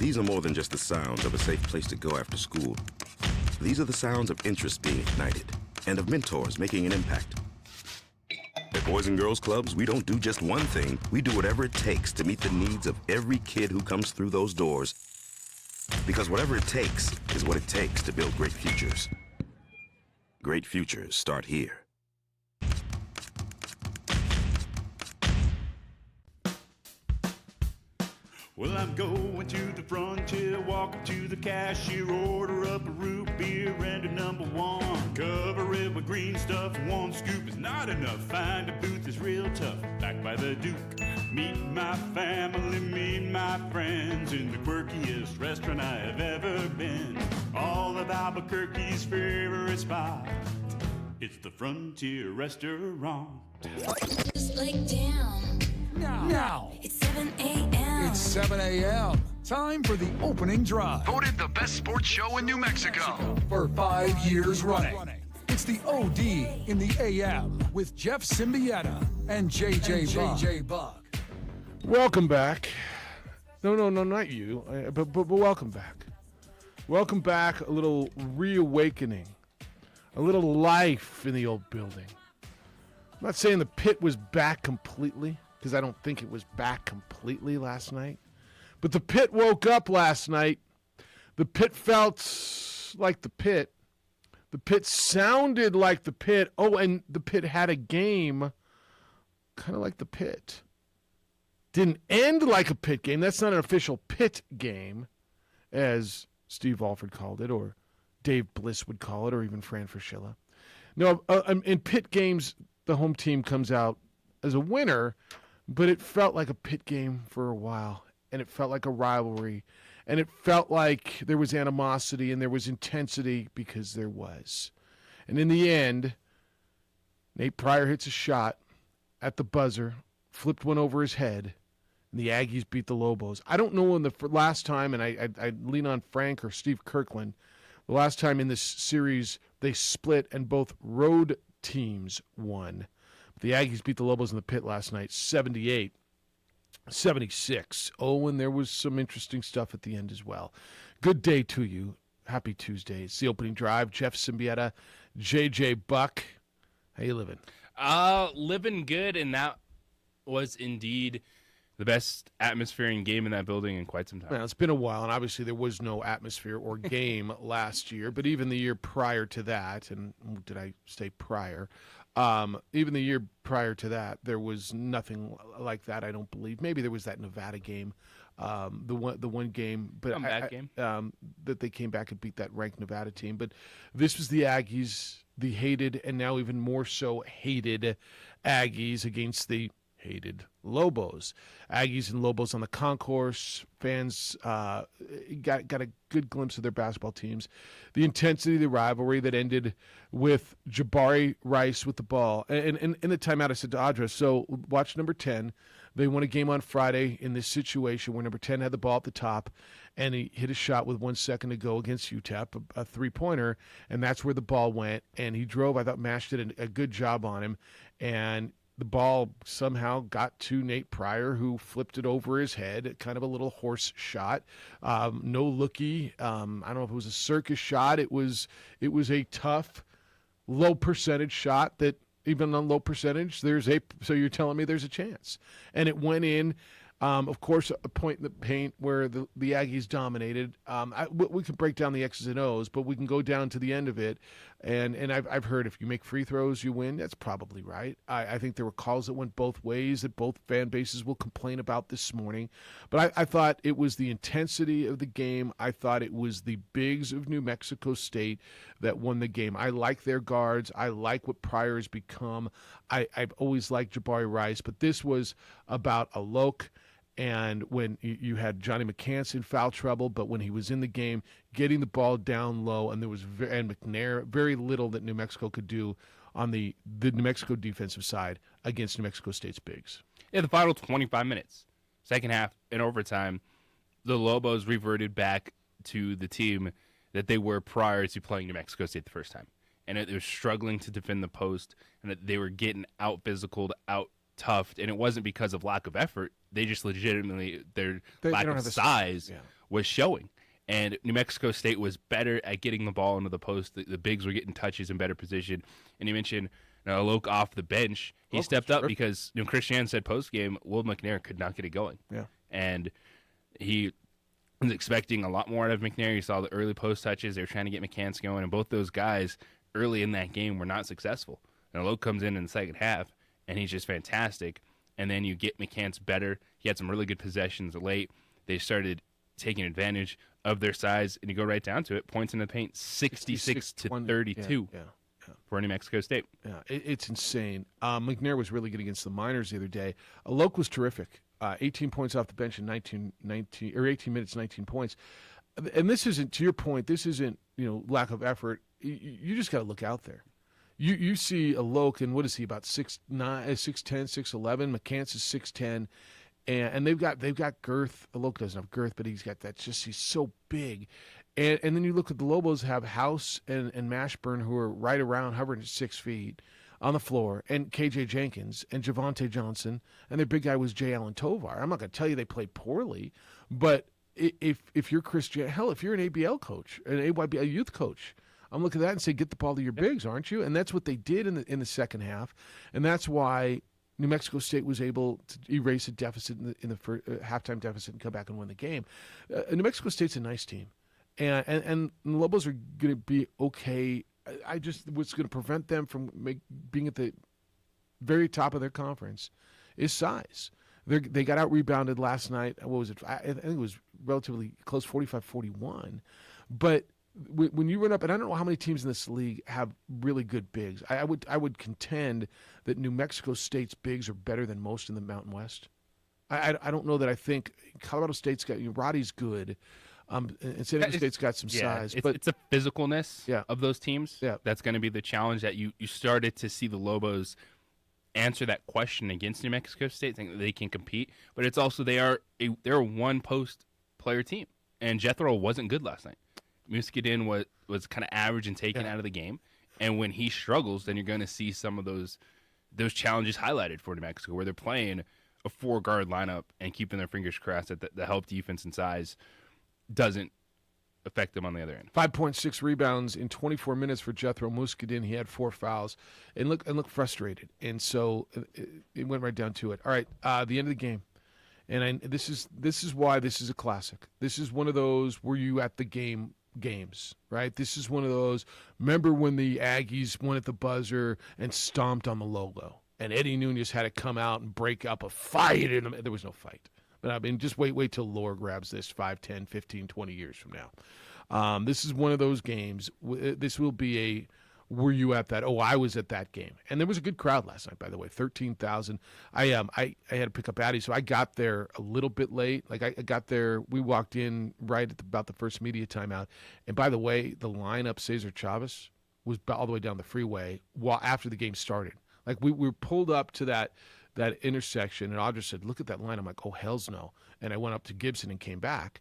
These are more than just the sounds of a safe place to go after school. These are the sounds of interest being ignited and of mentors making an impact. At Boys and Girls Clubs, we don't do just one thing. We do whatever it takes to meet the needs of every kid who comes through those doors. Because whatever it takes is what it takes to build great futures. Great futures start here. Well, I'm going to the frontier, walk up to the cashier, order up a root beer and a number one. Cover it with green stuff, one scoop is not enough. Find a booth is real tough, back by the Duke. Meet my family, meet my friends in the quirkiest restaurant I have ever been. All of Albuquerque's favorite spot, it's the Frontier Restaurant. Just like down. Now. It's 7 a.m. It's 7 a.m. Time for the opening drive. Voted the best sports show in New Mexico. For 5 years running. It's the OD in the AM with Jeff Symbieta and JJ Buck. Welcome back. No, not you. But welcome back. Welcome back. A little reawakening. A little life in the old building. I'm not saying the pit was back completely, because I don't think it was back completely last night. But the pit woke up last night. The pit felt like the pit. The pit sounded like the pit. Oh, and the pit had a game kind of like the pit. Didn't end like a pit game. That's not an official pit game, as Steve Alford called it, or Dave Bliss would call it, or even Fran Fraschilla. No, in pit games, the home team comes out as a winner, but it felt like a pit game for a while, and it felt like a rivalry, and it felt like there was animosity and there was intensity, because there was. And in the end, Nate Pryor hits a shot at the buzzer, flipped one over his head, and the Aggies beat the Lobos. I don't know when the last time, and I lean on Frank or Steve Kirkland, the last time in this series they split and both road teams won. The Aggies beat the Lobos in the pit last night, 78-76. Oh, and there was some interesting stuff at the end as well. Good day to you. Happy Tuesday. It's the opening drive. Jeff Symbieta, JJ Buck. How you living? Living good, and that was indeed the best atmosphere and game in that building in quite some time. Well, it's been a while, and obviously there was no atmosphere or game last year, but even the year prior to that, and did I say prior? Even the year prior to that, there was nothing like that, I don't believe. Maybe there was that Nevada game, the one game, but that they came back and beat that ranked Nevada team. But this was the Aggies, the hated and now even more so hated Aggies against the hated Lobos. Aggies and Lobos on the concourse. Fans got a good glimpse of their basketball teams. The intensity, the rivalry that ended with Jabari Rice with the ball. And in the timeout, I said to Audra, so watch number 10. They won a game on Friday in this situation where number 10 had the ball at the top, and he hit a shot with 1 second to go against UTEP, a three-pointer, and that's where the ball went. And he drove. I thought Mash did a good job on him. And the ball somehow got to Nate Pryor, who flipped it over his head, kind of a little horse shot. No looky. I don't know if it was a circus shot. It was a tough, low percentage shot that even on low percentage, so you're telling me there's a chance. And it went in. Of course, a point in the paint where the Aggies dominated. We can break down the X's and O's, but we can go down to the end of it. And I've heard if you make free throws, you win. That's probably right. I think there were calls that went both ways that both fan bases will complain about this morning. But I thought it was the intensity of the game. I thought it was the bigs of New Mexico State that won the game. I like their guards. I like what Pryor has become. I've always liked Jabari Rice, but this was about Alok. And when you had Johnny McCants in foul trouble, but when he was in the game, getting the ball down low, and there was and McNair, very little that New Mexico could do on the New Mexico defensive side against New Mexico State's bigs. Yeah, the final 25 minutes, second half in overtime, the Lobos reverted back to the team that they were prior to playing New Mexico State the first time. And it was struggling to defend the post, and that they were getting out-physicaled, out-toughed, and it wasn't because of lack of effort. they just legitimately their They lack don't of have the size yeah. was showing. And New Mexico State was better at getting the ball into the post. The bigs were getting touches in better position. And you mentioned Alok off the bench. He stepped up because Christian said post game, Will McNair could not get it going. Yeah. And he was expecting a lot more out of McNair. You saw the early post touches. They were trying to get McCants going. And both those guys early in that game were not successful. And Alok comes in the second half, and he's just fantastic. And then you get McCants better. He had some really good possessions late. They started taking advantage of their size, and you go right down to it. Points in the paint, 66 to 32 for New Mexico State. Yeah, it's insane. McNair was really good against the Miners the other day. Alok was terrific. 18 points off the bench in 18 minutes, 19 points. And this isn't, to your point, this isn't lack of effort. You just got to look out there. You see Alok, and what is he, about 6'9", 6'10", 6'11". McCants is 6'10". And they've got girth. Alok doesn't have girth, but he's got that. He's so big. And then you look at the Lobos have House and Mashburn, who are right around hovering at 6 feet on the floor, and KJ Jenkins and Javante Johnson, and their big guy was J. Allen Tovar. I'm not going to tell you they played poorly, but if you're Christian, hell, if you're an ABL coach, an AYB, a youth coach, I'm looking at that and say, get the ball to your bigs, aren't you? And that's what they did in the second half, and that's why New Mexico State was able to erase a deficit in the first, halftime deficit and come back and win the game. New Mexico State's a nice team, and the Lobos are going to be okay. What's going to prevent them from being at the very top of their conference is size. They got out rebounded last night. What was it? I think it was relatively close, 45-41. But when you run up, and I don't know how many teams in this league have really good bigs. I would contend that New Mexico State's bigs are better than most in the Mountain West. I don't know that I think Colorado State's got Roddy's good. And San Diego State's got some size, but it's a physicalness of those teams. Yeah. That's going to be the challenge that you started to see the Lobos answer that question against New Mexico State, saying that they can compete. But it's also they're a one post player team, and Jethro wasn't good last night. Muscadin was kind of average and taken out of the game, and when he struggles, then you're going to see some of those challenges highlighted for New Mexico, where they're playing a 4-guard lineup and keeping their fingers crossed that the help defense and size doesn't affect them on the other end. 5.6 rebounds in 24 minutes for Jethro Muscadin. He had 4 fouls and looked frustrated, and so it went right down to it. All right, the end of the game, and this is why this is a classic. This is one of those were you at the games, right? This is one of those. Remember when the Aggies went at the buzzer and stomped on the logo, and Eddie Nunez had to come out and break up a fight in them. There was no fight. But I mean, just wait till Lore grabs this 5, 10, 15, 20 years from now. This is one of those games. This will be a, were you at that? Oh, I was at that game. And there was a good crowd last night, by the way, 13,000. I had to pick up Addie, so I got there a little bit late. Like I got there, we walked in right at about the first media timeout. And by the way, the lineup, Cesar Chavez, was all the way down the freeway after the game started. Like we were pulled up to that intersection, and Audra said, look at that line. I'm like, oh, hells no. And I went up to Gibson and came back.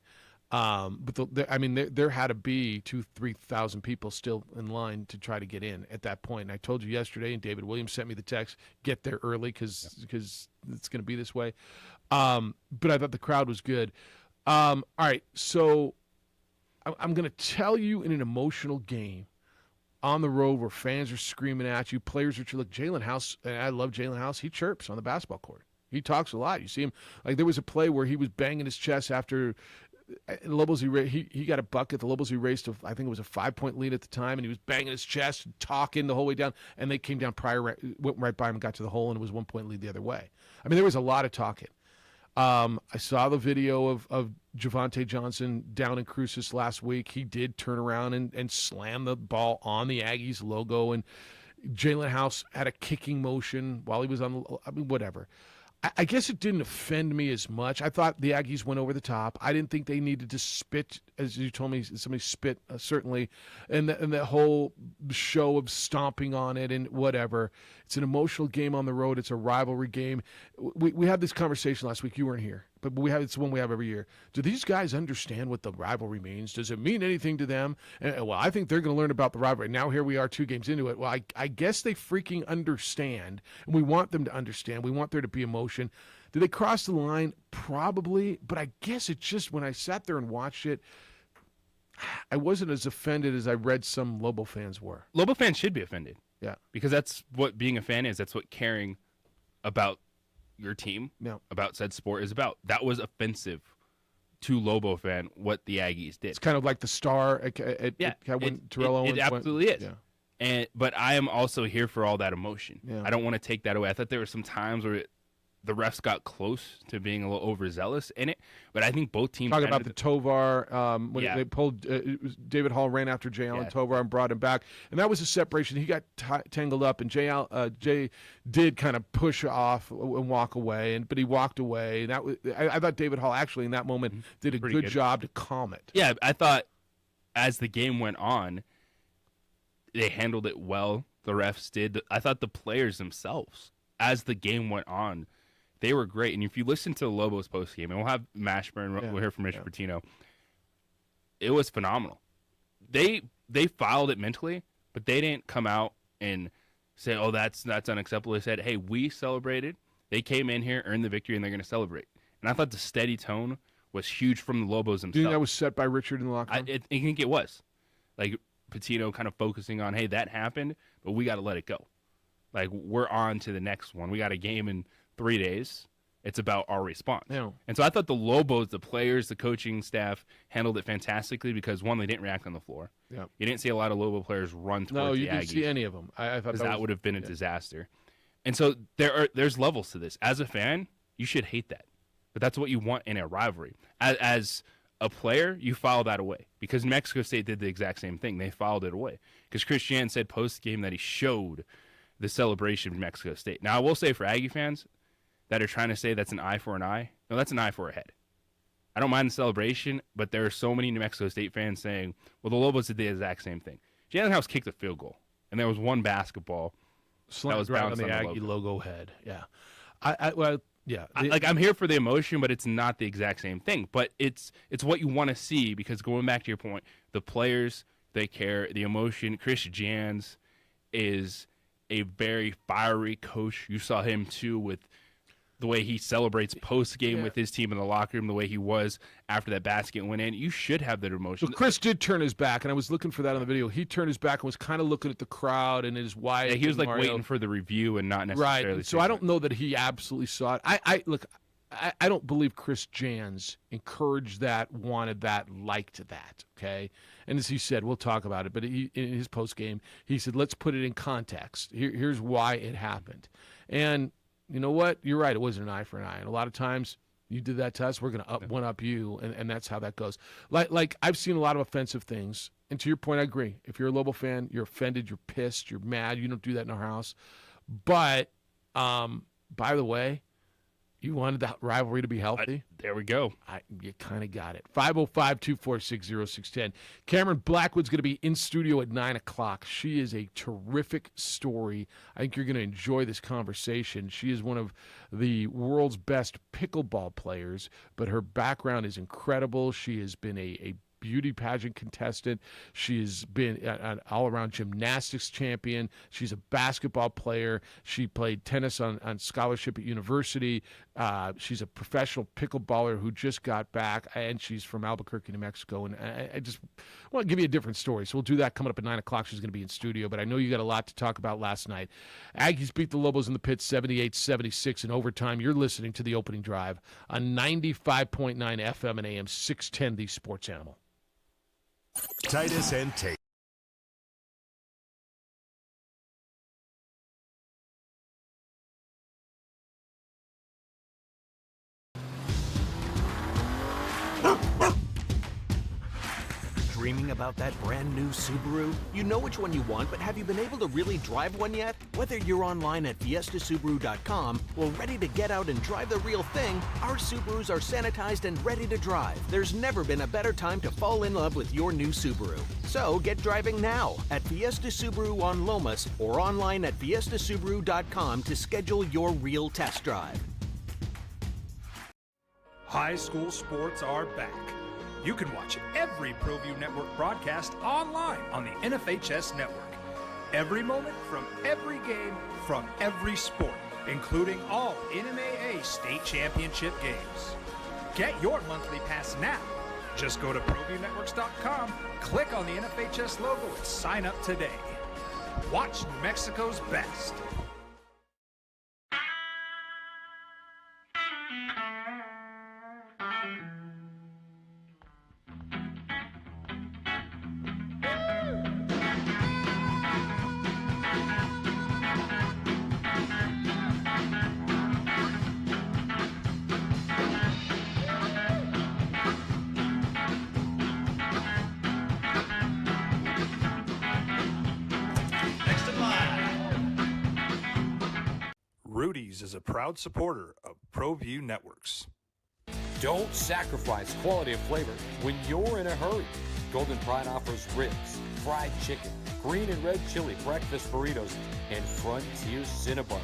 But there had to be 2,000-3,000 people still in line to try to get in at that point. And I told you yesterday, and David Williams sent me the text, get there early because it's going to be this way. But I thought the crowd was good. All right, so I'm going to tell you, in an emotional game on the road where fans are screaming at you, players are look. Jalen House, and I love Jalen House. He chirps on the basketball court. He talks a lot. You see him, like there was a play where he was banging his chest after Lobos. He got a bucket. The Lobos erased I think it was a 5-point lead at the time, and he was banging his chest and talking the whole way down. And they came down went right by him and got to the hole, and it was 1-point lead the other way. I mean, there was a lot of talking. I saw the video of Javante Johnson down in Cruces last week. He did turn around and slam the ball on the Aggies logo, and Jalen House had a kicking motion while he was on. I mean, whatever. I guess it didn't offend me as much. I thought the Aggies went over the top. I didn't think they needed to spit, as you told me, somebody spit, certainly, and the whole show of stomping on it and whatever. It's an emotional game on the road. It's a rivalry game. We had this conversation last week. You weren't here, but it's one we have every year. Do these guys understand what the rivalry means? Does it mean anything to them? And, well, I think they're going to learn about the rivalry. Now here we are 2 games into it. Well, I guess they freaking understand, and we want them to understand. We want there to be emotion. Did they cross the line? Probably, but I guess it's just when I sat there and watched it, I wasn't as offended as I read some Lobo fans were. Lobo fans should be offended. Yeah. Because that's what being a fan is. That's what caring about your team, about said sport is about. That was offensive to Lobo fan what the Aggies did. It's kind of like the Star when Terrell Owens it absolutely went, is. Yeah. But I am also here for all that emotion. Yeah. I don't want to take that away. I thought there were some times where the refs got close to being a little overzealous in it, but I think both teams talking about the Tovar when they pulled David Hall ran after Jay Allen Tovar and brought him back, and that was a separation. He got tangled up, and Jay did kind of push off and walk away, but he walked away. And that was, I thought David Hall actually in that moment did a good job to calm it. Yeah, I thought as the game went on, they handled it well. The refs did. I thought the players themselves, as the game went on, they were great. And if you listen to the Lobos postgame, and we'll have Mashburn, we'll hear from Rich Bertino, it was phenomenal. They filed it mentally, but they didn't come out and say, oh, that's unacceptable. They said, hey, we celebrated. They came in here, earned the victory, and they're going to celebrate. And I thought the steady tone was huge from the Lobos themselves. Do you think that was set by Richard in the locker room? I think it was. Like, Patino kind of focusing on, hey, that happened, but we got to let it go. Like, we're on to the next one. We got a game in 3 days. It's about our response. Yeah. And so I thought the Lobos, the players, the coaching staff handled it fantastically because, one, they didn't react on the floor. Yeah. You didn't see a lot of Lobo players run towards the Aggies. No, you didn't see any of them. I thought that would have been a disaster. And so there's levels to this. As a fan, you should hate that. But that's what you want in a rivalry. As a player, you file that away. Because Mexico State did the exact same thing. They filed it away. Because Christian said post-game that he showed the celebration of Mexico State. Now, I will say for Aggie fans that are trying to say that's an eye for an eye, no, that's an eye for a head. I don't mind the celebration, but there are so many New Mexico State fans saying, well, the Lobos did the exact same thing. Jalen House kicked a field goal, and there was one basketball that was right bounced on the Aggie logo head. Yeah. I'm here for the emotion, but it's not the exact same thing. But it's what you want to see because going back to your point, the players, they care, the emotion. Chris Jans is a very fiery coach. You saw him too with the way he celebrates post-game with his team in the locker room, the way he was after that basket went in. You should have that emotion. Well, Chris did turn his back, and I was looking for that on the video. He turned his back and was kind of looking at the crowd and his wife. Yeah, he was like Mario. waiting for the review and not necessarily. Right. So I don't know that he absolutely saw it. I don't believe Chris Jans encouraged that, wanted that, liked that, okay? And as he said, we'll talk about it, but in his post-game, he said, let's put it in context. Here's why it happened. And you know what? You're right. It wasn't an eye for an eye. And a lot of times you did that to us, we're going to one-up you, and that's how that goes. Like I've seen a lot of offensive things. And to your point, I agree. If you're a Lobo fan, you're offended, you're pissed, you're mad. You don't do that in our house. But, by the way, you wanted that rivalry to be healthy? There we go. You kind of got it. 505-246-0610. Cameron Blackwood's going to be in studio at 9 o'clock. She is a terrific story. I think you're going to enjoy this conversation. She is one of the world's best pickleball players, but her background is incredible. She has been a beauty pageant contestant. She has been an all-around gymnastics champion. She's a basketball player. She played tennis on scholarship at university. She's a professional pickleballer who just got back, and she's from Albuquerque, New Mexico. And I just want to give you a different story. So we'll do that coming up at 9 o'clock. She's going to be in studio, but I know you got a lot to talk about last night. Aggies beat the Lobos in the pit 78-76 in overtime. You're listening to The Opening Drive on 95.9 FM and AM 610, the Sports Animal. Titus and Tate. Dreaming about that brand new Subaru? You know which one you want, but have you been able to really drive one yet? Whether you're online at fiestasubaru.com or ready to get out and drive the real thing, our Subarus are sanitized and ready to drive. There's never been a better time to fall in love with your new Subaru. So get driving now at Fiesta Subaru on Lomas or online at fiestasubaru.com to schedule your real test drive. High school sports are back. You can watch every ProView Network broadcast online on the NFHS network. Every moment from every game from every sport. including all NMAA state championship games. Get your monthly pass now. Just go to ProViewNetworks.com, click on the NFHS logo, and sign up today. Watch New Mexico's best. Rudy's is a proud supporter of ProView Networks. Don't sacrifice quality of flavor when you're in a hurry. Golden Pride offers ribs, fried chicken, green and red chili breakfast burritos, and Frontier Cinnabons.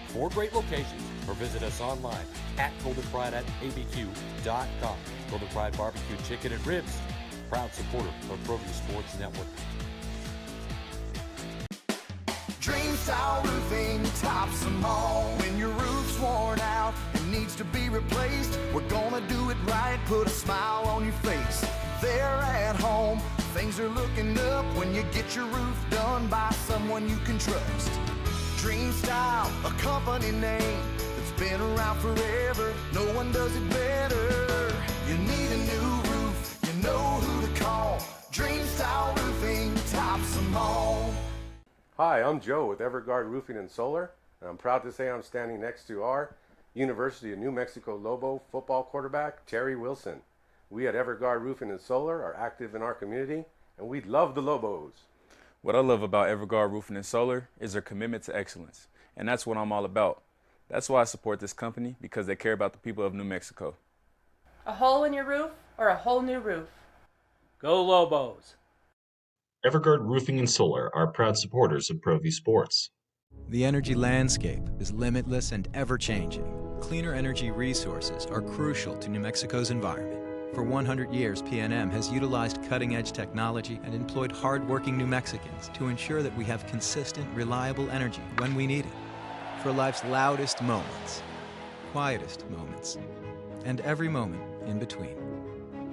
4 great locations, or visit us online at goldenpride@abq.com. Golden Pride Barbecue Chicken and Ribs, proud supporter of ProView Sports Network. Dream Style Roofing tops them all. When your roof's worn out and needs to be replaced, we're gonna do it right, put a smile on your face. They're at home, things are looking up when you get your roof done by someone you can trust. Dream Style, a company name that's been around forever. No one does it better. You need a new roof, you know who to call. Dream Style Roofing tops them all. Hi, I'm Joe with Everguard Roofing and Solar, and I'm proud to say I'm standing next to our University of New Mexico Lobo football quarterback, Terry Wilson. We at Everguard Roofing and Solar are active in our community, and we love the Lobos. What I love about Everguard Roofing and Solar is their commitment to excellence, and that's what I'm all about. That's why I support this company, because they care about the people of New Mexico. A hole in your roof or a whole new roof? Go Lobos! Everguard Roofing and Solar are proud supporters of ProView Sports. The energy landscape is limitless and ever-changing. Cleaner energy resources are crucial to New Mexico's environment. For 100 years, PNM has utilized cutting-edge technology and employed hard-working New Mexicans to ensure that we have consistent, reliable energy when we need it. For life's loudest moments, quietest moments, and every moment in between.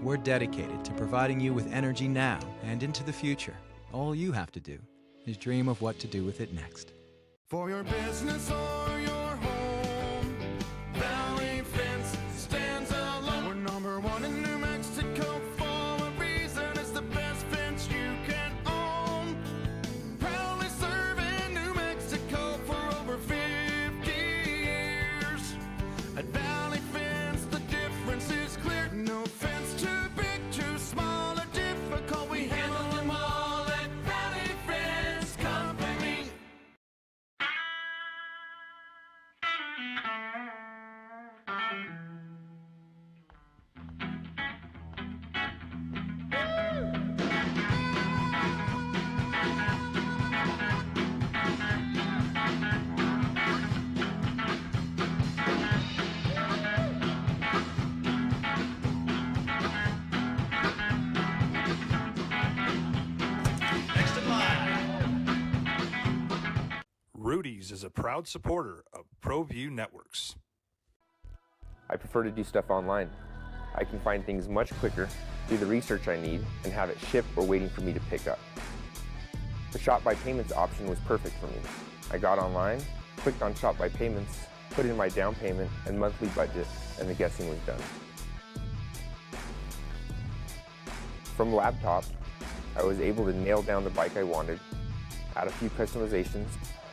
We're dedicated to providing you with energy now and into the future. All you have to do is dream of what to do with it next. For your business or your home, Valley Fence stands alone. We're number 1 in New Mexico for a reason. It's the best fence you can own. Proudly serving New Mexico for over 50 years. At Valley Fence, the difference is clear. No fence too big, too small, or difficult. We handle them all at Valley Fence Company. Rudy's is a proud supporter of ProView Networks. I prefer to do stuff online. I can find things much quicker, do the research I need, and have it shipped or waiting for me to pick up. The Shop by Payments option was perfect for me. I got online, clicked on Shop by Payments, put in my down payment and monthly budget, and the guessing was done. From laptop, I was able to nail down the bike I wanted, add a few customizations,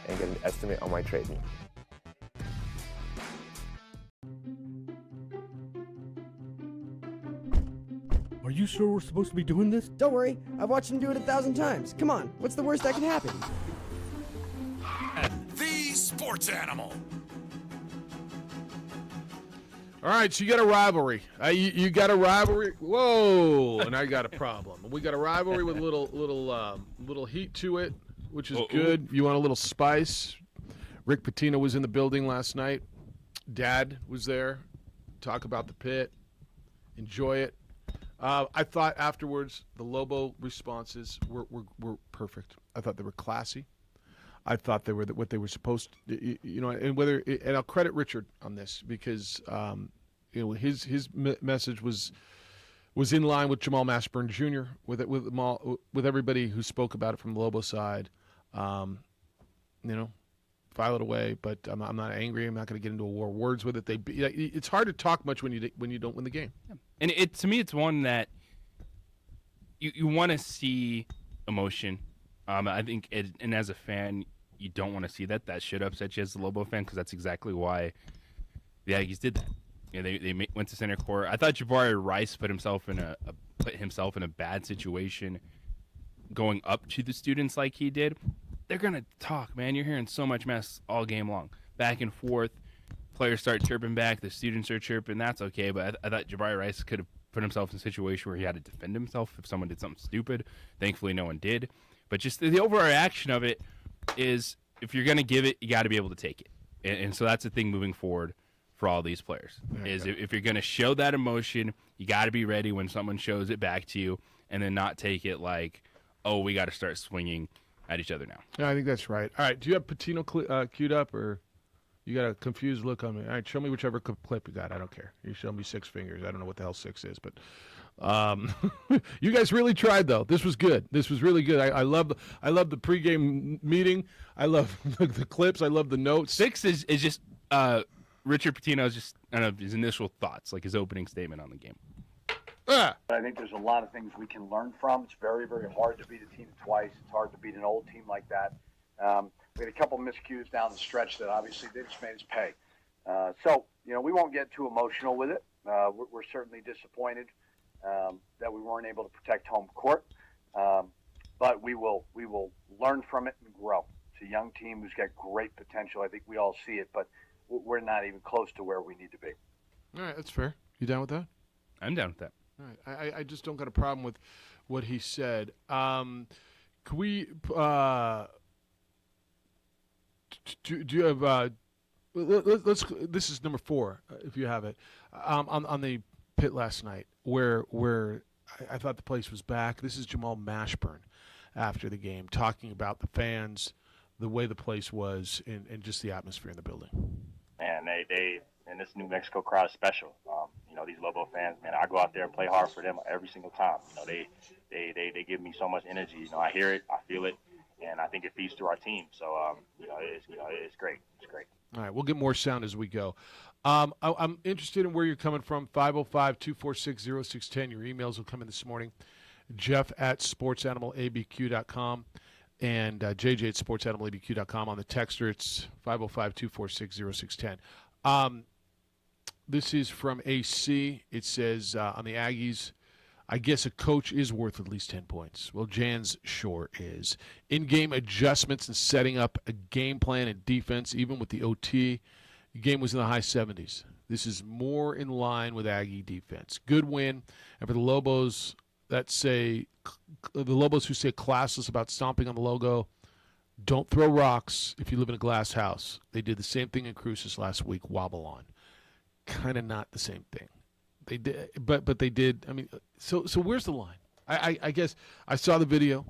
and get an estimate on my trade-in. Are you sure we're supposed to be doing this? Don't worry, I've watched him do it 1,000 times. Come on, what's the worst that can happen? The Sports Animal. All right, so you got a rivalry. You got a rivalry. Whoa, and I got a problem. We got a rivalry with a little heat to it, which is good. You want a little spice. Rick Pitino was in the building last night. Dad was there. Talk about the pit. Enjoy it. I thought afterwards the Lobo responses were perfect. I thought they were classy. I thought they were what they were supposed to, and I'll credit Richard on this because his message was in line with Jamal Mashburn Jr. with everybody who spoke about it from the Lobo side. File it away, but I'm not angry. I'm not going to get into a war of words with it. It's hard to talk much when you don't win the game. Yeah. And to me, it's one that you want to see emotion. I think, and as a fan, you don't want to see that. That should upset you as a Lobo fan because that's exactly why the Aggies did that. They went to center court. I thought Jabari Rice put himself in a bad situation going up to the students like he did. They're gonna talk, man. You're hearing so much mess all game long, back and forth. Players start chirping back. The students are chirping. That's okay, but I thought Jabari Rice could have put himself in a situation where he had to defend himself if someone did something stupid. Thankfully, no one did. But just the overreaction of it is, if you're gonna give it, you got to be able to take it, and so that's the thing moving forward for all these players. If you're gonna show that emotion, you got to be ready when someone shows it back to you, and then not take it like, oh, we got to start swinging at each other now. Yeah, I think that's right. All right, do you have Patino queued up, or you got a confused look on me? All right, show me whichever clip you got. I don't care. You show me 6 fingers. I don't know what the hell 6 is, but you guys really tried, though. This was good. This was really good. I love the pregame meeting. I love the clips. I love the notes. 6 is just Richard Pitino's just his initial thoughts, like his opening statement on the game. I think there's a lot of things we can learn from. It's very, very hard to beat a team twice. It's hard to beat an old team like that. We had a couple miscues down the stretch that obviously they just made us pay. We won't get too emotional with it. We're certainly disappointed that we weren't able to protect home court. But we will learn from it and grow. It's a young team who's got great potential. I think we all see it, but we're not even close to where we need to be. All right, that's fair. You down with that? I'm down with that. All right. I just don't got a problem with what he said. Can we do you have let's this is number 4 if you have it on the pit last night where I thought the place was back. This is Jamal Mashburn after the game talking about the fans, the way the place was, and just the atmosphere in the building. And they and this New Mexico crowd is special. These Lobo fans, man, I go out there and play hard for them every single time. They give me so much energy. I hear it, I feel it, and I think it feeds through our team. So it's great. It's great. All right, we'll get more sound as we go. I'm interested in where you're coming from. 505-246-0610. Your emails will come in this morning. Jeff at sportsanimалabq.com and JJ at sportsanimалabq.com. On the texter, it's 505-246-0610. This is from AC. It says on the Aggies, I guess a coach is worth at least 10 points. Well, Jan's sure is. In-game adjustments and setting up a game plan and defense, even with the OT, the game was in the high 70s. This is more in line with Aggie defense. Good win. And for the Lobos who say classless about stomping on the logo, don't throw rocks if you live in a glass house. They did the same thing in Cruces last week, wobble on. Kind of not the same thing. They did, but they did. I mean, so where's the line? I guess I saw the video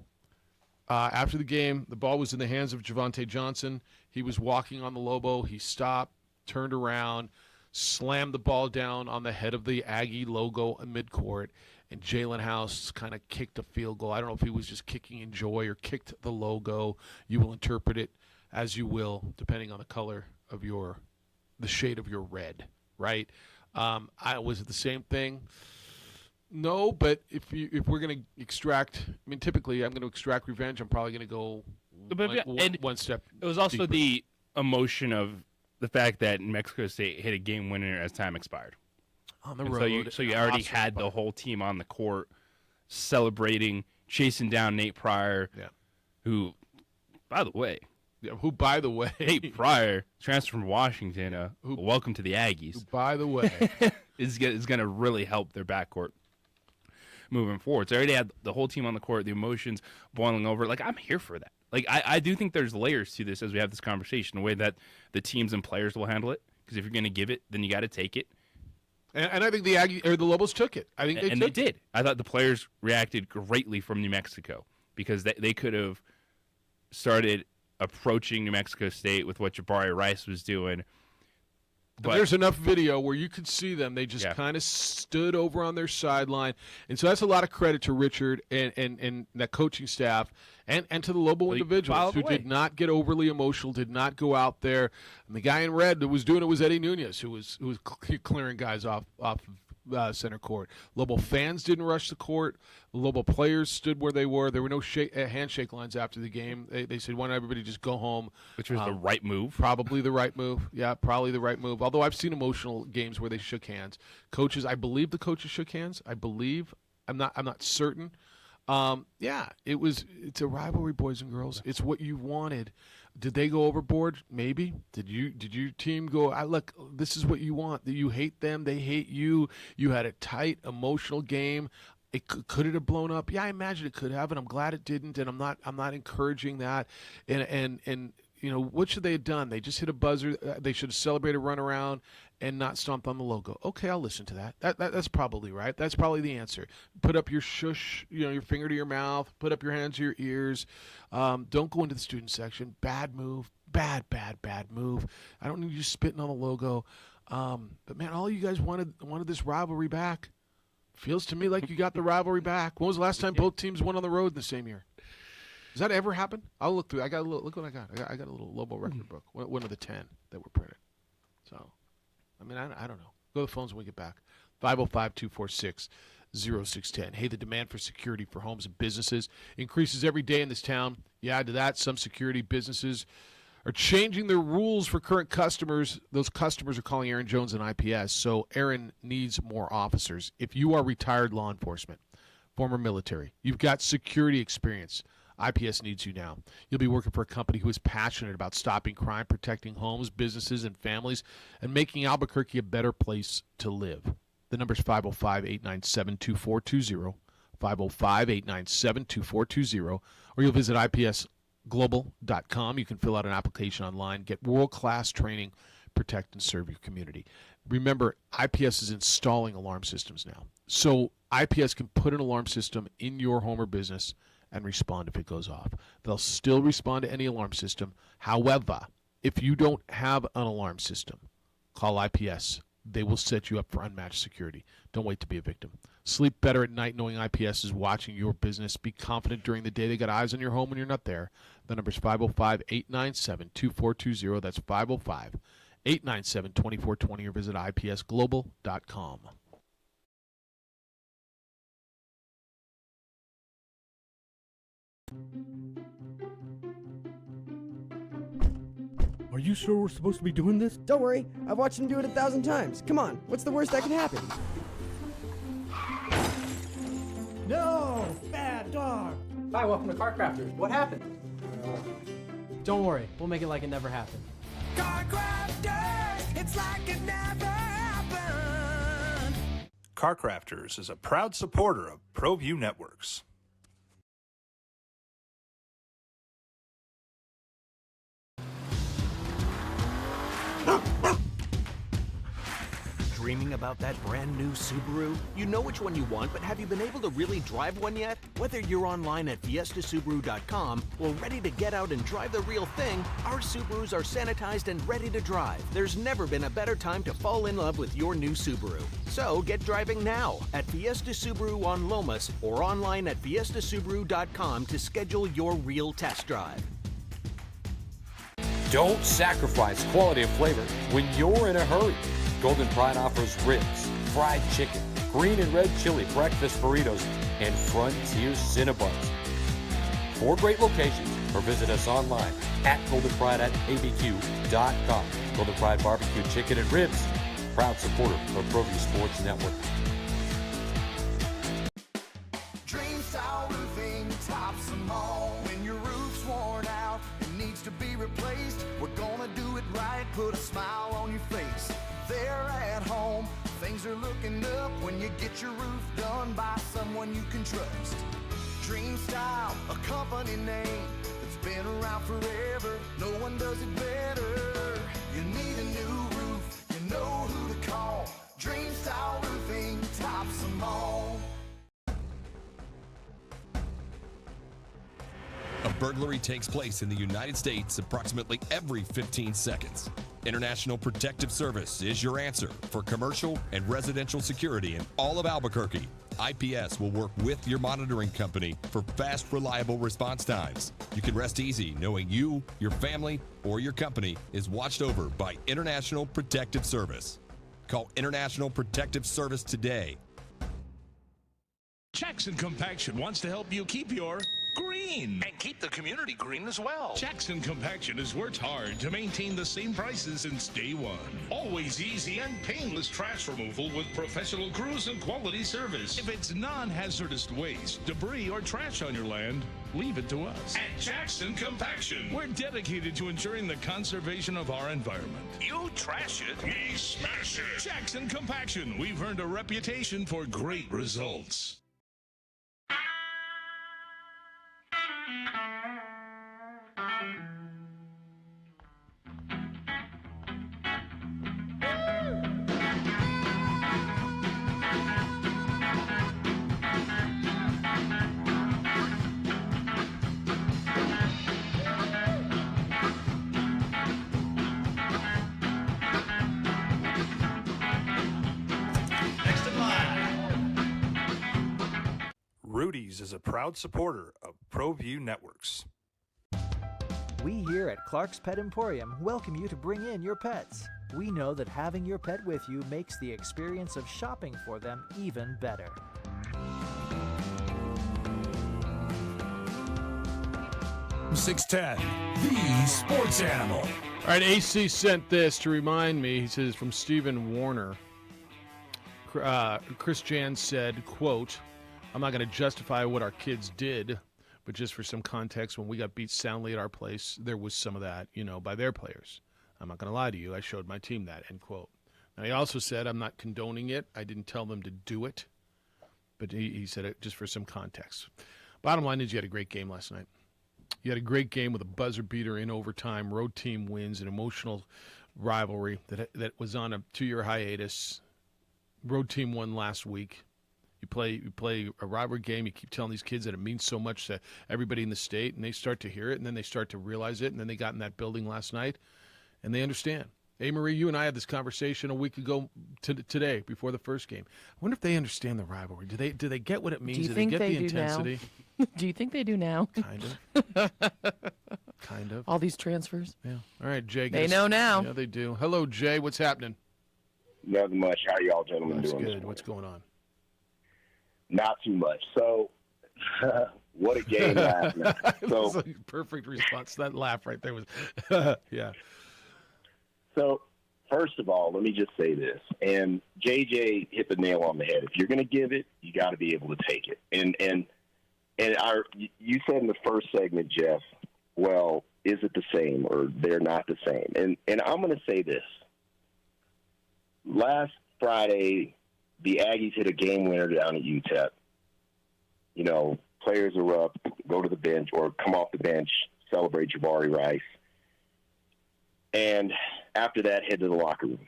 after the game. The ball was in the hands of Javonte Johnson. He was walking on the Lobo. He stopped, turned around, slammed the ball down on the head of the Aggie logo in midcourt, and Jalen House kind of kicked a field goal. I don't know if he was just kicking in joy or kicked the logo. You will interpret it as you will, depending on the color of the shade of your red. Right? Was it the same thing? No, but if we're going to extract, I mean, typically I'm going to extract revenge. I'm probably going to go one step. It was also deeper. the emotion of the fact that Mexico State hit a game winner as time expired on the road. So you already had the whole team on the court celebrating, chasing down Nate Pryor, who, by the way. Nate Pryor, transfer from Washington, welcome to the Aggies. Who, by the way, is going to really help their backcourt moving forward. So they already had the whole team on the court, the emotions boiling over. Like, I'm here for that. Like, I do think there's layers to this as we have this conversation, the way that the teams and players will handle it. Because if you're going to give it, then you got to take it. And I think the Lobos took it. I think they did. I thought the players reacted greatly from New Mexico because they could have started approaching New Mexico State with what Jabari Rice was doing. But there's enough video where you could see them. They just kind of stood over on their sideline. And so that's a lot of credit to Richard and that coaching staff and to the Lobo individuals who did not get overly emotional, did not go out there. And the guy in red that was doing it was Eddie Nunez, who was clearing guys off of center court. Lobo fans didn't rush the court. Lobo players stood where they were. There were no handshake lines after the game. They said, why don't everybody just go home? Which was the right move. Probably the right move. Yeah, probably the right move. Although I've seen emotional games where they shook hands. Coaches, I believe the coaches shook hands. I believe. I'm not certain. Yeah, it's a rivalry, boys and girls. It's what you wanted. Did they go overboard? Maybe. Did your team go, look, this is what you want. You hate them, they hate you. You had a tight, emotional game. Could it have blown up? Yeah, I imagine it could have, and I'm glad it didn't, and I'm not encouraging that. And you know, what should they have done? They just hit a buzzer. They should have celebrated, run around, and not stomped on the logo. Okay, I'll listen to that. That's probably right. That's probably the answer. Put up your shush, your finger to your mouth. Put up your hands to your ears. Don't go into the student section. Bad move. Bad move. I don't need you spitting on the logo. But man, all you guys wanted this rivalry back. Feels to me like you got the rivalry back. When was the last time both teams won on the road in the same year? Does that ever happen? I'll look through. Look what I got. I got a little Lobo record book. One of the 10 that were printed. So, I mean, I don't know. Go to the phones when we get back. 505-246-0610. Hey, the demand for security for homes and businesses increases every day in this town. You add to that, some security businesses are changing their rules for current customers. Those customers are calling Aaron Jones and IPS, so Aaron needs more officers. If you are retired law enforcement, former military, you've got security experience, IPS needs you now. You'll be working for a company who is passionate about stopping crime, protecting homes, businesses, and families, and making Albuquerque a better place to live. The number is 505-897-2420, 505-897-2420, or you'll visit IPSglobal.com. You can fill out an application online, get world-class training, protect and serve your community. Remember, IPS is installing alarm systems now. So IPS can put an alarm system in your home or business and respond if it goes off. They'll still respond to any alarm system. However, if you don't have an alarm system, call IPS. They will set you up for unmatched security. Don't wait to be a victim. Sleep better at night knowing IPS is watching your business. Be confident during the day. They got eyes on your home when you're not there. The number is 505-897-2420. That's 505-897-2420, or visit IPSglobal.com. Are you sure we're supposed to be doing this? Don't worry, I've watched him do it 1,000 times. Come on, what's the worst that can happen? No! Bad dog! Hi, welcome to Car Crafters. What happened? Don't worry, we'll make it like it never happened. Car Crafters, it's like it never happened. Car Crafters is a proud supporter of ProView Networks. Dreaming about that brand new Subaru? You know which one you want, but have you been able to really drive one yet? Whether you're online at fiestasubaru.com or ready to get out and drive the real thing, our Subarus are sanitized and ready to drive. There's never been a better time to fall in love with your new Subaru. So get driving now at Fiesta Subaru on Lomas or online at fiestasubaru.com to schedule your real test drive. Don't sacrifice quality of flavor when you're in a hurry. Golden Pride offers ribs, fried chicken, green and red chili breakfast burritos, and Frontier Cinnabons. 4 great locations, or visit us online at goldenpride@abq.com. Golden Pride Barbecue Chicken and Ribs, proud supporter of ProView Sports Network. Dream Style Roofing tops them all. When your roof's worn out and needs to be replaced, we're gonna do it right, put a smile on your face. There at home, things are looking up when you get your roof done by someone you can trust. Dream Style, a company name that's been around forever. No one does it better. You need a new roof, you know who to call. Dream Style Roofing tops them all. A burglary takes place in the United States approximately every 15 seconds. International Protective Service is your answer for commercial and residential security in all of Albuquerque. IPS will work with your monitoring company for fast, reliable response times. You can rest easy knowing you, your family, or your company is watched over by International Protective Service. Call International Protective Service today. Jackson Compaction wants to help you keep your green. And keep the community green as well. Jackson Compaction has worked hard to maintain the same prices since day one. Always easy and painless trash removal with professional crews and quality service. If it's non-hazardous waste, debris, or trash on your land, leave it to us. At Jackson Compaction, we're dedicated to ensuring the conservation of our environment. You trash it, we smash it. Jackson Compaction, we've earned a reputation for great results. Rudy's is a proud supporter of ProView Networks. We here at Clark's Pet Emporium welcome you to bring in your pets. We know that having your pet with you makes the experience of shopping for them even better. .610, the sports animal. All right, AC sent this to remind me. He says, from Stephen Warner. Chris Jan said, quote, I'm not going to justify what our kids did, but just for some context, when we got beat soundly at our place, there was some of that, by their players. I'm not going to lie to you. I showed my team that, end quote. Now, he also said, I'm not condoning it. I didn't tell them to do it, but he said it just for some context. Bottom line is you had a great game last night. You had a great game with a buzzer beater in overtime. Road team wins, an emotional rivalry that was on a 2-year hiatus. Road team won last week. You play a rivalry game. You keep telling these kids that it means so much to everybody in the state, and they start to hear it, and then they start to realize it, and then they got in that building last night, and they understand. Hey, Marie, you and I had this conversation a week ago today before the first game. I wonder if they understand the rivalry. Do they get what it means? Do they get the intensity? Do you think they do now? Kind of. Kind of. All these transfers. Yeah. All right, Jay. They know now. Yeah, they do. Hello, Jay. What's happening? Nothing much. How y'all gentlemen That's doing? Good. What's going on? Not too much. So, what a game last night. So, like perfect response. That laugh right there was, yeah. So, first of all, let me just say this. And JJ hit the nail on the head. If you're going to give it, you got to be able to take it. And you said in the first segment, Jeff, well, is it the same or they're not the same? And I'm going to say this. Last Friday, the Aggies hit a game winner down at UTEP. Players are up, go to the bench or come off the bench, celebrate Jabari Rice. And after that, head to the locker room.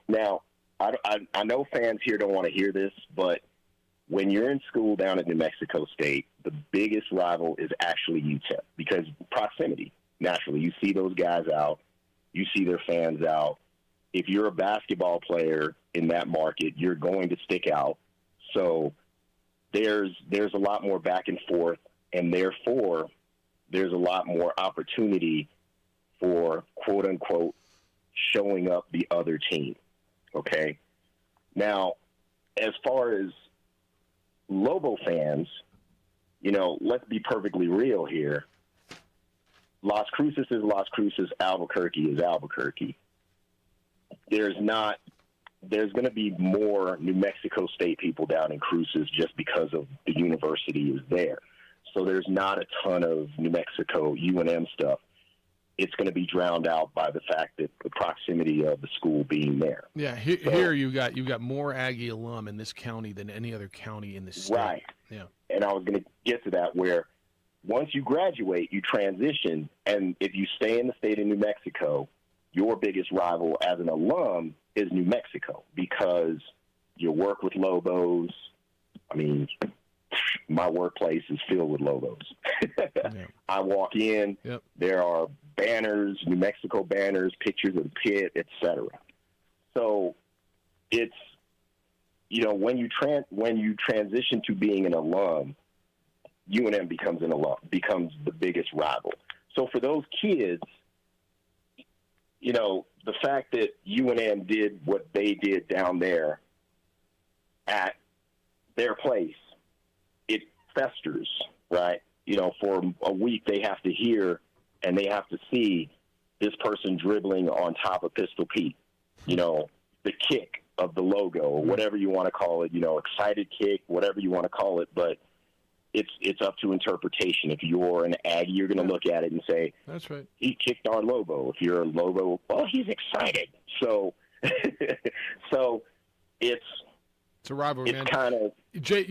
Now, I know fans here don't want to hear this, but when you're in school down at New Mexico State, the biggest rival is actually UTEP because proximity. Naturally, you see those guys out. You see their fans out. If you're a basketball player in that market, you're going to stick out. So there's a lot more back and forth, and therefore there's a lot more opportunity for, quote-unquote, showing up the other team, okay? Now, as far as Lobo fans, let's be perfectly real here. Las Cruces is Las Cruces, Albuquerque is Albuquerque. There's going to be more New Mexico State people down in Cruces just because of the university is there. So there's not a ton of New Mexico UNM stuff. It's going to be drowned out by the fact that the proximity of the school being there. Yeah, here you got more Aggie alum in this county than any other county in the state. Right. Yeah. And I was going to get to that where once you graduate, you transition, and if you stay in the state of New Mexico, your biggest rival as an alum is New Mexico because you work with Lobos. I mean, my workplace is filled with logos. I walk in, there are banners, New Mexico banners, pictures of the pit, etc. So it's, when you transition to being an alum, UNM becomes the biggest rival. So for those kids, the fact that UNM did what they did down there at their place, it festers, right? For a week they have to hear and they have to see this person dribbling on top of Pistol Pete, the kick of the logo, or whatever you want to call it, excited kick, whatever you want to call it, but it's up to interpretation. If you're an Aggie, you're going to look at it and say, "That's right, he kicked our Lobo." If you're a Lobo, well, he's excited. So, it's a rivalry, man. It's kind of Jay.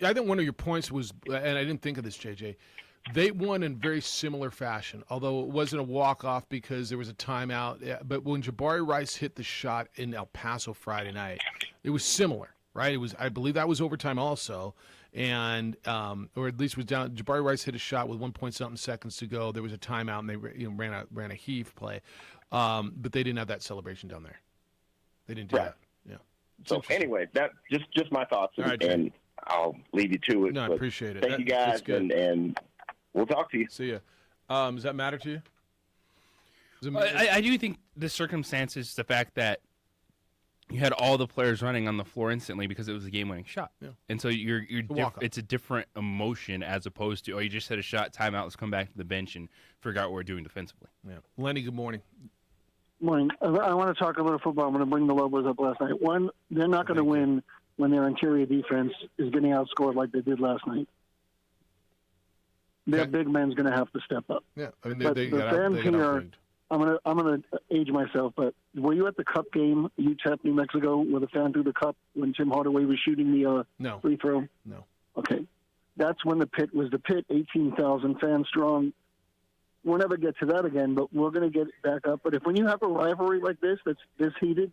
I think one of your points was, and I didn't think of this, JJ. They won in very similar fashion, although it wasn't a walk-off because there was a timeout. But when Jabari Rice hit the shot in El Paso Friday night, it was similar, right? It was, I believe, that was overtime also. And or at least was down. Jabari Rice hit a shot with 1-point-something seconds to go. There was a timeout, and they ran a heave play, but they didn't have that celebration down there. They didn't do that. Yeah. So anyway, that just my thoughts, and I'll leave you to it. No, I appreciate it. Thank you guys, and we'll talk to you. See ya. Does that matter to you? I do think the circumstances, the fact that you had all the players running on the floor instantly because it was a game-winning shot. Yeah. And so it's a different emotion as opposed to, you just hit a shot, timeout, let's come back to the bench and figure out what we're doing defensively. Yeah. Lenny, good morning. Morning. I want to talk a little football. I'm going to bring the Lobos up last night. One, they're not going to win when their interior defense is getting outscored like they did last night. Their big man's going to have to step up. Yeah, I mean, the fans here. I'm gonna age myself, but were you at the Cup game, UTEP, New Mexico, where the fan threw the cup when Tim Hardaway was shooting the free throw? No. Okay, that's when the pit was the pit, 18,000 fans strong. We'll never get to that again, but we're going to get back up. But when you have a rivalry like this, that's this heated,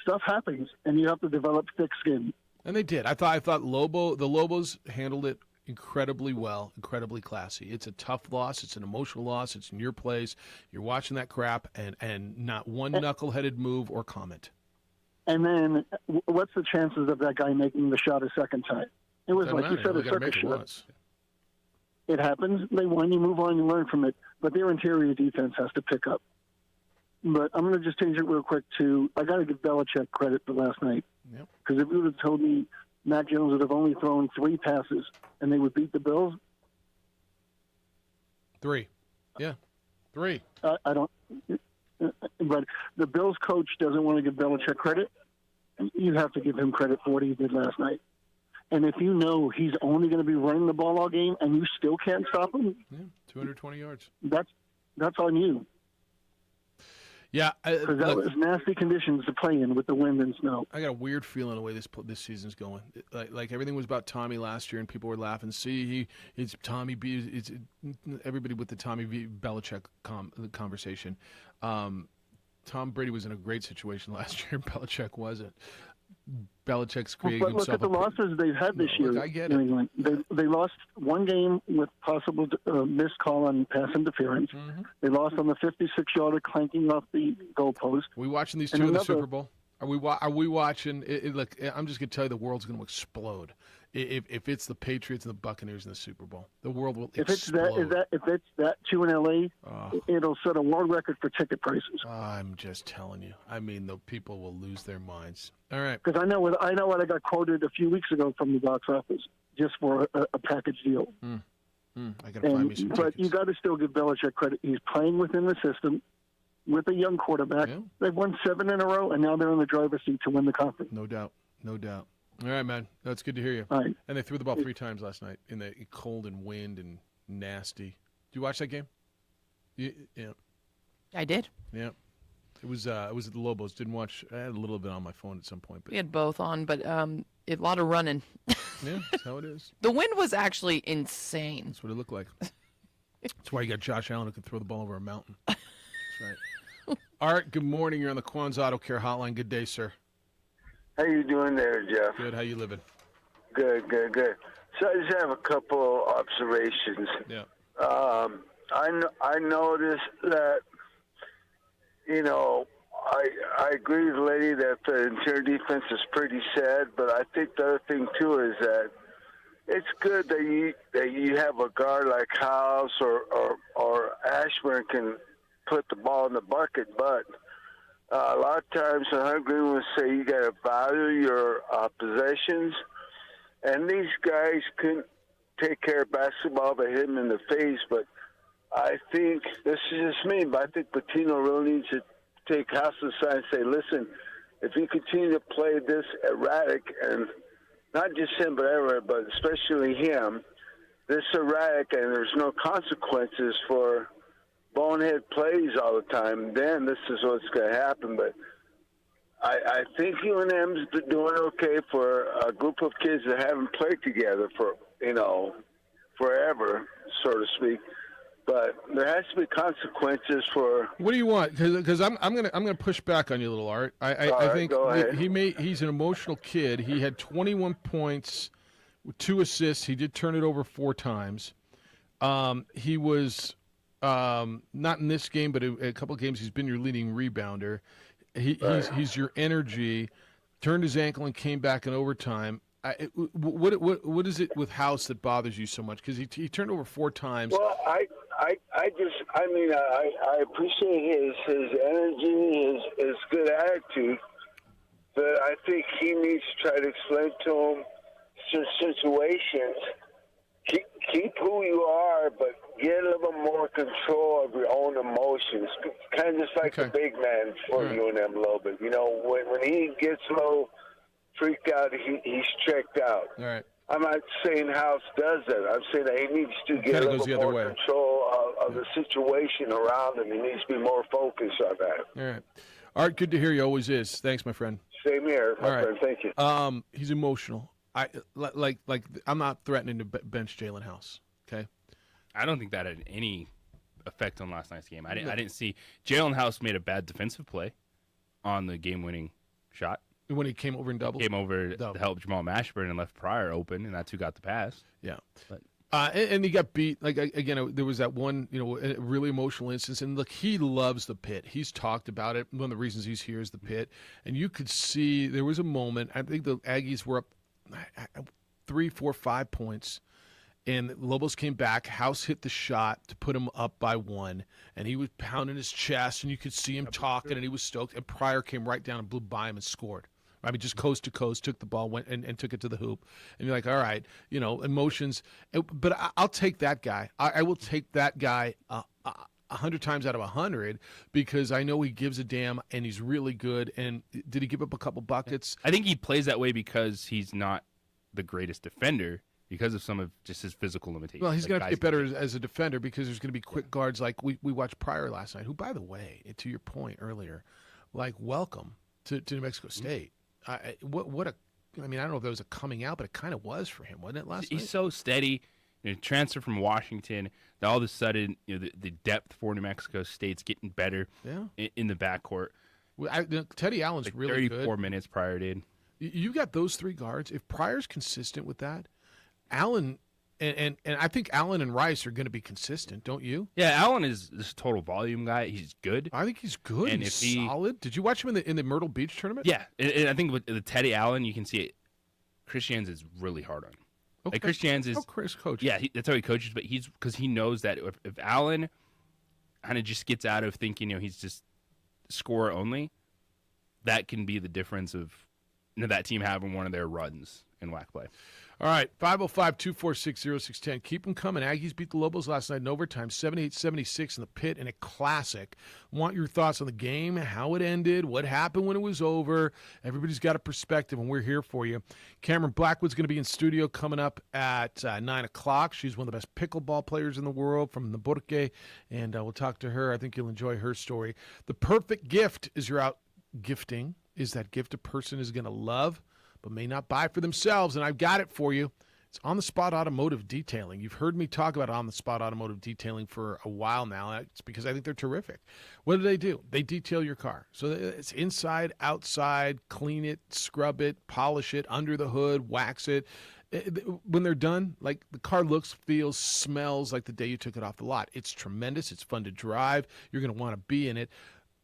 stuff happens, and you have to develop thick skin. And they did. I thought the Lobos handled it incredibly well, incredibly classy. It's a tough loss. It's an emotional loss. It's in your place. You're watching that crap, and not one knuckleheaded move or comment. And then, what's the chances of that guy making the shot a second time? It was like you said, a circus shot. It happens. They won. You move on. You learn from it. But their interior defense has to pick up. But I'm going to just change it real quick to, I got to give Belichick credit for last night. Because if you would have told me Mac Jones would have only thrown 3 passes and they would beat the Bills. 3. Yeah. 3. I don't. But the Bills coach doesn't want to give Belichick credit. You have to give him credit for what he did last night. And if you know he's only going to be running the ball all game and you still can't stop him, 220 yards. That's on you. Yeah, because that was nasty conditions to play in with the wind and snow. I got a weird feeling the way this season's going. Like everything was about Tommy last year, and people were laughing. See, it's Tommy B. It's everybody with the Tommy V. Belichick conversation. Tom Brady was in a great situation last year. Belichick wasn't. Belichick's creating himself. But look at the losses they've had this year. Look, I get it. They lost one game with possible missed call on pass interference. Mm-hmm. They lost on the 56-yarder clanking off the goalpost. Are we watching these two in the Super Bowl? Are we watching? Look, I'm just going to tell you, the world's going to explode if it's the Patriots and the Buccaneers in the Super Bowl. The world will explode. If it's that two in L.A., it'll set a world record for ticket prices. I'm just telling you. I mean, the people will lose their minds. All right. Because I know what I got quoted a few weeks ago from the box office just for a package deal. I got to find me some tickets. But you got to still give Belichick credit. He's playing within the system with a young quarterback. Yeah. They've won 7 in a row, and now they're in the driver's seat to win the conference. No doubt. All right, man. That's good to hear you. All right. And they threw the ball 3 times last night in the cold and wind and nasty. Did you watch that game? Yeah. I did. Yeah. It was at the Lobos. Didn't watch. I had a little bit on my phone at some point. But we had both on, but a lot of running. Yeah, that's how it is. The wind was actually insane. That's what it looked like. That's why you got Josh Allen who can throw the ball over a mountain. That's right. Art, good morning. You're on the Quan's Auto Care Hotline. Good day, sir. How you doing there, Jeff? Good. How you living? Good. So I just have a couple observations. Yeah. I noticed that, I agree with the lady that the interior defense is pretty sad, but I think the other thing too is that it's good that you have a guard like House or Ashburn can put the ball in the bucket, but a lot of times the Hungry will say you got to value your possessions, and these guys couldn't take care of basketball by hitting him in the face. But I think this is just me, but I think Patino really needs to take House aside and say, listen, if you continue to play this erratic, and not just him, but everyone, but especially him, this erratic, and there's no consequences for bonehead plays all the time, then this is what's going to happen. But I think UNM's doing okay for a group of kids that haven't played together for, forever, so to speak. But there has to be consequences for. What do you want? Because I'm gonna push back on you a little, Art. I think he's an emotional kid. He had 21 points, with 2 assists. He did turn it over 4 times. He was not in this game, but a couple of games he's been your leading rebounder. He's your energy. Turned his ankle and came back in overtime. What is it with House that bothers you so much? Because he turned over 4 times. Well, I appreciate his energy, his good attitude, but I think he needs to try to explain to him some situations. Keep who you are, but get a little bit more control of your own emotions. Kind of just like the big man for you and them a little bit. When he gets a little freaked out, he's checked out. All right. I'm not saying House does that. I'm saying that he needs to get a little more control of the situation around him. He needs to be more focused on that. All right. Art, good to hear you. Always is. Thanks, my friend. Same here, my friend. Thank you. He's emotional. I'm not threatening to bench Jalen House. Okay. I don't think that had any effect on last night's game. I didn't see Jalen House made a bad defensive play on the game-winning shot. When he came over and doubled? Came over to help Jamal Mashburn and left Pryor open, and that's who got the pass. Yeah. But. And he got beat. Again, there was that one, a really emotional instance. And look, he loves the pit. He's talked about it. One of the reasons he's here is the pit. And you could see there was a moment. I think the Aggies were up 3, 4, 5 points. And Lobos came back. House hit the shot to put him up by 1. And he was pounding his chest. And you could see him talking. And he was stoked. And Pryor came right down and blew by him and scored. I mean, just coast to coast, took the ball, went and took it to the hoop. And you're like, all right, emotions. But I'll take that guy. I will take that guy 100 times out of 100 because I know he gives a damn and he's really good. And did he give up a couple buckets? I think he plays that way because he's not the greatest defender because of some of just his physical limitations. Well, he's going to get better as a defender because there's going to be quick guards like we watched Pryor last night, who, by the way, to your point earlier, welcome to New Mexico State. I don't know if that was a coming out, but it kind of was for him, wasn't it, last night? He's so steady. Transfer from Washington, that all of a sudden, the depth for New Mexico State's getting better in the backcourt. Teddy Allen's really good. 34 minutes Pryor did. You got those 3 guards. If Pryor's consistent with that, Allen and I think Allen and Rice are going to be consistent, don't you? Yeah, Allen is this total volume guy. He's good. I think he's good. And he's solid. Did you watch him in the Myrtle Beach tournament? Yeah, and I think with the Teddy Allen, you can see it. Christians is really hard on him. Okay. Christians is Chris coaches. Yeah, that's how he coaches. But because he knows that if Allen kind of just gets out of thinking he's just scorer only, that can be the difference of that team having one of their runs in WAC play. All right, 505-246-0610. Keep them coming. Aggies beat the Lobos last night in overtime, 78-76 in the pit in a classic. Want your thoughts on the game, how it ended, what happened when it was over. Everybody's got a perspective, and we're here for you. Cameron Blackwood's going to be in studio coming up at 9 o'clock. She's one of the best pickleball players in the world from the Burque, and we'll talk to her. I think you'll enjoy her story. The perfect gift is you're out gifting. Is that gift a person is going to love but may not buy for themselves, and I've got it for you. It's on-the-spot automotive detailing. You've heard me talk about on-the-spot automotive detailing for a while now. It's because I think they're terrific. What do? They detail your car. So it's inside, outside, clean it, scrub it, polish it, under the hood, wax it. When they're done, like the car looks, feels, smells like the day you took it off the lot. It's tremendous. It's fun to drive. You're going to want to be in it.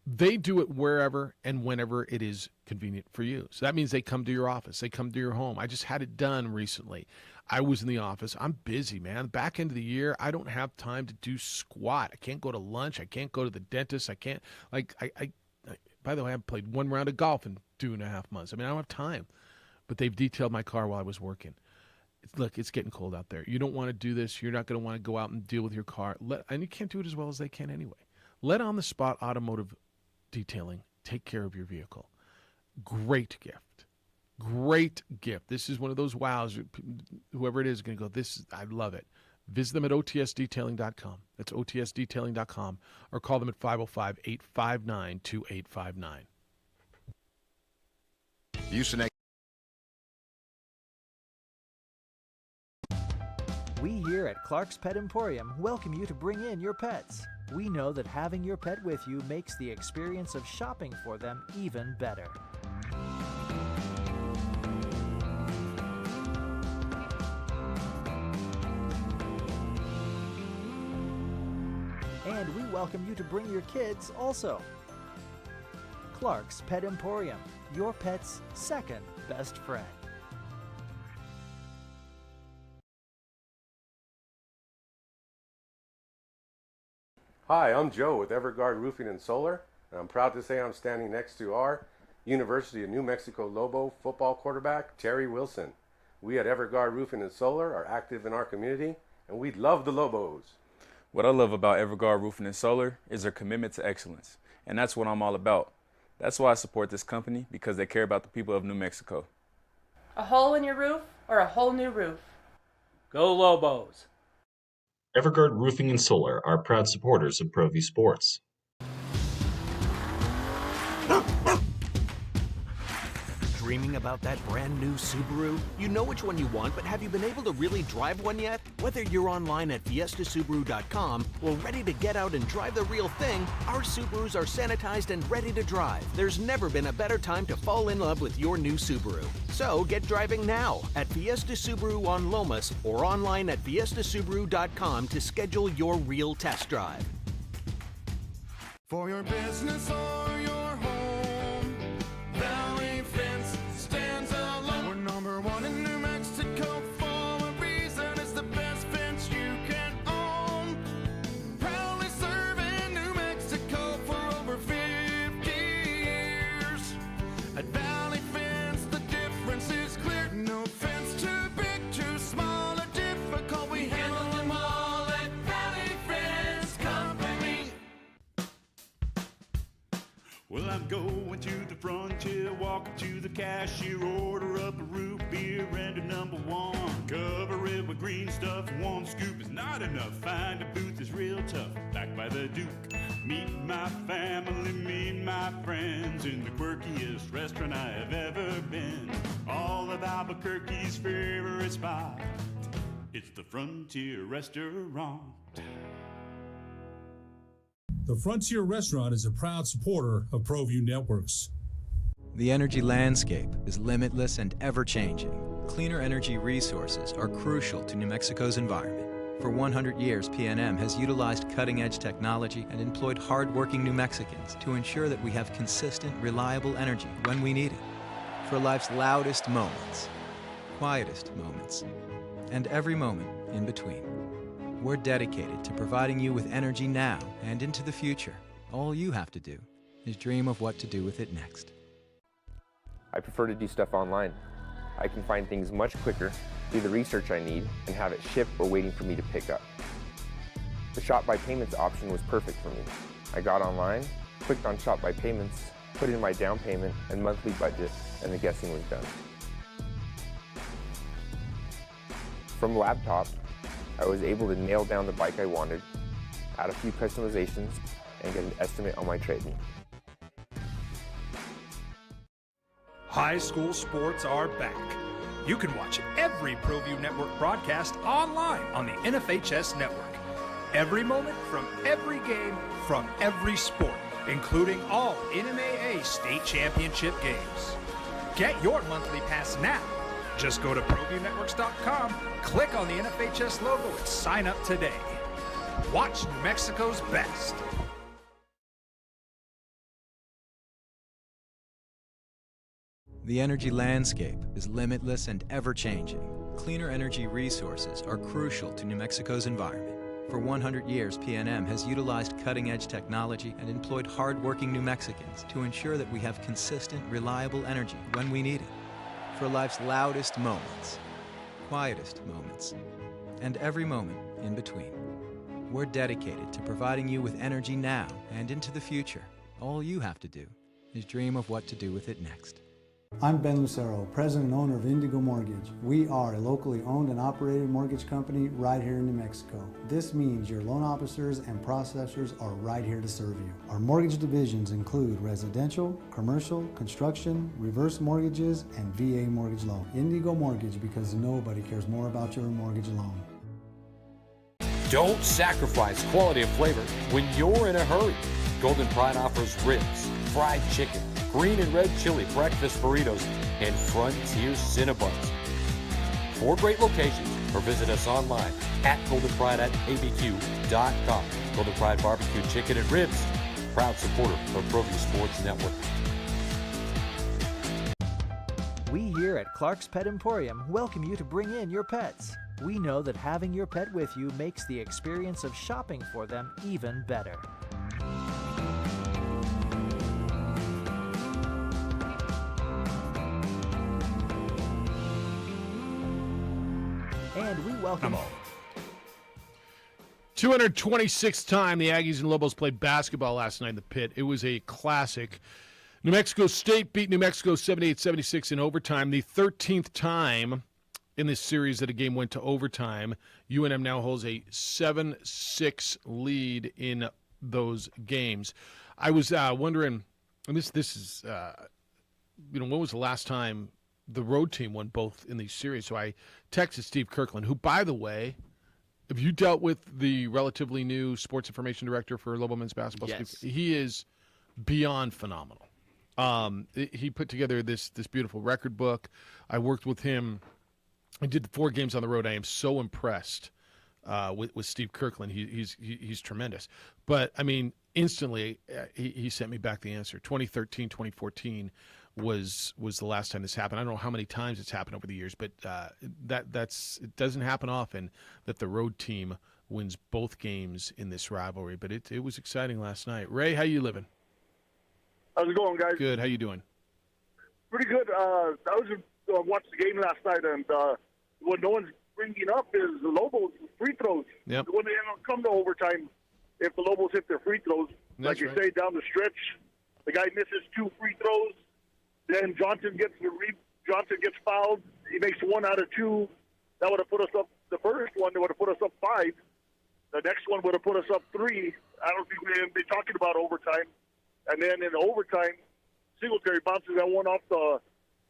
They do it wherever and whenever it is convenient for you. So that means they come to your office. They come to your home. I just had it done recently. I was in the office. I'm busy, man. Back end of the year, I don't have time to do squat. I can't go to lunch. I can't go to the dentist. I can't, by the way, I played one round of golf in 2.5 months. I mean, I don't have time. But they've detailed my car while I was working. Look, it's getting cold out there. You don't want to do this. You're not going to want to go out and deal with your car. And you can't do it as well as they can anyway. Let On the Spot Automotive Detailing take care of your vehicle. Great gift. Great gift. This is one of those wows. Whoever it is going to go, I love it. Visit them at otsdetailing.com. That's otsdetailing.com. Or call them at 505-859-2859. Houston. We here at Clark's Pet Emporium welcome you to bring in your pets. We know that having your pet with you makes the experience of shopping for them even better. And we welcome you to bring your kids also. Clark's Pet Emporium, your pet's second best friend. Hi, I'm Joe with Everguard Roofing and Solar, and I'm proud to say I'm standing next to our University of New Mexico Lobo football quarterback, Terry Wilson. We at Everguard Roofing and Solar are active in our community, and we love the Lobos. What I love about Everguard Roofing and Solar is their commitment to excellence, and that's what I'm all about. That's why I support this company, because they care about the people of New Mexico. A hole in your roof or a whole new roof? Go Lobos! Everguard Roofing and Solar are proud supporters of ProView Sports. Dreaming about that brand new Subaru? You know which one you want, but have you been able to really drive one yet? Whether you're online at fiestasubaru.com or ready to get out and drive the real thing, our Subarus are sanitized and ready to drive. There's never been a better time to fall in love with your new Subaru. So get driving now at Fiesta Subaru on Lomas or online at fiestasubaru.com to schedule your real test drive. For your business or your home, Valley Fence stands alone. We're number one in New Mexico for a reason. It's the best fence you can own. Proudly serving New Mexico for over 50 years. At Valley Fence, the difference is clear. No fence too big, too small, or difficult. We handle them all at Valley Fence Company. Well, I'm going to the frontier, walking to the cashier, order up a root beer and a number one. Cover it with green stuff, one scoop is not enough. Find a booth is real tough, back by the Duke. Meet my family, meet my friends in the quirkiest restaurant I have ever been. All of Albuquerque's favorite spot, it's the Frontier Restaurant. The Frontier Restaurant is a proud supporter of ProView Networks. The energy landscape is limitless and ever-changing. Cleaner energy resources are crucial to New Mexico's environment. For 100 years, PNM has utilized cutting-edge technology and employed hard-working New Mexicans to ensure that we have consistent, reliable energy when we need it. For life's loudest moments, quietest moments, and every moment in between. We're dedicated to providing you with energy now and into the future. All you have to do is dream of what to do with it next. I prefer to do stuff online. I can find things much quicker, do the research I need, and have it shipped or waiting for me to pick up. The Shop by Payments option was perfect for me. I got online, clicked on Shop by Payments, put in my down payment and monthly budget, and the guessing was done. From laptop, I was able to nail down the bike I wanted, add a few customizations, and get an estimate on my trade-in. High school sports are back. You can watch every ProView Network broadcast online on the NFHS network. Every moment from every game from every sport, including all NMAA state championship games. Get your monthly pass now Just go to ProViewNetworks.com, click on the NFHS logo, and sign up today. Watch New Mexico's best. The energy landscape is limitless and ever-changing. Cleaner energy resources are crucial to New Mexico's environment. For 100 years, PNM has utilized cutting-edge technology and employed hard-working New Mexicans to ensure that we have consistent, reliable energy when we need it. For life's loudest moments, quietest moments, and every moment in between. We're dedicated to providing you with energy now and into the future. All you have to do is dream of what to do with it next. I'm Ben Lucero, president and owner of Indigo Mortgage. We are a locally owned and operated mortgage company right here in New Mexico. This means your loan officers and processors are right here to serve you. Our mortgage divisions include residential, commercial, construction, reverse mortgages, and VA mortgage loan. Indigo Mortgage, because nobody cares more about your mortgage loan. Don't sacrifice quality and flavor when you're in a hurry. Golden Pride offers ribs, fried chicken, green and red chili breakfast burritos, and Frontier Cinnabons. 4 great locations, or visit us online at goldenpride@abq.com. Golden Pride Barbecue Chicken and Ribs, proud supporter of ProView Sports Network. We here at Clark's Pet Emporium welcome you to bring in your pets. We know that having your pet with you makes the experience of shopping for them even better. And we welcome 226th time the Aggies and Lobos played basketball last night in the pit. It was a classic. New Mexico State beat New Mexico 78-76 in overtime. The 13th time in this series that a game went to overtime. UNM now holds a 7-6 lead in those games. I was wondering, and this is, when was the last time the road team won both in these series? So I texted Steve Kirkland, who, by the way, have you dealt with the relatively new sports information director for Lobo men's basketball? Yes. Steve? He is beyond phenomenal. He put together this beautiful record book. I worked with him. I did 4 games on the road. I am so impressed with Steve Kirkland. He's tremendous. But, I mean, instantly he sent me back the answer. 2013, 2014 was the last time this happened. I don't know how many times it's happened over the years, but it doesn't happen often that the road team wins both games in this rivalry. But it was exciting last night. Ray, how you living? How's it going, guys? Good. How you doing? Pretty good. I was watching the game last night, and what no one's bringing up is the Lobos free throws. Yep. When they come to overtime, if the Lobos hit their free throws, That's like you right. say, down the stretch, the guy misses 2 free throws. Then Johnson gets fouled. He makes 1 out of 2. That would have put us up. The first one would have put us up 5. The next one would have put us up 3. I don't think we'd even be talking about overtime. And then in overtime, Singletary bounces that one off the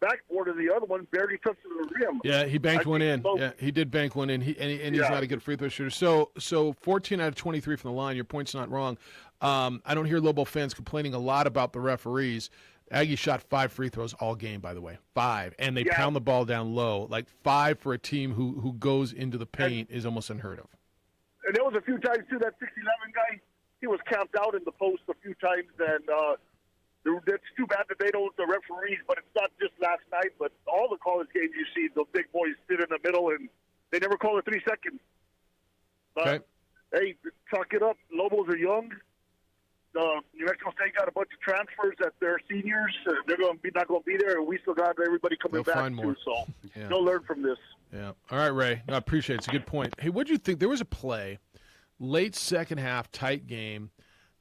backboard, and the other one barely touches the rim. Yeah, he banked one in. So. Yeah, he did bank one in. He's Yeah. not a good free throw shooter. So 14 out of 23 from the line. Your point's not wrong. I don't hear Lobo fans complaining a lot about the referees. Aggie shot 5 free throws all game, by the way. 5. And they pound the ball down low. Like 5 for a team who goes into the paint is almost unheard of. And there was a few times, too, that 6'11" guy, he was camped out in the post a few times, and it's too bad that they don't, the referees, but it's not just last night, but all the college games you see, the big boys sit in the middle, and they never call it 3 seconds. But, hey, chalk it up. Lobos are young. New Mexico State got a bunch of transfers that they're seniors. They're not going to be there, and we still got everybody coming They'll back, find more. too. So Yeah. they'll learn from this. Yeah. All right, Ray. I appreciate it. It's a good point. Hey, what do you think? There was a play, late second half, tight game.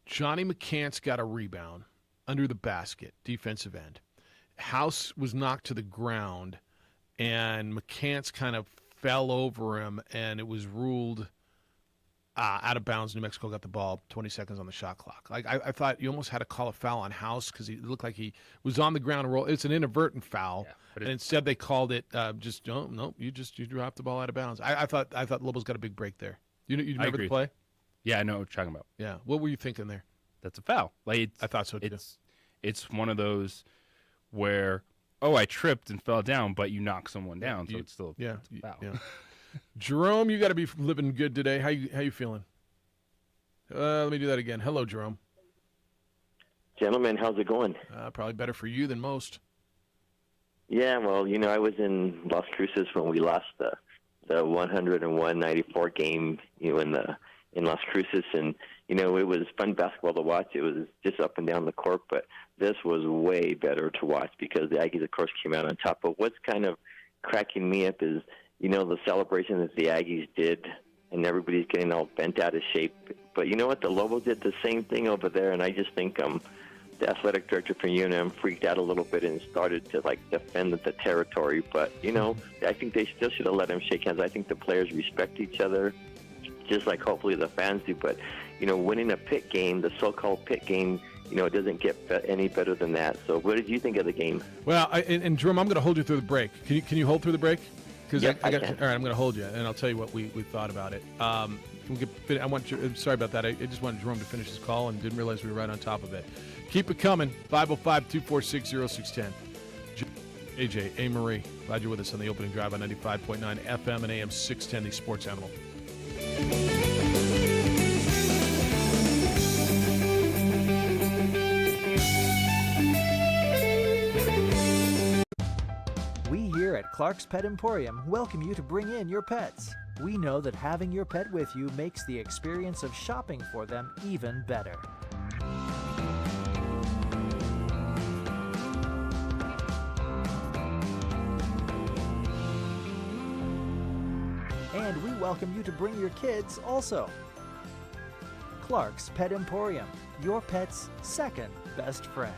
Johnny McCants got a rebound under the basket, defensive end. House was knocked to the ground, and McCants kind of fell over him, and it was ruled out of bounds. New Mexico got the ball, 20 seconds on the shot clock. Like I thought you almost had to call a foul on House because he looked like he was on the ground and roll. It's an inadvertent foul, and instead they called it you dropped the ball out of bounds. I thought Lobos got a big break there. You remember the play? Yeah, I know what you're talking about. Yeah. What were you thinking there? That's a foul. Like I thought so too. It's one of those where oh, I tripped and fell down, but you knocked someone down, so it's still yeah. it's a foul. Yeah. Jerome, you got to be living good today. How you feeling? Let me do that again. Hello, Jerome. Gentlemen, how's it going? Probably better for you than most. Yeah, well, I was in Las Cruces when we lost the 101-94 game, in Las Cruces, and it was fun basketball to watch. It was just up and down the court, but this was way better to watch because the Aggies, of course, came out on top. But what's kind of cracking me up is, the celebration that the Aggies did, and everybody's getting all bent out of shape. But you know what? The Lobos did the same thing over there, and I just think the athletic director for UNM freaked out a little bit and started to defend the territory. But I think they still should have let him shake hands. I think the players respect each other, just like hopefully the fans do. But winning a pit game, the so-called pit game, it doesn't get any better than that. So what did you think of the game? Well, and Jerome, I'm going to hold you through the break. Can you hold through the break? Because yep, I got. All right, I'm going to hold you, and I'll tell you what we thought about it. Sorry about that. I just wanted Jerome to finish his call and didn't realize we were right on top of it. Keep it coming. 505-246-0610. AJ, A. Marie, glad you're with us on the opening drive on 95.9 FM and AM 610, the Sports Animal. We here at Clark's Pet Emporium welcome you to bring in your pets. We know that having your pet with you makes the experience of shopping for them even better. And we welcome you to bring your kids also. Clark's Pet Emporium, your pet's second best friend.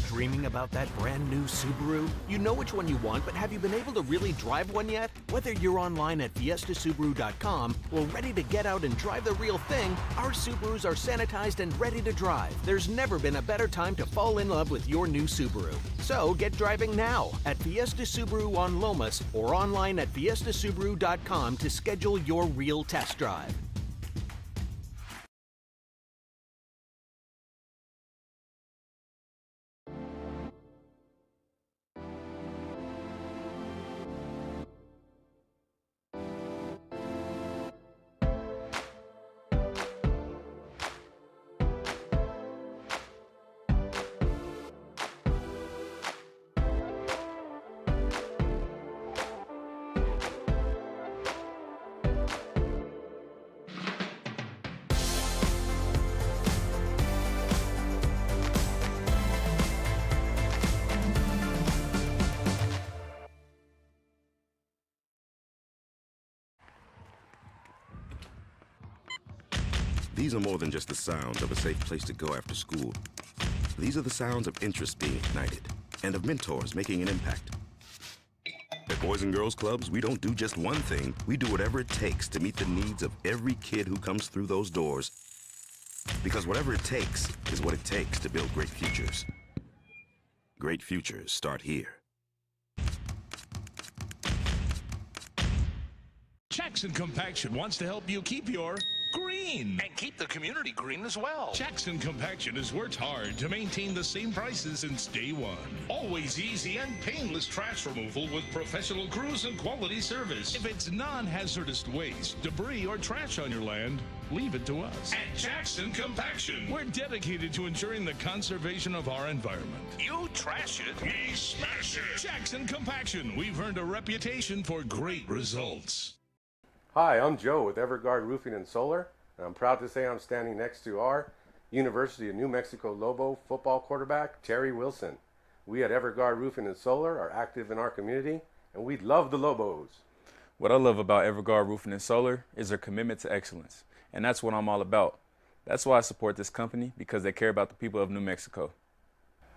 Dreaming about that brand new Subaru? You know which one you want, but have you been able to really drive one yet? Whether you're online at fiestasubaru.com or ready to get out and drive the real thing, our Subarus are sanitized and ready to drive. There's never been a better time to fall in love with your new Subaru. So get driving now at Fiesta Subaru on Lomas or online at fiestasubaru.com to schedule your real test drive. These are more than just the sounds of a safe place to go after school. These are the sounds of interest being ignited and of mentors making an impact. At Boys and Girls Clubs, we don't do just one thing. We do whatever it takes to meet the needs of every kid who comes through those doors. Because whatever it takes is what it takes to build great futures. Great futures start here. Jackson Compaction wants to help you keep your green. And keep the community green as well. Jackson Compaction has worked hard to maintain the same prices since day one. Always easy and painless trash removal with professional crews and quality service. If it's non-hazardous waste, debris, or trash on your land, leave it to us. At Jackson Compaction, we're dedicated to ensuring the conservation of our environment. You trash it, we smash it. Jackson Compaction, we've earned a reputation for great results. Hi, I'm Joe with Everguard Roofing and Solar, and I'm proud to say I'm standing next to our University of New Mexico Lobo football quarterback, Terry Wilson. We at Everguard Roofing and Solar are active in our community, and we love the Lobos. What I love about Everguard Roofing and Solar is their commitment to excellence, and that's what I'm all about. That's why I support this company, because they care about the people of New Mexico.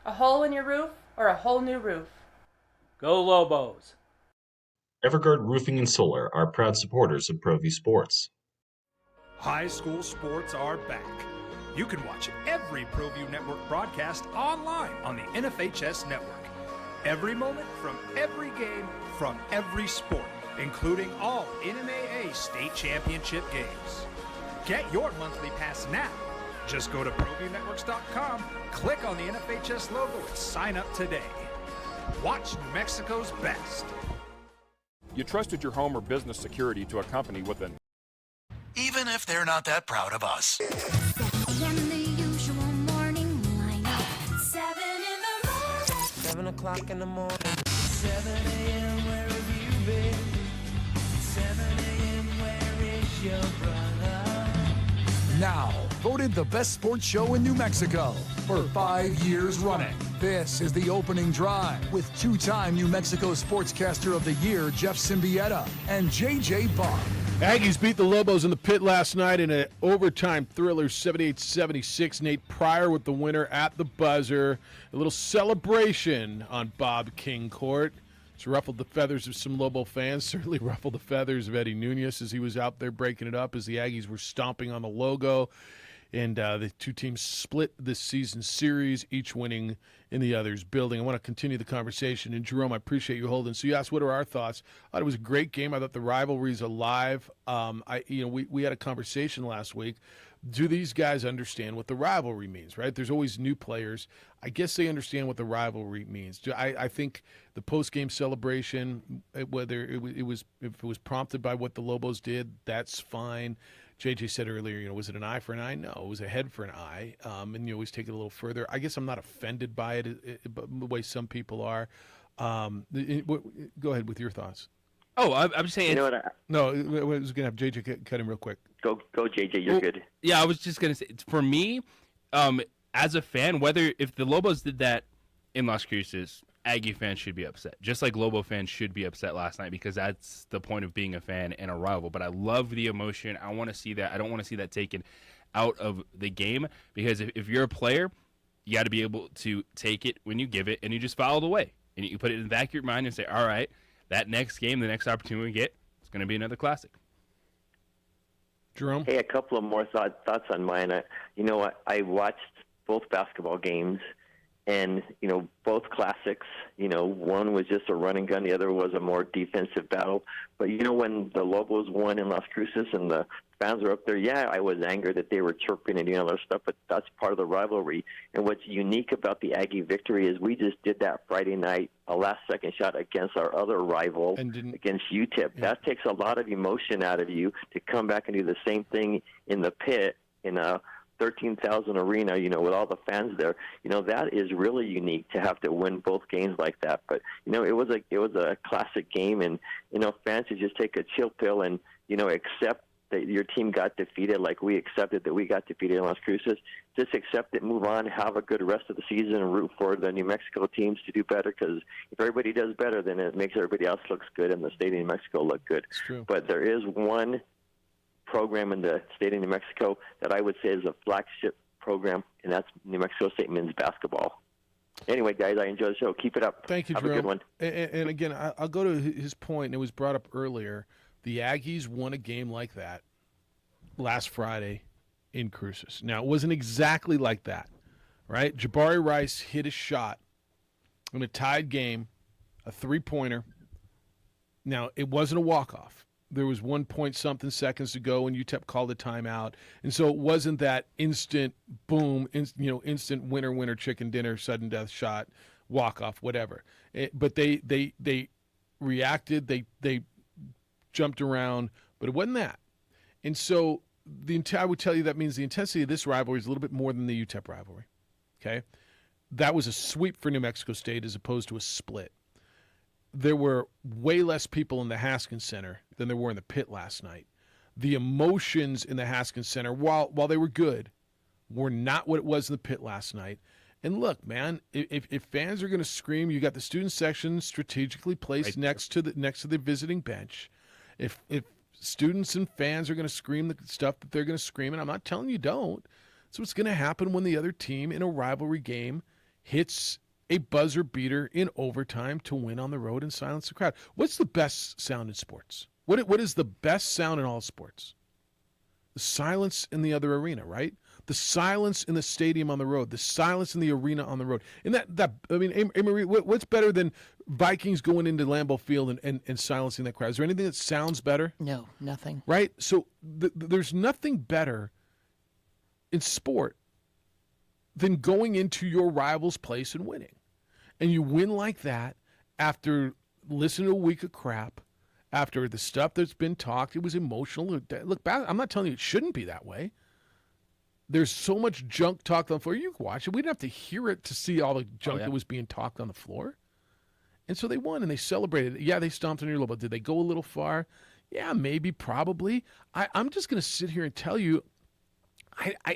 A hole in your roof or a whole new roof? Go Lobos! Everguard Roofing and Solar are proud supporters of ProView Sports. High school sports are back. You can watch every ProView Network broadcast online on the NFHS network. Every moment from every game from every sport, including all NMAA state championship games. Get your monthly pass now. Just go to ProViewNetworks.com, click on the NFHS logo, and sign up today. Watch New Mexico's best. You trusted your home or business security to a company with an... Even if they're not that proud of us. 7 o'clock in the morning. 7 a.m. where have you been? 7 a.m. where is your brother? Now, voted the best sports show in New Mexico for 5 years running. This is the opening drive with two-time New Mexico Sportscaster of the Year, Jeff Symbieta, and J.J. Buck. Aggies beat the Lobos in the pit last night in an overtime thriller, 78-76. Nate Pryor with the winner at the buzzer. A little celebration on Bob King Court. It's ruffled the feathers of some Lobo fans, certainly ruffled the feathers of Eddie Nunez as he was out there breaking it up as the Aggies were stomping on the logo. And the two teams split this season's series, each winning in the other's building. I want to continue the conversation. And, Jerome, I appreciate you holding. So you asked, what are our thoughts? I thought it was a great game. I thought the rivalry's alive. We had a conversation last week. Do these guys understand what the rivalry means, right? There's always new players. I guess they understand what the rivalry means. I think the post-game celebration, whether if it was prompted by what the Lobos did, that's fine. JJ said earlier, was it an eye for an eye? No, it was a head for an eye. And you always take it a little further. I guess I'm not offended by it the way some people are. Go ahead with your thoughts. Oh, I'm just saying. You know what? No, I was going to have JJ cut him real quick. Go, JJ. You're good. Yeah, I was just going to say, for me, as a fan, if the Lobos did that in Las Cruces, Aggie fans should be upset. Just like Lobo fans should be upset last night, because that's the point of being a fan and a rival. But I love the emotion. I want to see that. I don't want to see that taken out of the game, because if you're a player, you got to be able to take it when you give it, and you just foul it away. And you put it in the back of your mind and say, all right, that next game, the next opportunity we get, it's going to be another classic. Jerome? Hey, a couple of more thoughts on mine. I watched both basketball games, and, both classics. One was just a run and gun. The other was a more defensive battle. But, when the Lobos won in Las Cruces and the fans were up there, yeah, I was angry that they were chirping and doing all that stuff, but that's part of the rivalry. And what's unique about the Aggie victory is we just did that Friday night, a last-second shot against our other rival, against UTEP. Yeah. That takes a lot of emotion out of you to come back and do the same thing in the pit in a 13,000 arena, with all the fans there. That is really unique to have to win both games like that. But, it was a classic game, and, fans should just take a chill pill and, accept that your team got defeated like we accepted that we got defeated in Las Cruces. Just accept it, move on, have a good rest of the season, and root for the New Mexico teams to do better, because if everybody does better, then it makes everybody else look good and the state of New Mexico look good. It's true. But there is one program in the state of New Mexico that I would say is a flagship program, and that's New Mexico State men's basketball. Anyway, guys, I enjoy the show. Keep it up. Thank you, Have Jerome. a good one. And again, I'll go to his point, and it was brought up earlier. The Aggies won a game like that last Friday in Cruces. Now, it wasn't exactly like that, right? Jabari Rice hit a shot in a tied game, a three-pointer. Now, it wasn't a walk-off. There was 1 point something seconds to go, and UTEP called a timeout. And so it wasn't that instant boom, instant winner, chicken dinner, sudden death shot, walk-off, whatever. But they reacted, they jumped around, but it wasn't that. And so I would tell you that means the intensity of this rivalry is a little bit more than the UTEP rivalry, okay? That was a sweep for New Mexico State as opposed to a split. There were way less people in the Haskins Center than there were in the pit last night. The emotions in the Haskins Center, while they were good, were not what it was in the pit last night. And look, man, if fans are going to scream, you got the student section strategically placed next to the visiting bench. If students and fans are going to scream the stuff that they're going to scream, and I'm not telling you don't. That's what's going to happen when the other team in a rivalry game hits a buzzer beater in overtime to win on the road and silence the crowd. What's the best sound in sports? What is the best sound in all sports? The silence in the other arena, right? The silence in the stadium on the road, the silence in the arena on the road. And Marie, what's better than Vikings going into Lambeau Field and silencing that crowd. Is there anything that sounds better? No, nothing. Right? So there's nothing better in sport than going into your rival's place and winning. And you win like that after listening to a week of crap, after the stuff that's been talked. It was emotional. Look, I'm not telling you it shouldn't be that way. There's so much junk talked on the floor. You can watch it. We didn't have to hear it to see all the junk that was being talked on the floor. And so they won, and they celebrated. Yeah, they stomped on your Lobo. Did they go a little far? Yeah, maybe, probably. I'm just going to sit here and tell you,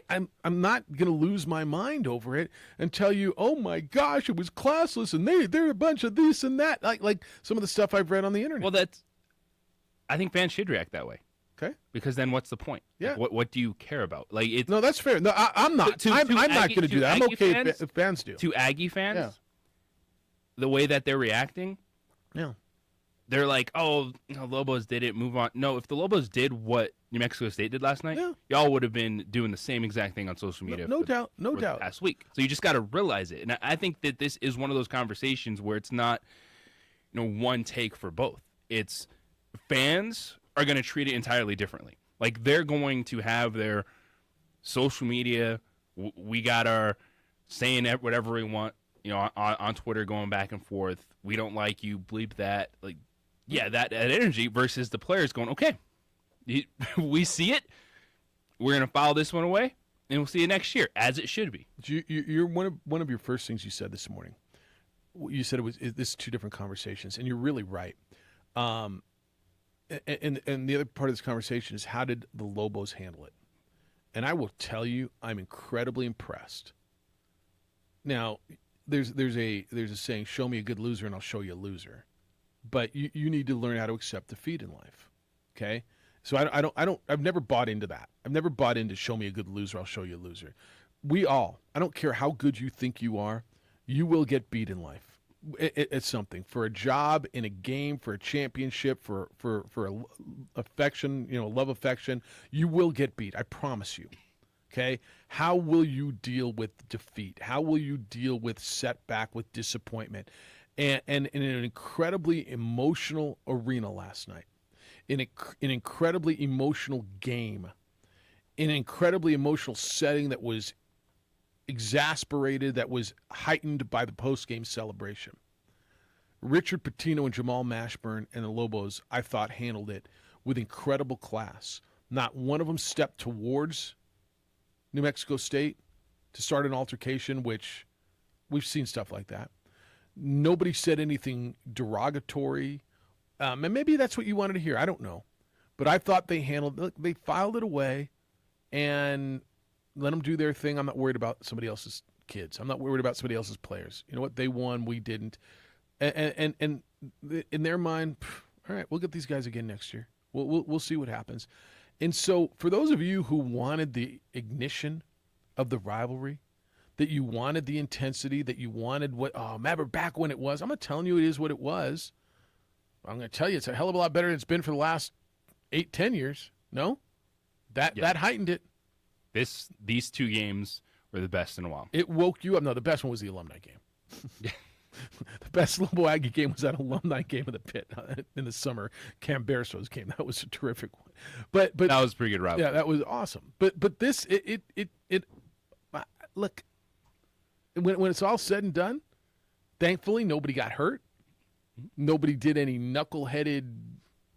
I'm not going to lose my mind over it and tell you, oh my gosh, it was classless, and they're a bunch of this and that, like some of the stuff I've read on the internet. Well, I think fans should react that way. Okay. Because then what's the point? Yeah. Like, what do you care about? Like, no, that's fair. No, I'm not. I'm not going to do that. I'm okay if fans do. To Aggie fans, the way that they're reacting, they're like, oh, Lobos did it, move on. No, if the Lobos did what New Mexico State did last night, y'all would have been doing the same exact thing on social media. No doubt. The past week. So you just got to realize it. And I think that this is one of those conversations where it's not, one take for both. It's fans are going to treat it entirely differently. Like, they're going to have their social media. We got our saying whatever we want, on Twitter, going back and forth. We don't like you, bleep that. Like, yeah, that energy versus the players going, okay, we see it. We're going to file this one away, and we'll see you next year, as it should be. You're one of your first things you said this morning. You said this is two different conversations, and you're really right. And the other part of this conversation is, how did the Lobos handle it? And I will tell you, I'm incredibly impressed. Now, there's a saying, show me a good loser and I'll show you a loser. But you need to learn how to accept defeat in life. Okay? So I've never bought into that. I've never bought into show me a good loser, I'll show you a loser. I don't care how good you think you are, you will get beat in life. It's something, for a job, in a game, for a championship, for affection, love affection, you will get beat. I promise you. Okay. How will you deal with defeat? How will you deal with setback, with disappointment? And in an incredibly emotional arena last night, in an incredibly emotional game, in an incredibly emotional setting that was exasperated, that was heightened by the post-game celebration. Richard Pitino and Jamal Mashburn and the Lobos, I thought, handled it with incredible class. Not one of them stepped towards New Mexico State to start an altercation, which we've seen stuff like that. Nobody said anything derogatory. And maybe that's what you wanted to hear. I don't know. But I thought they filed it away and let them do their thing. I'm not worried about somebody else's kids. I'm not worried about somebody else's players. You know what? They won. We didn't. And in their mind, all right, we'll get these guys again next year. We'll see what happens. And so for those of you who wanted the ignition of the rivalry, that you wanted the intensity, that you wanted remember back when it was, I'm not telling you it is what it was. I'm going to tell you it's a hell of a lot better than it's been for the last 8-10 years. No? That heightened it. These two games were the best in a while. It woke you up. No, the best one was the alumni game. The best Lobo Aggie game was that alumni game of the pit in the summer, Cam Bearso's game. That was a terrific one. But that was a pretty good rivalry. Yeah, that was awesome. But this it look, when it's all said and done, thankfully nobody got hurt. Nobody did any knuckleheaded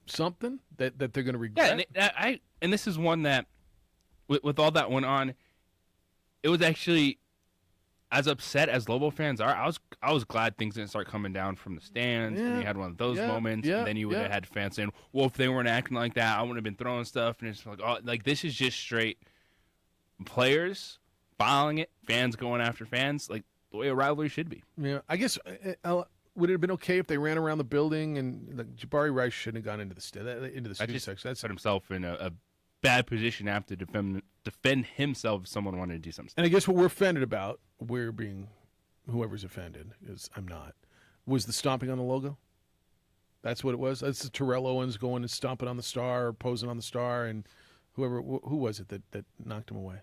something that they're going to regret. Yeah, and this is one that with all that went on, it was actually, as upset as Lobo fans are, I was glad things didn't start coming down from the stands. And you had one of those moments, and then you would have had fans saying, "Well, if they weren't acting like that, I wouldn't have been throwing stuff." And it's like, this is just straight players following it, fans going after fans, like the way a rivalry should be. Yeah, I guess would it have been okay if they ran around the building and Jabari Rice shouldn't have gone into the street section? That's put himself in a bad position after defend himself if someone wanted to do something. And I guess what we're offended about, whoever's offended, is I'm not, was the stomping on the logo. That's what it was. That's the Terrell Owens going and stomping on the star or posing on the star, and who was it that knocked him away?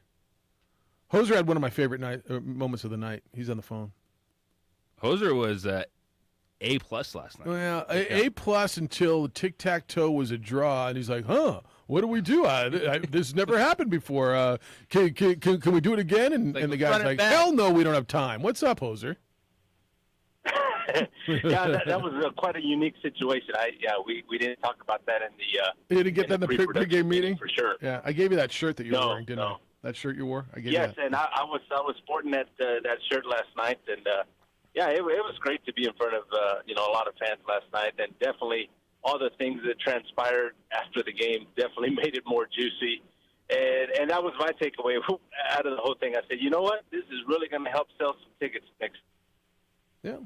Hoser had one of my favorite moments of the night. He's on the phone. Hoser was A+ last night. Well, A+ until tic-tac-toe was a draw, and he's like, what do we do? This never happened before. Can we do it again? And the guy's like, hell no, we don't have time. What's up, Hoser? Yeah, that was quite a unique situation. We didn't talk about that in the. You didn't get that in the pre-game meeting for sure. Yeah, I gave you that shirt that you were wearing, didn't I? That shirt you wore, I gave you that. Yes, and I was sporting that shirt last night, and it was great to be in front of a lot of fans last night, and definitely all the things that transpired after the game definitely made it more juicy. And that was my takeaway out of the whole thing. I said, you know what, this is really going to help sell some tickets next. Yeah.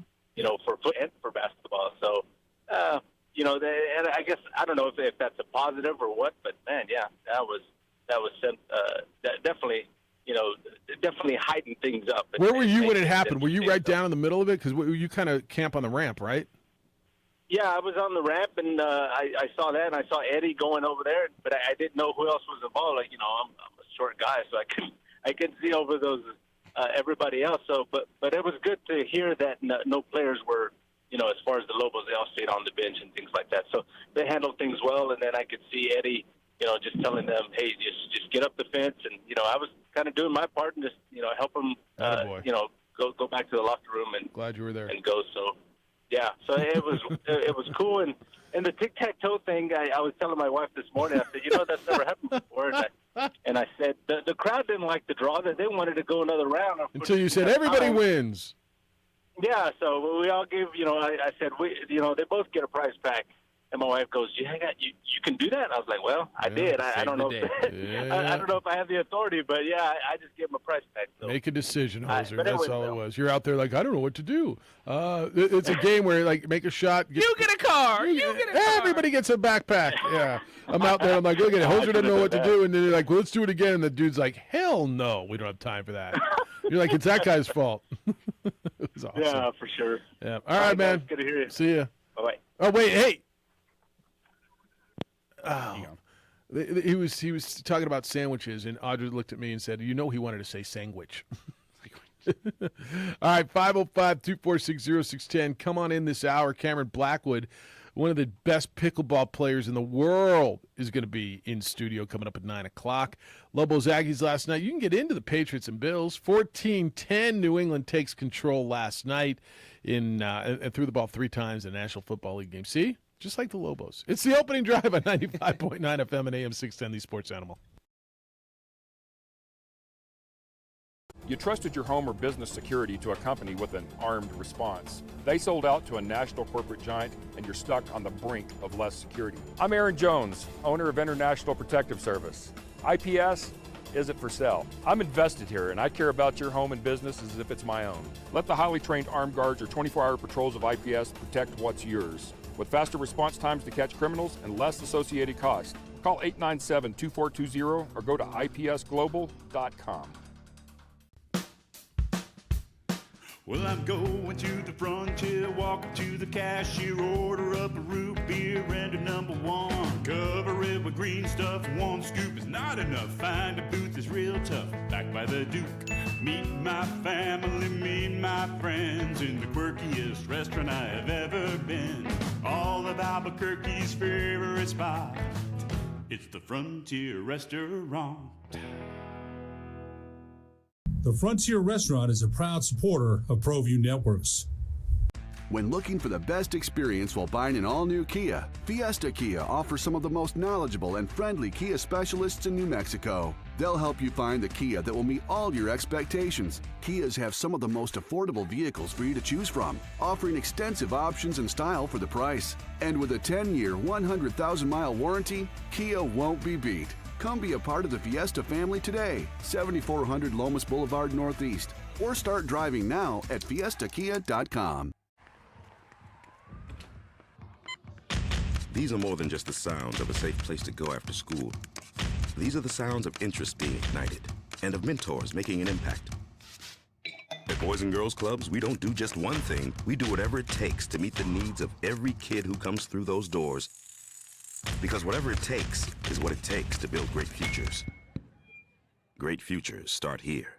For basketball. So, and I guess I don't know if that's a positive or what, but man, yeah, that was definitely definitely heightened things up. Where were you when it happened? Were you right down in the middle of it? Because you kind of camp on the ramp, right? Yeah, I was on the ramp, and I saw that, and I saw Eddie going over there, but I didn't know who else was involved. Like, I'm a short guy, so I couldn't see over those. Everybody else. So, but it was good to hear that no players were, as far as the Lobos, they all stayed on the bench and things like that. So they handled things well, and then I could see Eddie, just telling them, hey, just get up the fence, and I was kind of doing my part and just help them, go back to the locker room and glad you were there and go. So yeah, so it was cool. And the tic-tac-toe thing, I was telling my wife this morning, I said, that's never happened before. And I said, the crowd didn't like the draw. They wanted to go another round. Until you said, everybody wins. Yeah, so we all give, I said, they both get a prize pack. And my wife goes, you can do that? And I was like, well, I did. I don't know. I don't know if I have the authority, but yeah, I just gave him a price tag. So. Make a decision, Hoser. That's all it was. You're out there like, I don't know what to do. It's a game where, like, make a shot. You get a car. You get a car. Everybody gets a backpack. Yeah. I'm out there. I'm like, look at it. Hoser doesn't know what to do. And then they're like, well, let's do it again. And the dude's like, hell no, we don't have time for that. You're like, it's that guy's fault. It was awesome. Yeah, for sure. Yeah. All right, man. Good to hear you. See ya. Bye-bye. Oh, wait. Hey. Oh. He was talking about sandwiches, and Audrey looked at me and said, he wanted to say sandwich. All right, 505-246-0610. Come on in this hour. Cameron Blackwood, one of the best pickleball players in the world, is going to be in studio coming up at 9 o'clock. Lobos Aggies last night. You can get into the Patriots and Bills. 14-10, New England takes control last night and threw the ball 3 times in the National Football League game. See? Just like the Lobos. It's the opening drive on 95.9 FM and AM 610, the Sports Animal. You trusted your home or business security to a company with an armed response. They sold out to a national corporate giant, and you're stuck on the brink of less security. I'm Aaron Jones, owner of International Protective Service. IPS isn't for sale. I'm invested here, and I care about your home and business as if it's my own. Let the highly trained armed guards or 24-hour patrols of IPS protect what's yours. With faster response times to catch criminals and less associated costs. Call 897-2420 or go to ipsglobal.com. Well, I'm going to the frontier, walk up to the cashier, order up a root beer and a number 1. Cover it with green stuff, 1 scoop is not enough. Find a booth that's real tough, back by the Duke. Meet my family, meet my friends in the quirkiest restaurant I have ever been. All of Albuquerque's favorite spot, it's the Frontier Restaurant. The Frontier Restaurant is a proud supporter of ProView Networks. When looking for the best experience while buying an all-new Kia, Fiesta Kia offers some of the most knowledgeable and friendly Kia specialists in New Mexico. They'll help you find the Kia that will meet all your expectations. Kias have some of the most affordable vehicles for you to choose from, offering extensive options and style for the price. And with a 10-year, 100,000-mile warranty, Kia won't be beat. Come be a part of the Fiesta family today, 7400 Lomas Boulevard Northeast, or start driving now at fiestakia.com. These are more than just the sounds of a safe place to go after school. These are the sounds of interest being ignited and of mentors making an impact. At Boys and Girls Clubs, we don't do just one thing. We do whatever it takes to meet the needs of every kid who comes through those doors. Because whatever it takes is what it takes to build great futures. Great futures start here.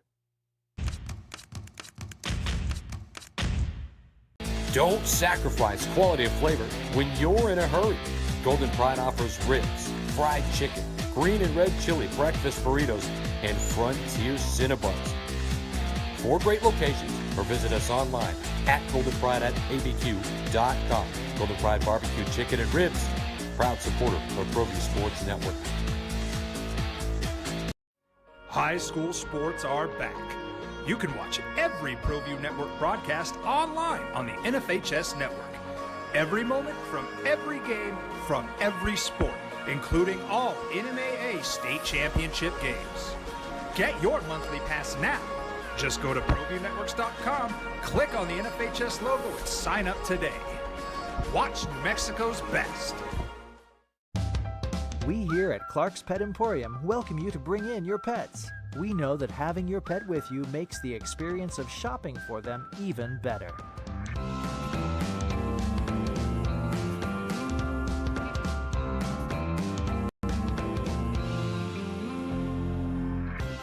Don't sacrifice quality of flavor when you're in a hurry. Golden Pride offers ribs, fried chicken, green and red chili breakfast burritos, and Frontier Cinnabons. 4 great locations, or visit us online at goldenpride@abq.com. Golden Pride Barbecue Chicken and Ribs, proud supporter of ProView Sports Network. High school sports are back. You can watch every ProView Network broadcast online on the NFHS Network. Every moment from every game from every sport, including all NMAA state championship games. Get your monthly pass now. Just go to ProViewNetworks.com, click on the NFHS logo, and sign up today. Watch New Mexico's best. We here at Clark's Pet Emporium welcome you to bring in your pets. We know that having your pet with you makes the experience of shopping for them even better.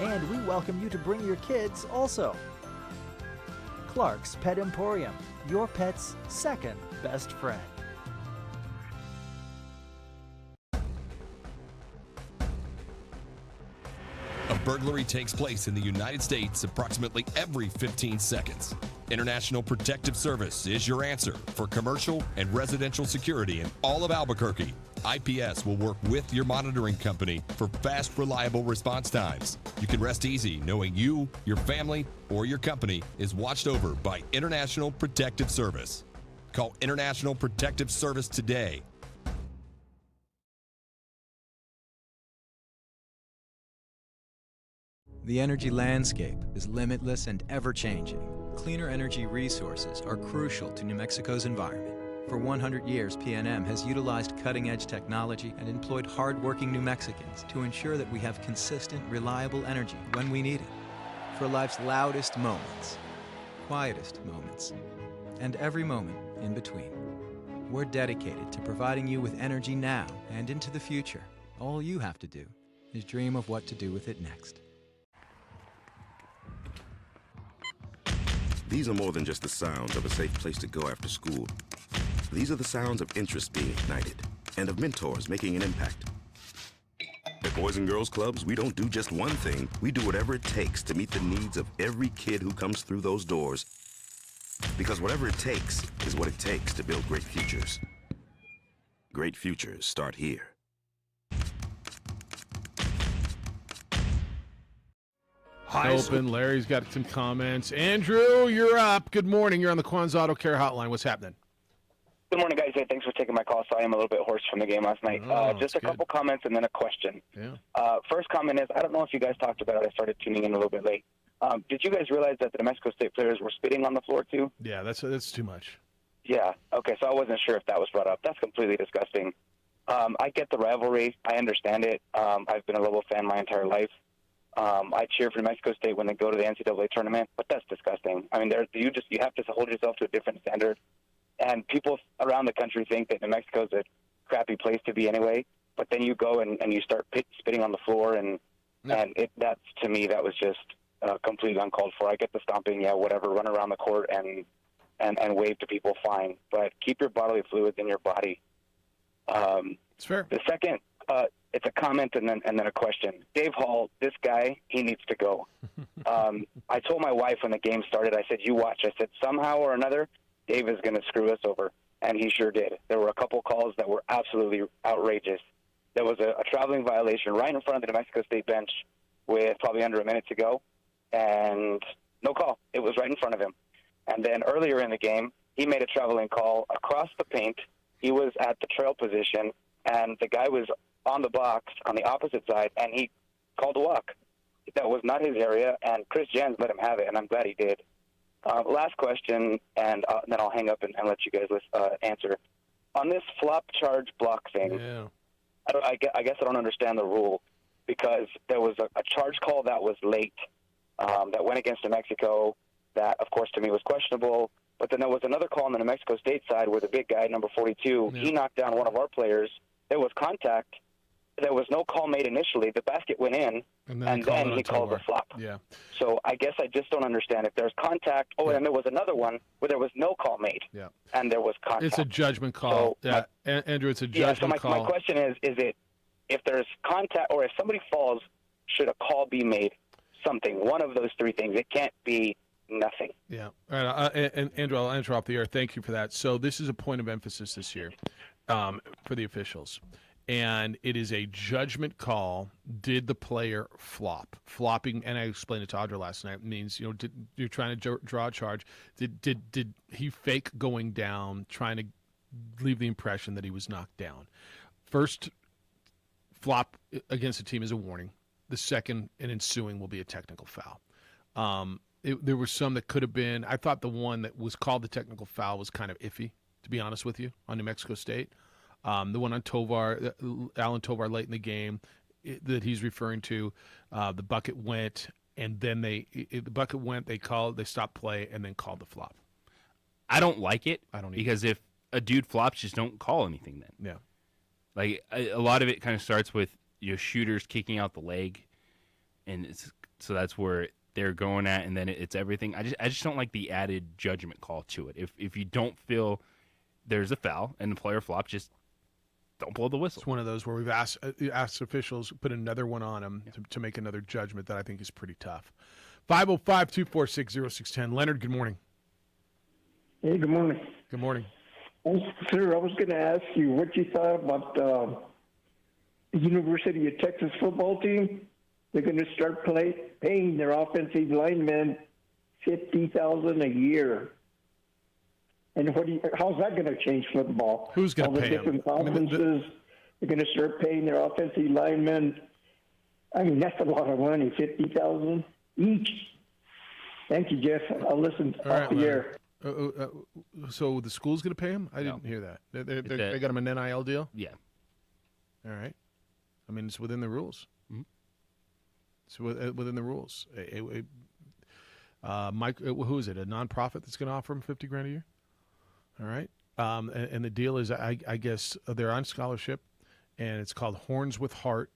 And we welcome you to bring your kids also. Clark's Pet Emporium, your pet's second best friend. A burglary takes place in the United States approximately every 15 seconds. International Protective Service is your answer for commercial and residential security in all of Albuquerque. IPS will work with your monitoring company for fast, reliable response times. You can rest easy knowing you, your family, or your company is watched over by International Protective Service. Call International Protective Service today. The energy landscape is limitless and ever-changing. Cleaner energy resources are crucial to New Mexico's environment. For 100 years, PNM has utilized cutting-edge technology and employed hard-working New Mexicans to ensure that we have consistent, reliable energy when we need it. For life's loudest moments, quietest moments, and every moment in between. We're dedicated to providing you with energy now and into the future. All you have to do is dream of what to do with it next. These are more than just the sounds of a safe place to go after school. These are the sounds of interest being ignited and of mentors making an impact. At Boys and Girls Clubs, we don't do just one thing. We do whatever it takes to meet the needs of every kid who comes through those doors. Because whatever it takes is what it takes to build great futures. Great futures start here. Open. Larry's got some comments. Andrew, you're up. Good morning. You're on the Quan's Auto Care Hotline. What's happening? Good morning, guys. Hey, thanks for taking my call. Sorry, I'm a little bit hoarse from the game last night. Just a couple comments and then a question. Yeah. First comment is, I don't know if you guys talked about it. I started tuning in a little bit late. Did you guys realize that the New Mexico State players were spitting on the floor, too? Yeah, that's too much. Yeah. Okay, so I wasn't sure if that was brought up. That's completely disgusting. I get the rivalry. I understand it. I've been a Lobo fan my entire life. I cheer for New Mexico State when they go to the NCAA tournament, but that's disgusting. I mean, you have to hold yourself to a different standard. And people around the country think that New Mexico is a crappy place to be anyway. But then you go and you start spitting on the floor, and that's, to me, that was just completely uncalled for. I get the stomping, yeah, whatever, run around the court and wave to people, fine. But keep your bodily fluids in your body. It's fair. The second, it's a comment and then a question. Dave Hall, this guy, he needs to go. I told my wife when the game started, I said, you watch. I said, somehow or another, Dave is going to screw us over. And he sure did. There were a couple calls that were absolutely outrageous. There was a traveling violation right in front of the New Mexico State bench with probably under a minute to go, and no call. It was right in front of him. And then earlier in the game, he made a traveling call across the paint. He was at the trail position, and the guy was on the box on the opposite side, and he called a walk. That was not his area, and Chris Jans let him have it, and I'm glad he did. Last question, and then I'll hang up and let you guys answer. On this flop charge block thing, I guess I don't understand the rule, because there was a charge call that was late that went against New Mexico that, of course, to me was questionable. But then there was another call on the New Mexico State side where the big guy, number 42, he knocked down one of our players. There was contact. There was no call made initially. The basket went in, And then he called the flop. Yeah. So I guess I just don't understand if there's contact. Oh, and there was another one where there was no call made. Yeah. And there was contact. It's a judgment call. So Andrew, it's a judgment so call. my question is it if there's contact or if somebody falls, should a call be made? Something. One of those three things. It can't be nothing. Yeah. All right. And Andrew, I'll interrupt the air. Thank you for that. So this is a point of emphasis this year for the officials. And it is a judgment call. Did the player flop? Flopping, and I explained it to Audra last night, means, you're trying to draw a charge. Did he fake going down, trying to leave the impression that he was knocked down? First flop against a team is a warning. The second and ensuing will be a technical foul. There were some that could have been. I thought the one that was called the technical foul was kind of iffy, to be honest with you, on New Mexico State. The one on Tovar, Alan Tovar late in the game that he's referring to, the bucket went, and then the bucket went, they stopped play, and then called the flop. I don't like it. I don't either. Because if a dude flops, just don't call anything then. Yeah. Like, a lot of it kind of starts with shooters kicking out the leg, and so that's where they're going at, and then it's everything. I just don't like the added judgment call to it. If you don't feel there's a foul and the player flops, just don't blow the whistle. It's one of those where we've asked officials, put another one on them to make another judgment that I think is pretty tough. 505-246-0610. Leonard, good morning. Hey, good morning. Good morning. Sir, I was going to ask you what you thought about the University of Texas football team. They're going to start paying their offensive linemen $50,000 a year. And how's that going to change football? Who's going to pay them? Different conferences, they're going to start paying their offensive linemen. I mean, that's a lot of money, $50,000 each. Thank you, Jeff. I'll listen off the air. So the school's going to pay him? I didn't hear that. They got him an NIL deal? Yeah. All right. I mean, it's within the rules. Mm-hmm. It's within the rules. Mike, who is it? A nonprofit that's going to offer him $50,000 a year? All right. And the deal is, I guess they're on scholarship, and it's called Horns with Heart,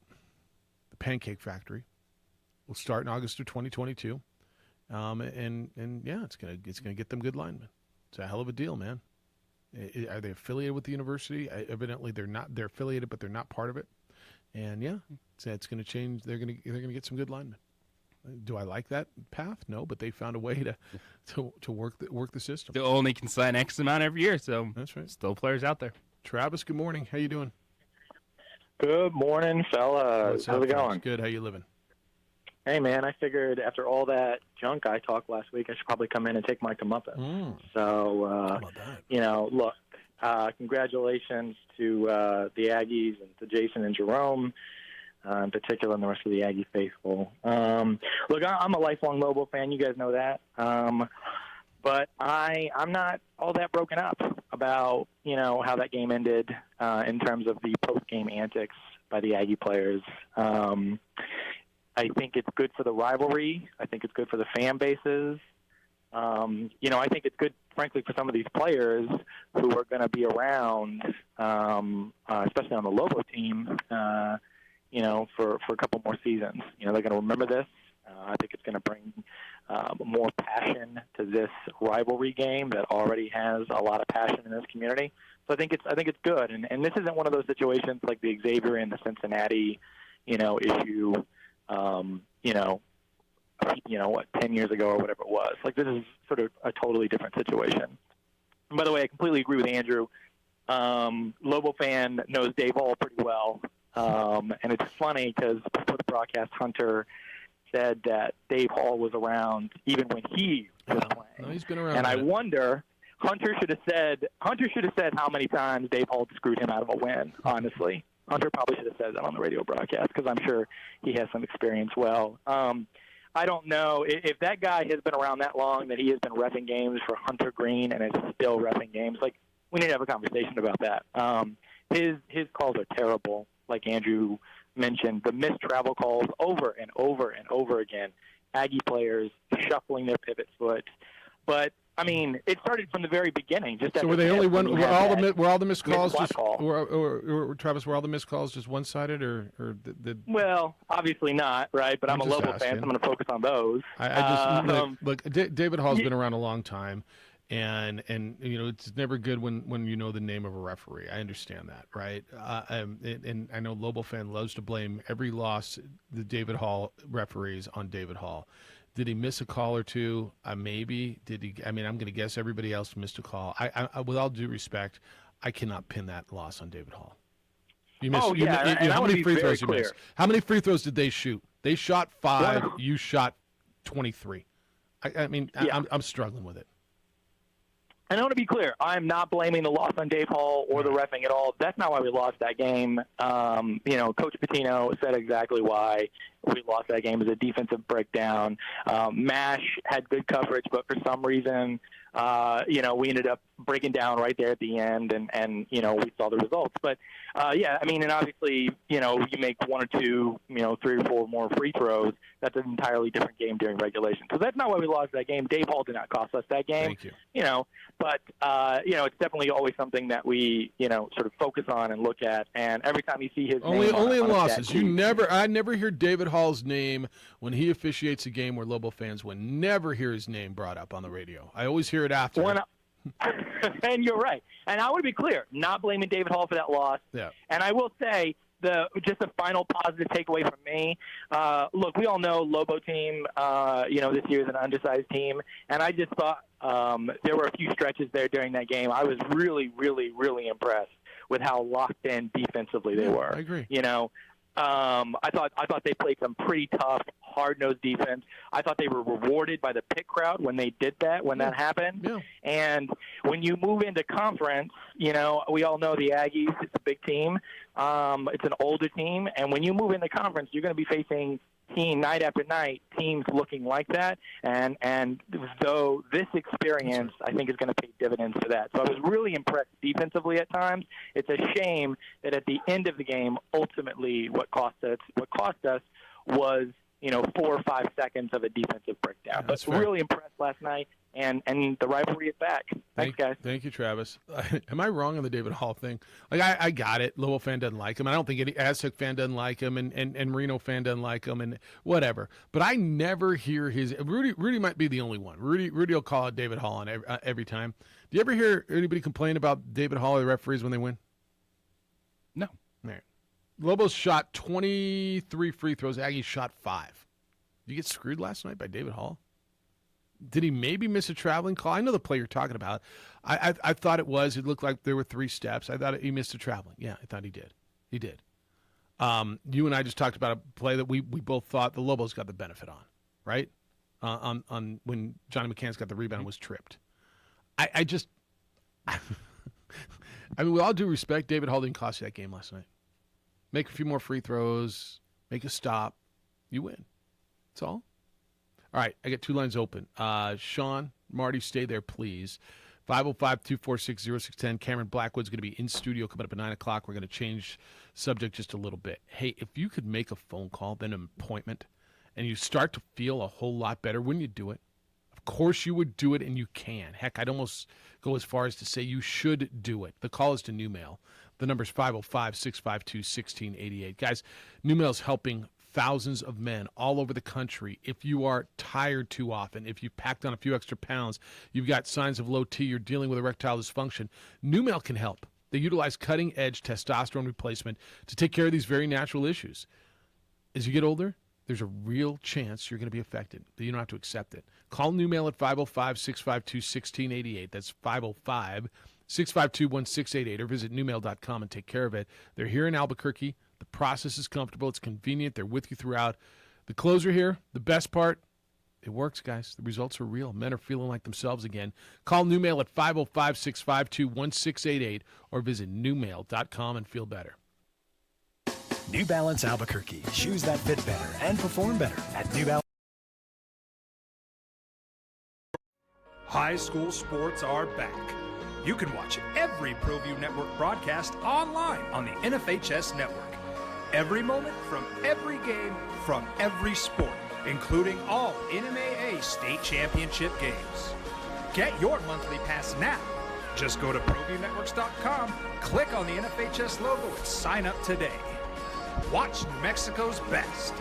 the Pancake Factory. Will start in August of 2022. And yeah, it's gonna get them good linemen. It's a hell of a deal, man. Are they affiliated with the university? Evidently, they're not. They're affiliated, but they're not part of it. And yeah, it's going to change. They're going to get some good linemen. Do I like that path? No, but they found a way to work the system. They only can sign X amount every year, so that's right. Still players out there. Travis, good morning. How you doing? Good morning, fellas. How's it going? Good. How you living? Hey, man, I figured after all that junk I talked last week, I should probably come in and take my comeuppance. So, look, congratulations to the Aggies and to Jason and Jerome, in particular, and the rest of the Aggie faithful. Look, I'm a lifelong Lobo fan. You guys know that. But I'm not all that broken up about, how that game ended in terms of the post-game antics by the Aggie players. I think it's good for the rivalry. I think it's good for the fan bases. I think it's good, frankly, for some of these players who are going to be around, especially on the Lobo team, for a couple more seasons. They're going to remember this. I think it's going to bring more passion to this rivalry game that already has a lot of passion in this community. So I think it's good. And this isn't one of those situations like the Xavier and the Cincinnati, issue. 10 years ago or whatever it was. Like, this is sort of a totally different situation. And by the way, I completely agree with Andrew. Lobo fan knows Dave Hall pretty well. And it's funny because before the broadcast, Hunter said that Dave Hall was around even when he was playing. No, he's been around. And I wonder, Hunter should have said how many times Dave Hall screwed him out of a win, honestly. Hunter probably should have said that on the radio broadcast because I'm sure he has some experience well. I don't know if that guy has been around that long that he has been reffing games for Hunter Green and is still reffing games. Like, we need to have a conversation about that. His calls are terrible, like Andrew mentioned. The missed travel calls over and over and over again. Aggie players shuffling their pivot foot. But I mean, it started from the very beginning. Just so were they only one? Were all the missed calls just? Call. Or Travis, were all the missed calls just one-sided, or did? Well, obviously not, right? But I'm a Lobo fan, so I'm going to focus on those. I just look. David Hall's been around a long time, and it's never good when you know the name of a referee. I understand that, right? And I know Lobo fan loves to blame every loss the David Hall referees on David Hall. Did he miss a call or two? Maybe. Did he? I mean, I'm going to guess everybody else missed a call. I with all due respect, I cannot pin that loss on David Hall. You missed. How many free throws you missed? How many free throws did they shoot? They shot 5. You shot 23. I'm struggling with it. And I want to be clear, I'm not blaming the loss on Dave Hall or the reffing at all. That's not why we lost that game. Coach Pitino said exactly why we lost that game. It was a defensive breakdown. MASH had good coverage, but for some reason, we ended up breaking down right there at the end, and we saw the results. But, and obviously, you make 1 or 2, 3 or 4 more free throws. That's an entirely different game during regulation. So that's not why we lost that game. Dave Hall did not cost us that game. Thank you. But it's definitely always something that we, sort of focus on and look at. And every time you see his name only in losses. I never hear David Hall's name when he officiates a game where Lobo fans win. Never hear his name brought up on the radio. I always hear it after. And you're right. And I want to be clear, not blaming David Hall for that loss. Yeah. And I will say, just a final positive takeaway from me. Look, we all know Lobo team, this year is an undersized team. And I just thought there were a few stretches there during that game. I was really, really, really impressed with how locked in defensively they were. I agree. I thought they played some pretty tough, hard-nosed defense. I thought they were rewarded by the pit crowd when they did that, when that happened. Yeah. And when you move into conference, we all know the Aggies, it's a big team. It's an older team. And when you move into conference, you're going to be facing night after night, teams looking like that. And though this experience, I think, is going to pay dividends for that. So I was really impressed defensively at times. It's a shame that at the end of the game, ultimately, what cost us was 4 or 5 seconds of a defensive breakdown. But really impressed last night, and the rivalry is back. Thanks, guys. Thank you, Travis. Am I wrong on the David Hall thing? I got it. Lobo fan doesn't like him. I don't think any Aztec fan doesn't like him, and Reno fan doesn't like him, and whatever. But I never hear his. Rudy might be the only one. Rudy will call out David Hall on every time. Do you ever hear anybody complain about David Hall or the referees when they win? No. There. Lobos shot 23 free throws. Aggies shot 5. Did you get screwed last night by David Hall? Did he maybe miss a traveling call? I know the play you're talking about. I thought it looked like there were 3 steps. I thought he missed a traveling. Yeah, I thought he did. He did. You and I just talked about a play that we both thought the Lobos got the benefit on, right? On when Johnny McCann's got the rebound and was tripped. I mean, with all due respect, David Hall didn't cost you that game last night. Make a few more free throws, make a stop, you win. That's all. All right, I got 2 lines open. Sean, Marty, stay there, please. 505-246-0610. Cameron Blackwood's going to be in studio coming up at 9 o'clock. We're going to change subject just a little bit. Hey, if you could make a phone call, then an appointment, and you start to feel a whole lot better, wouldn't you do it? Of course you would do it, and you can. Heck, I'd almost go as far as to say you should do it. The call is to NewMail. The number's 505-652-1688. Guys, NewMail's helping thousands of men all over the country. If you are tired too often, if you've packed on a few extra pounds, you've got signs of low T, you're dealing with erectile dysfunction, NewMail can help. They utilize cutting-edge testosterone replacement to take care of these very natural issues. As you get older, there's a real chance you're going to be affected. You don't have to accept it. Call NewMail at 505-652-1688. That's 505-652-1688, or visit newmail.com and take care of it. They're here in Albuquerque. The process is comfortable. It's convenient. They're with you throughout. The closer here, the best part, it works, guys. The results are real. Men are feeling like themselves again. Call NewMail at 505-652-1688 or visit newmail.com and feel better. New Balance Albuquerque. Shoes that fit better and perform better at New Balance. High school sports are back. You can watch every ProView Network broadcast online on the NFHS Network. Every moment from every game from every sport, including all NMAA state championship games. Get your monthly pass now. Just go to ProViewNetworks.com, click on the NFHS logo, and sign up today. Watch New Mexico's best.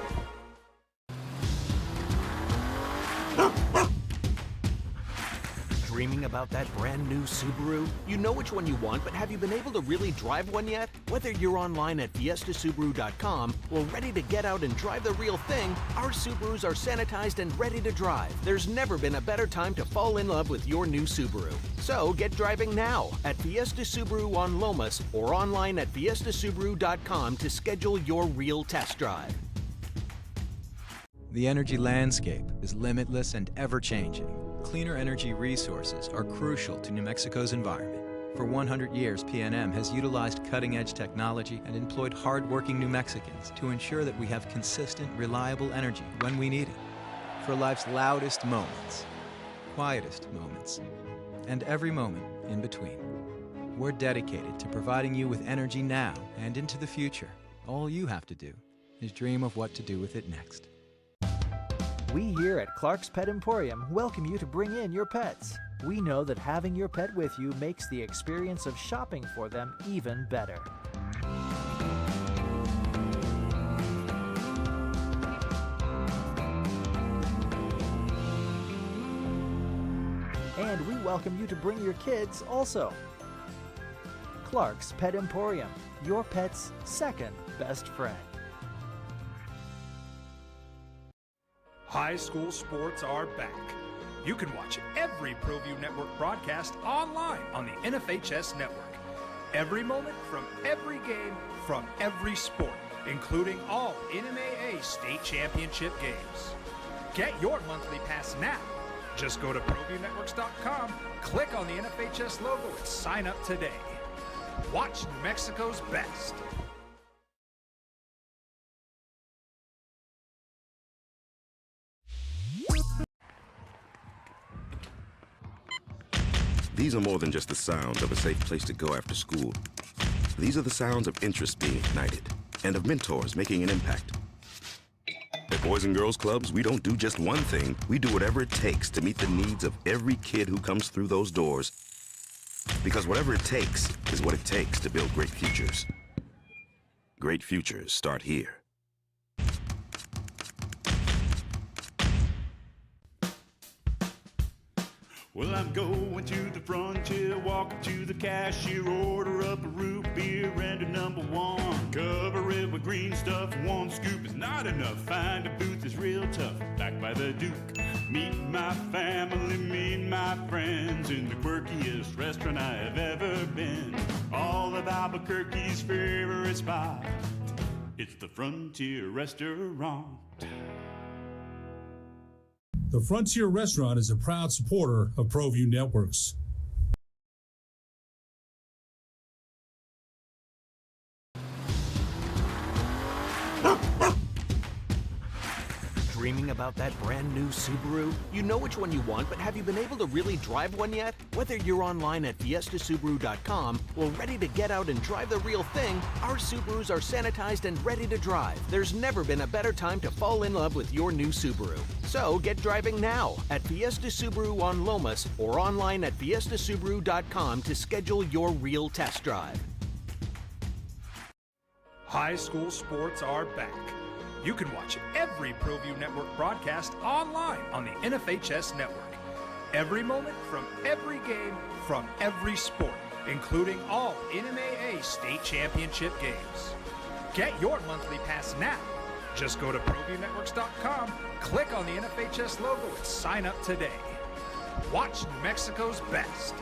Dreaming about that brand new Subaru? You know which one you want, but have you been able to really drive one yet? Whether you're online at FiestaSubaru.com or ready to get out and drive the real thing, our Subarus are sanitized and ready to drive. There's never been a better time to fall in love with your new Subaru. So get driving now at Fiesta Subaru on Lomas or online at FiestaSubaru.com to schedule your real test drive. The energy landscape is limitless and ever-changing. Cleaner energy resources are crucial to New Mexico's environment. For 100 years, PNM has utilized cutting-edge technology and employed hard-working New Mexicans to ensure that we have consistent, reliable energy when we need it. For life's loudest moments, quietest moments, and every moment in between. We're dedicated to providing you with energy now and into the future. All you have to do is dream of what to do with it next. We here at Clark's Pet Emporium welcome you to bring in your pets. We know that having your pet with you makes the experience of shopping for them even better. And we welcome you to bring your kids also. Clark's Pet Emporium, your pet's second best friend. High school sports are back. You can watch every ProView Network broadcast online on the NFHS network. Every moment from every game from every sport, including all NMAA state championship games. Get your monthly pass now. Just go to ProViewNetworks.com, click on the NFHS logo, and sign up today. Watch New Mexico's best. These are more than just the sounds of a safe place to go after school. These are the sounds of interest being ignited and of mentors making an impact. At Boys and Girls Clubs, we don't do just one thing. We do whatever it takes to meet the needs of every kid who comes through those doors. Because whatever it takes is what it takes to build great futures. Great futures start here. Well, I'm going to the frontier, walking to the cashier, order up a root beer and a number one. Cover it with green stuff, one scoop is not enough. Find a booth is real tough, back by the Duke. Meet my family, meet my friends in the quirkiest restaurant I have ever been. All of Albuquerque's favorite spot, it's the Frontier Restaurant. The Frontier Restaurant is a proud supporter of ProView Networks. Dreaming about that brand new Subaru? You know which one you want, but have you been able to really drive one yet? Whether you're online at FiestaSubaru.com or ready to get out and drive the real thing, our Subarus are sanitized and ready to drive. There's never been a better time to fall in love with your new Subaru. So get driving now at Fiesta Subaru on Lomas or online at FiestaSubaru.com to schedule your real test drive. High school sports are back. You can watch every ProView Network broadcast online on the NFHS network. Every moment from every game from every sport, including all NMAA state championship games. Get your monthly pass now. Just go to ProViewNetworks.com, click on the NFHS logo, and sign up today. Watch New Mexico's best.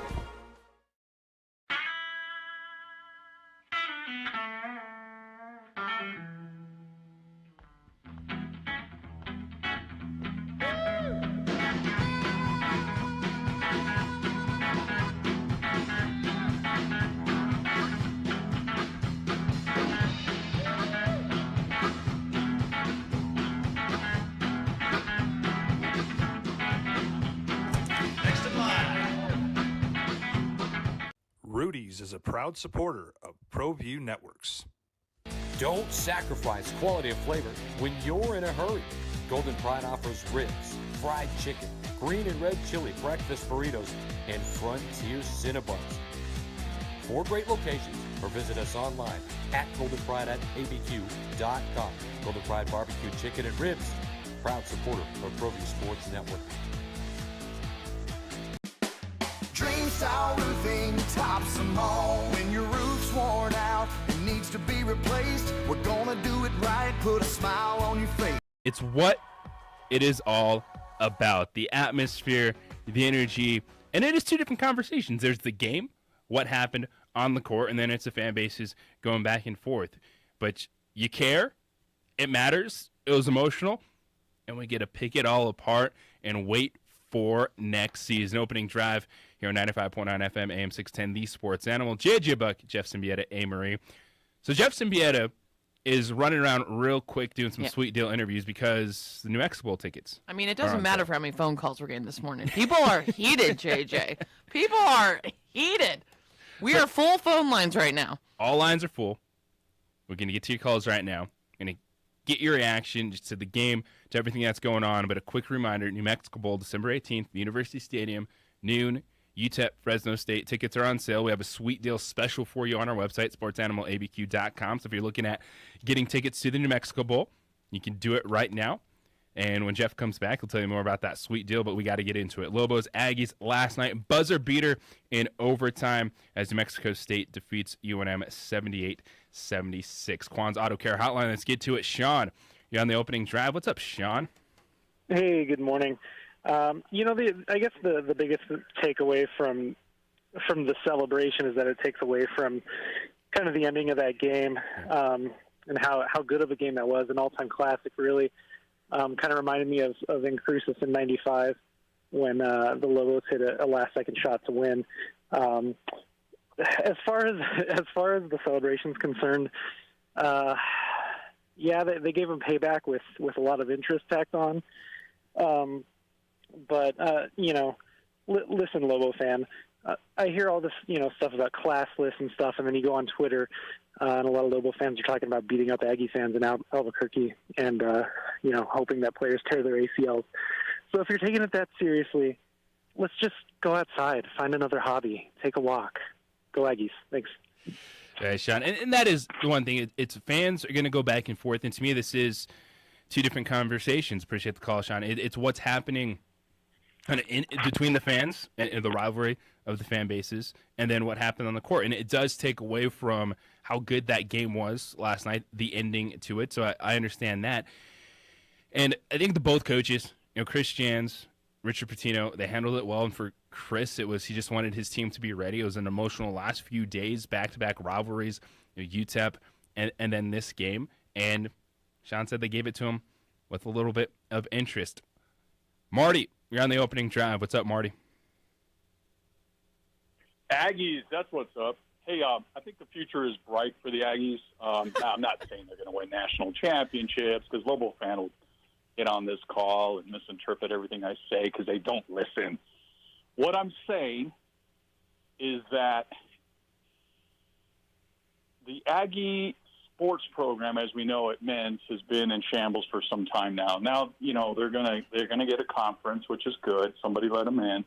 Rudy's is a proud supporter of ProView Networks. Don't sacrifice quality of flavor when you're in a hurry. Golden Pride offers ribs, fried chicken, green and red chili breakfast burritos, and Frontier Cinnabons. 4 great locations, or visit us online at goldenpride@abq.com. Golden Pride Barbecue Chicken and Ribs, proud supporter of ProView Sports Network. Dream Style Roofing tops them all. When your roof's worn out and needs to be replaced, we're gonna do it right, put a smile on your face. It's what it is all about. The atmosphere, the energy, and it is 2 different conversations. There's the game, what happened on the court, and then it's the fan bases going back and forth. But you care, it matters, it was emotional, and we get to pick it all apart and wait for next season. Opening drive here on 95.9 FM, AM 610, The Sports Animal. JJ Buck, Jeff Symbieta, A. Marie. So Jeff Symbieta is running around real quick doing some sweet deal interviews because the New Mexico Bowl tickets. I mean, it doesn't matter for how many phone calls we're getting this morning. People are heated, JJ. People are heated. We are full phone lines right now. All lines are full. We're going to get to your calls right now. Going to get your reaction just to the game, to everything that's going on. But a quick reminder, New Mexico Bowl, December 18th, University Stadium, noon, UTEP, Fresno State. Tickets are on sale. We have a sweet deal special for you on our website, sportsanimalabq.com. So if you're looking at getting tickets to the New Mexico Bowl, you can do it right now. And when Jeff comes back, he'll tell you more about that sweet deal, but we got to get into it. Lobos, Aggies last night, buzzer beater in overtime as New Mexico State defeats UNM 78-76. Quan's Auto Care Hotline, let's get to it. Sean, you're on the opening drive. What's up, Sean? Hey, good morning. I guess the biggest takeaway from the celebration is that it takes away from kind of the ending of that game and how good of a game that was, an all-time classic, really. Kind of reminded me of in Cruces in '95 when the Lobos hit a last-second shot to win. As far as the celebration's concerned, they gave them payback with a lot of interest tacked on. Listen, Lobo fan, I hear all this, stuff about classless and stuff, and then you go on Twitter, and a lot of Lobo fans are talking about beating up Aggie fans in Albuquerque and, hoping that players tear their ACLs. So if you're taking it that seriously, let's just go outside, find another hobby, take a walk. Go Aggies. Thanks. All right, Sean. And that is the one thing. It's fans are going to go back and forth, and to me this is 2 different conversations. Appreciate the call, Sean. It's what's happening kind of between the fans and the rivalry of the fan bases, and then what happened on the court. And it does take away from how good that game was last night, the ending to it. So I understand that. And I think both coaches, Chris Jans, Richard Pitino, they handled it well. And for Chris, he just wanted his team to be ready. It was an emotional last few days, back-to-back rivalries, UTEP, and then this game. And Sean said they gave it to him with a little bit of interest. Marty, you're on the opening drive. What's up, Marty? Aggies, that's what's up. Hey, I think the future is bright for the Aggies. I'm not saying they're going to win national championships because Lobo fan will get on this call and misinterpret everything I say because they don't listen. What I'm saying is that the Aggie sports program, as we know it, men's, has been in shambles for some time now. Now, they're gonna get a conference, which is good. Somebody let them in,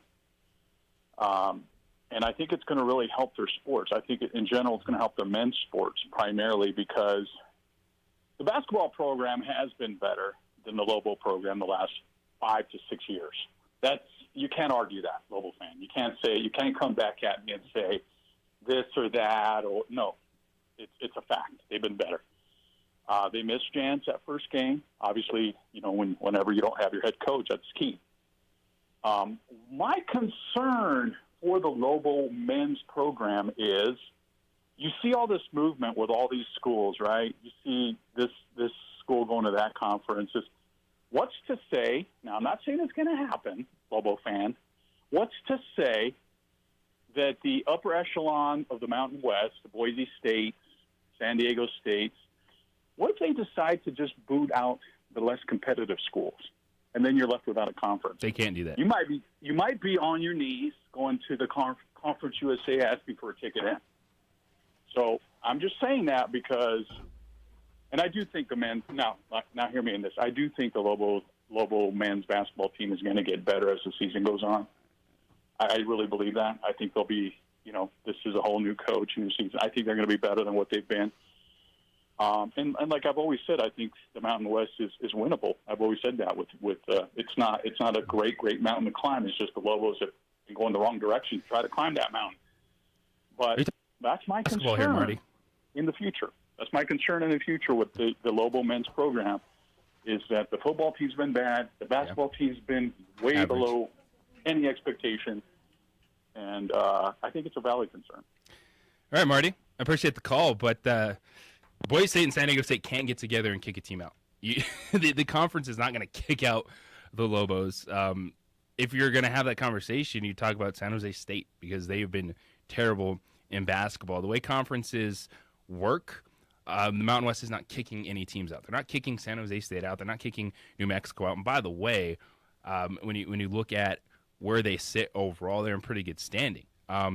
and I think it's going to really help their sports. I think in general it's going to help their men's sports primarily because the basketball program has been better than the Lobo program the last 5 to 6 years. You can't argue that, Lobo fan. You can't come back at me and say this or that or no. It's a fact. They've been better. They missed Jans that first game. Obviously, whenever you don't have your head coach, that's key. My concern for the Lobo men's program is you see all this movement with all these schools, right? You see this school going to that conference. What's to say, now I'm not saying it's going to happen, Lobo fan, what's to say that the upper echelon of the Mountain West, the Boise State, San Diego States, what if they decide to just boot out the less competitive schools, and then you're left without a conference? They can't do that. You might be on your knees going to the Conference USA asking for a ticket in. So I'm just saying that because, and I do think the men, now hear me in this, I do think the Lobos Lobo men's basketball team is going to get better as the season goes on. I really believe that. I think they'll be, this is a whole new coach, new season. I think they're going to be better than what they've been. And like I've always said, I think the Mountain West is winnable. I've always said that. It's not a great mountain to climb. It's just the Lobos have been going the wrong direction to try to climb that mountain. But that's my concern here, Marty. in the future. That's my concern in the future with the Lobo men's program, is that the football team's been bad, the basketball team's been way below any expectation, and I think it's a valid concern. All right, Marty, I appreciate the call, but Boise State and San Diego State can't get together and kick a team out. The conference is not going to kick out the Lobos. If you're going to have that conversation, you talk about San Jose State, because they have been terrible in basketball. The way conferences work, the Mountain West is not kicking any teams out. They're not kicking San Jose State out. They're not kicking New Mexico out. And by the way, when you look at where they sit overall, they're in pretty good standing.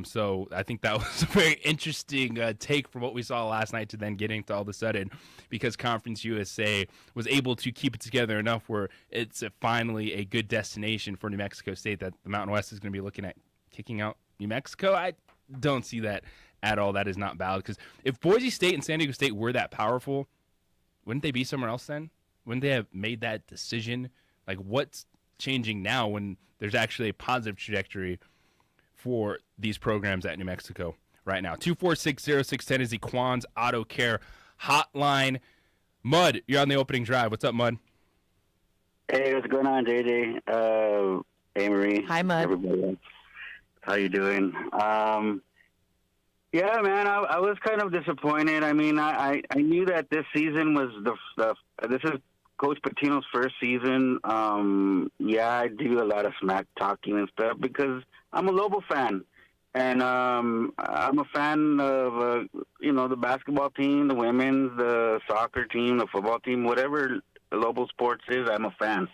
So I think that was a very interesting take from what we saw last night to then getting to all of a sudden, because Conference USA was able to keep it together enough where it's finally a good destination for New Mexico State, that the Mountain West is going to be looking at kicking out New Mexico. I don't see that at all. That is not valid, because if Boise State and San Diego State were that powerful, wouldn't they be somewhere else then? Wouldn't they have made that decision? Like, what's changing now when there's actually a positive trajectory for these programs at New Mexico right now? 2460610 is the Quan's Auto Care hotline. Mud, you're on the opening drive. What's up, Mud? Hey, what's going on, JJ? Amory. Hi, Mud. Everybody. How you doing? Yeah, man, I was kind of disappointed. I mean, I knew that this season was this is Coach Patino's first season. Yeah, I do a lot of smack talking and stuff because I'm a Lobo fan. And I'm a fan of, the basketball team, the women's, the soccer team, the football team, whatever the Lobo sports is, I'm a fan.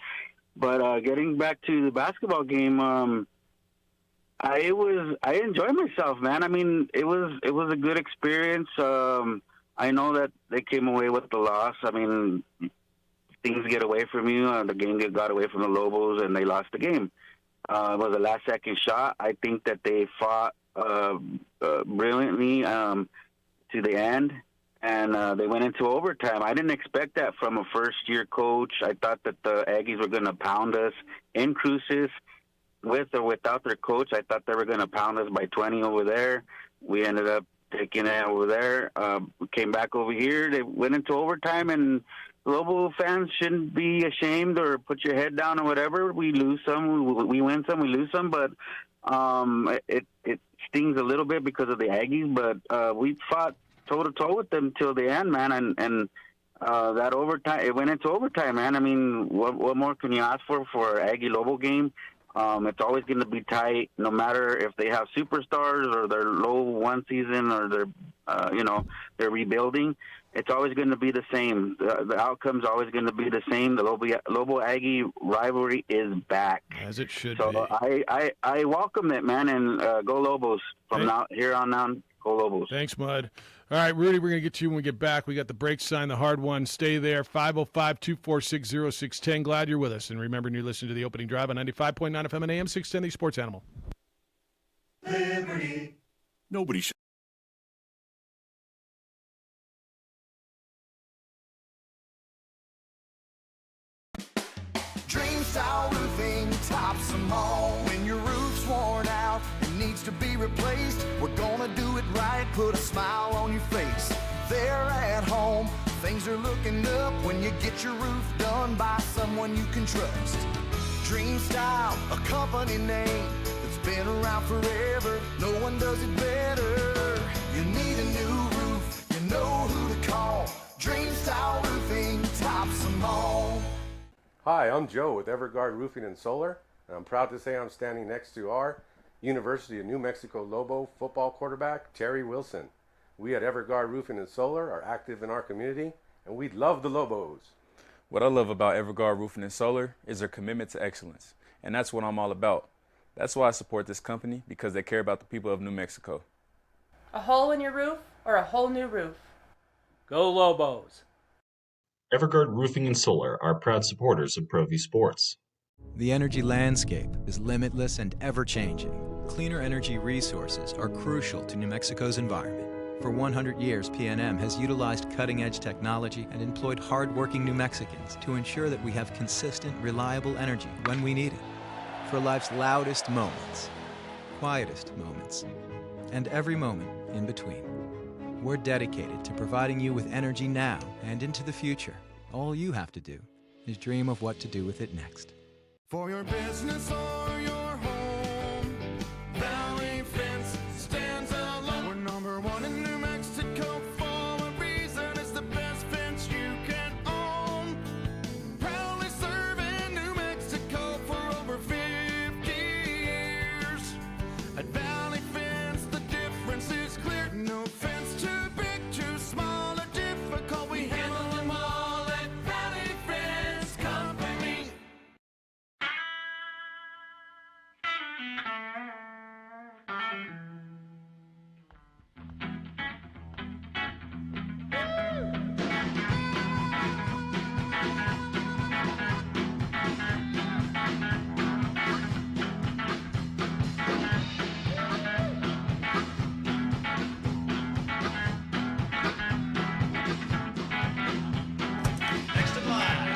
But getting back to the basketball game, I enjoyed myself, man. I mean, it was a good experience. I know that they came away with the loss. I mean, things get away from you. The game got away from the Lobos, and they lost the game. It was a last-second shot. I think that they fought brilliantly to the end, and they went into overtime. I didn't expect that from a first-year coach. I thought that the Aggies were going to pound us in Cruces. With or without their coach, I thought they were going to pound us by 20 over there. We ended up taking it over there. We came back over here. They went into overtime, and Lobo fans shouldn't be ashamed or put your head down or whatever. We lose some, we win some, we lose some, but it stings a little bit because of the Aggies. But we fought toe-to-toe with them till the end, man, and that overtime, it went into overtime, man. I mean, what more can you ask for an Aggie-Lobo game? It's always going to be tight, no matter if they have superstars or they're low one season or they're rebuilding. It's always going to be the same. The outcome's always going to be the same. The Lobo Aggie rivalry is back, as it should be. So I welcome it, man, and go Lobos from here on out. Go Lobos. Thanks, Mud. All right, Rudy, we're going to get to you when we get back. We got the break sign, the hard one. Stay there, 505-246-0610. Glad you're with us. And remember, you're listening to The Opening Drive on 95.9 FM and AM 610, the Sports Animal. Liberty. Nobody should. Dream style roofing tops them all. When your roof's worn out and needs to be replaced, we're gonna do it right, put a smile on your face. There at home, things are looking up when you get your roof done by someone you can trust. Dream Style, a company name that's been around forever. No one does it better. You need a new roof, you know who to call. Dream Style Roofing tops them all. Hi, I'm Joe with Everguard Roofing and Solar, and I'm proud to say I'm standing next to our University of New Mexico Lobo football quarterback, Terry Wilson. We at Everguard Roofing and Solar are active in our community, and we love the Lobos. What I love about Everguard Roofing and Solar is their commitment to excellence, and that's what I'm all about. That's why I support this company, because they care about the people of New Mexico. A hole in your roof or a whole new roof? Go Lobos. Everguard Roofing and Solar are proud supporters of ProView Sports. The energy landscape is limitless and ever-changing. Cleaner energy resources are crucial to New Mexico's environment. For 100 years, PNM has utilized cutting-edge technology and employed hard-working New Mexicans to ensure that we have consistent, reliable energy when we need it. For life's loudest moments, quietest moments, and every moment in between. We're dedicated to providing you with energy now and into the future. All you have to do is dream of what to do with it next. For your business or your home, Valley Fence stands alone. We're number one in New Mexico for a reason. It's the best fence you can own. Proudly serving New Mexico for over 50 years. At Valley Fence, the difference is clear. No fence too big, too small, or difficult. We handle them all at Valley Fence Company. Next in line.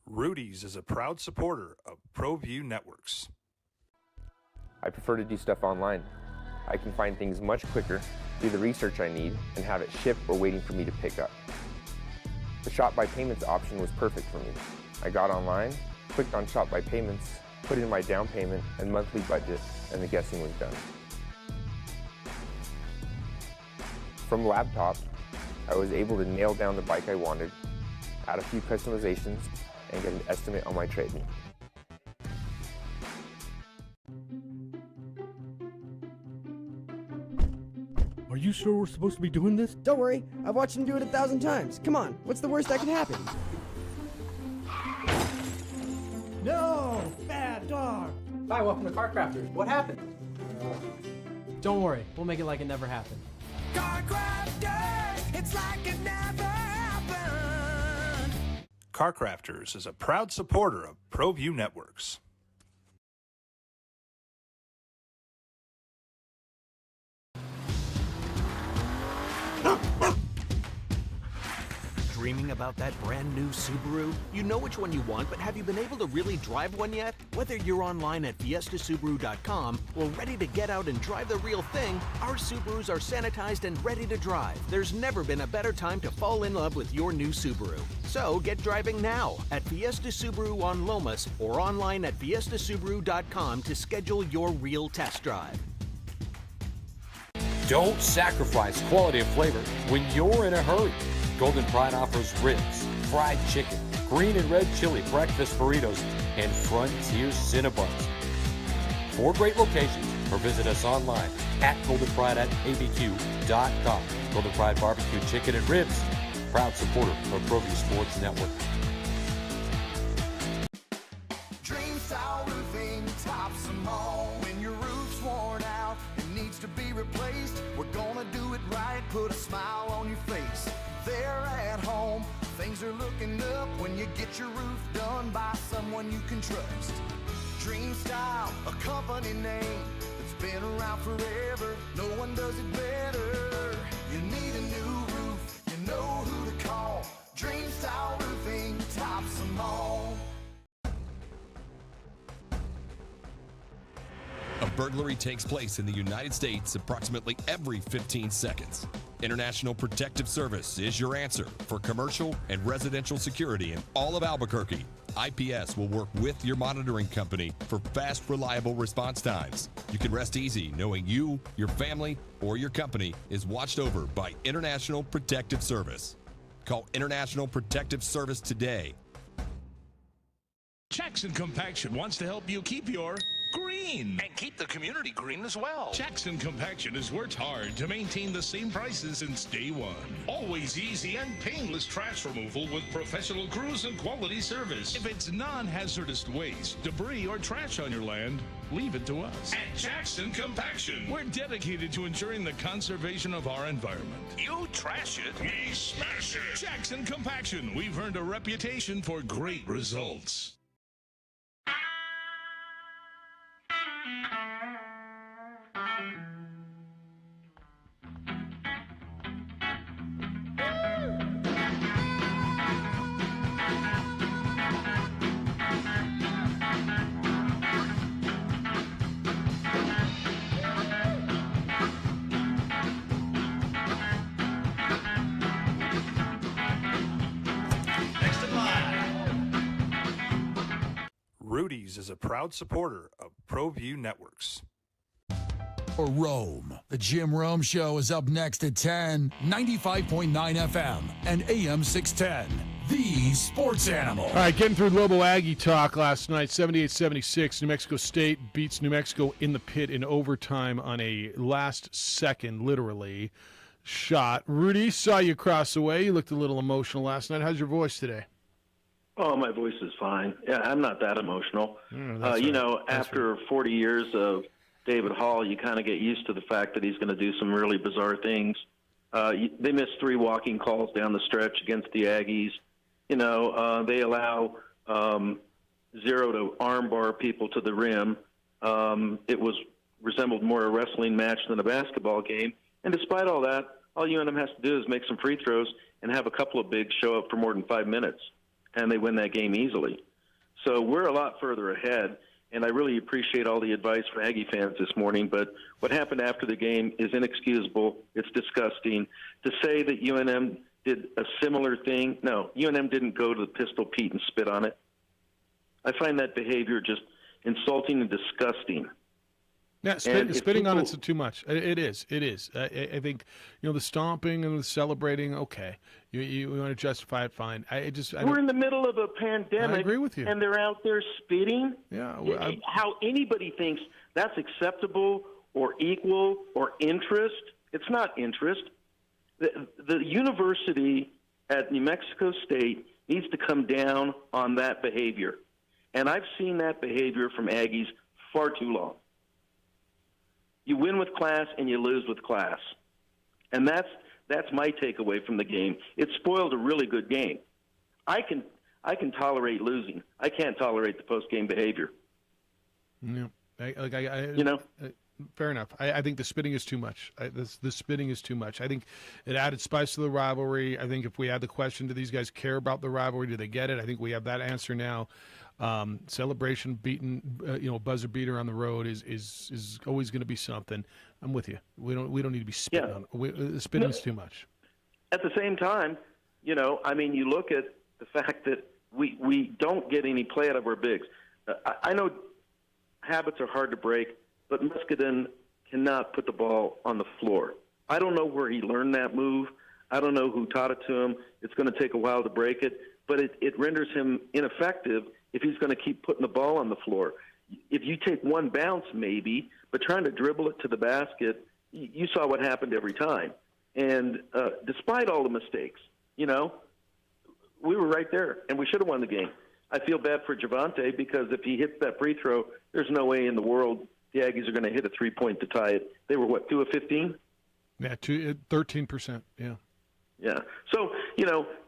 Rudy's is a proud supporter of ProView Networks. I prefer to do stuff online. I can find things much quicker, do the research I need, and have it shipped or waiting for me to pick up. The Shop by Payments option was perfect for me. I got online, clicked on Shop by Payments, put in my down payment and monthly budget, and the guessing was done. From laptop, I was able to nail down the bike I wanted, add a few customizations, and get an estimate on my trade-in. Are you sure we're supposed to be doing this? Don't worry, I've watched him do it 1,000 times. Come on, what's the worst that could happen? No! Bad dog! Hi, welcome to Car Crafters. What happened? Don't worry, we'll make it like it never happened. Car Crafters, it's like it never happened. Car Crafters is a proud supporter of ProView Networks. Dreaming about that brand new Subaru? You know which one you want, but have you been able to really drive one yet? Whether you're online at fiestasubaru.com or ready to get out and drive the real thing, our Subarus are sanitized and ready to drive. There's never been a better time to fall in love with your new Subaru. So get driving now at Fiesta Subaru on Lomas or online at fiestasubaru.com to schedule your real test drive. Don't sacrifice quality of flavor when you're in a hurry. Golden Pride offers ribs, fried chicken, green and red chili breakfast burritos, and Frontier Cinnabons. 4 great locations, or visit us online at goldenpride@abq.com. Golden Pride Barbecue Chicken and Ribs, proud supporter of ProView Sports Network. Dream Style Roofing tops them all. When your roof's worn out and needs to be replaced, we're gonna do it right, put a smile on your face. They're at home, things are looking up when you get your roof done by someone you can trust. Dream Style, a company name that's been around forever. No one does it better. You need a new roof, you know who to call. Dream Style Roofing tops them all. A burglary takes place in the United States approximately every 15 seconds. International Protective Service is your answer for commercial and residential security in all of Albuquerque. IPS will work with your monitoring company for fast, reliable response times. You can rest easy knowing you, your family, or your company is watched over by International Protective Service. Call International Protective Service today. Jackson Compaction wants to help you keep your green. And keep the community green as well. Jackson Compaction has worked hard to maintain the same prices since day one. Always easy and painless trash removal with professional crews and quality service. If it's non-hazardous waste, debris, or trash on your land, leave it to us. At Jackson Compaction, we're dedicated to ensuring the conservation of our environment. You trash it, we smash it. Jackson Compaction, we've earned a reputation for great results. Rudy's is a proud supporter of ProView Networks. Or Rome. The Jim Rome Show is up next at 10, 95.9 FM and AM 610. The Sports Animal. All right, getting through Lobo Aggie talk last night. 78-76, New Mexico State beats New Mexico in the pit in overtime on a last-second, literally, shot. Rudy, saw you cross away. You looked a little emotional last night. How's your voice today? Oh, my voice is fine. Yeah, I'm not that emotional. That's After 40 years of David Hall, you kind of get used to the fact that he's going to do some really bizarre things. They missed 3 walking calls down the stretch against the Aggies. They allow 0 to armbar people to the rim. It resembled more a wrestling match than a basketball game. And despite all that, all UNM has to do is make some free throws and have a couple of bigs show up for more than 5 minutes, and they win that game easily. So we're a lot further ahead, and I really appreciate all the advice from Aggie fans this morning. But what happened after the game is inexcusable. It's disgusting. To say that UNM did a similar thing, no, UNM didn't go to the Pistol Pete and spit on it. I find that behavior just insulting and disgusting. Yeah, spitting on it's too much. It is. I think, the stomping and the celebrating, okay. You want to justify it, fine. We're in the middle of a pandemic. I agree with you. And they're out there spitting. Yeah. How anybody thinks that's acceptable or equal or interest, it's not interest. The university at New Mexico State needs to come down on that behavior. And I've seen that behavior from Aggies far too long. You win with class and you lose with class. And that's my takeaway from the game. It spoiled a really good game. I can tolerate losing. I can't tolerate the post-game behavior. Yeah. Fair enough. I think the spitting is too much. The spitting is too much. I think it added spice to the rivalry. I think if we had the question, do these guys care about the rivalry? Do they get it? I think we have that answer now. Celebration, beating, buzzer beater on the road is always going to be something. I'm with you. We don't need to be spitting on it. Spitting is too much. At the same time, you look at the fact that we don't get any play out of our bigs. I know habits are hard to break, but Muscadin cannot put the ball on the floor. I don't know where he learned that move. I don't know who taught it to him. It's going to take a while to break it, but it renders him ineffective if he's going to keep putting the ball on the floor. If you take one bounce, maybe, but trying to dribble it to the basket, you saw what happened every time. And despite all the mistakes, we were right there, and we should have won the game. I feel bad for Javante because if he hits that free throw, there's no way in the world the Aggies are going to hit a three-point to tie it. They were, 2 of 15? Yeah, 13%, yeah. Yeah. So,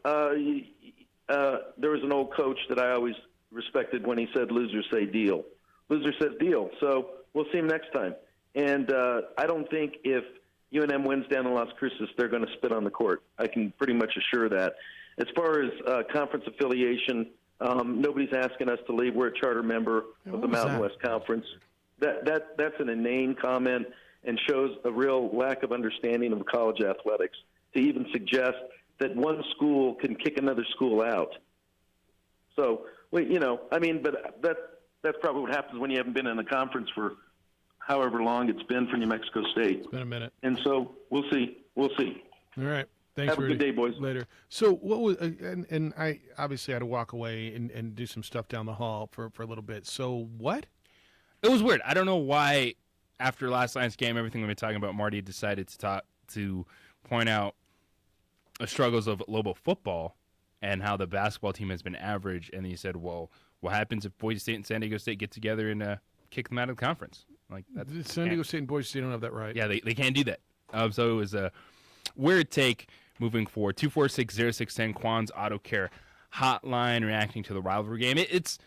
there was an old coach that I always respected when he said, losers say deal. Loser says deal. So we'll see him next time. And I don't think if UNM wins down in Las Cruces, they're going to spit on the court. I can pretty much assure that. As far as conference affiliation, nobody's asking us to leave. We're a charter member of the Mountain West Conference. That's an inane comment and shows a real lack of understanding of college athletics to even suggest that one school can kick another school out. So, but that's probably what happens when you haven't been in the conference for however long it's been for New Mexico State. It's been a minute. And so we'll see. All right. Thanks, Have a Rudy. good day, boys. Later. So what was and I obviously had to walk away and do some stuff down the hall for a little bit. So what? It was weird. I don't know why after last night's game, everything we've been talking about, Marty decided to point out the struggles of Lobo football and how the basketball team has been average. And he said, well, what happens if Boise State and San Diego State get together and kick them out of the conference? Like San Diego State and Boise State don't have that right. Yeah, they can't do that. So it was a weird take moving forward. 246-0610, Quan's Auto Care hotline reacting to the rivalry game. It's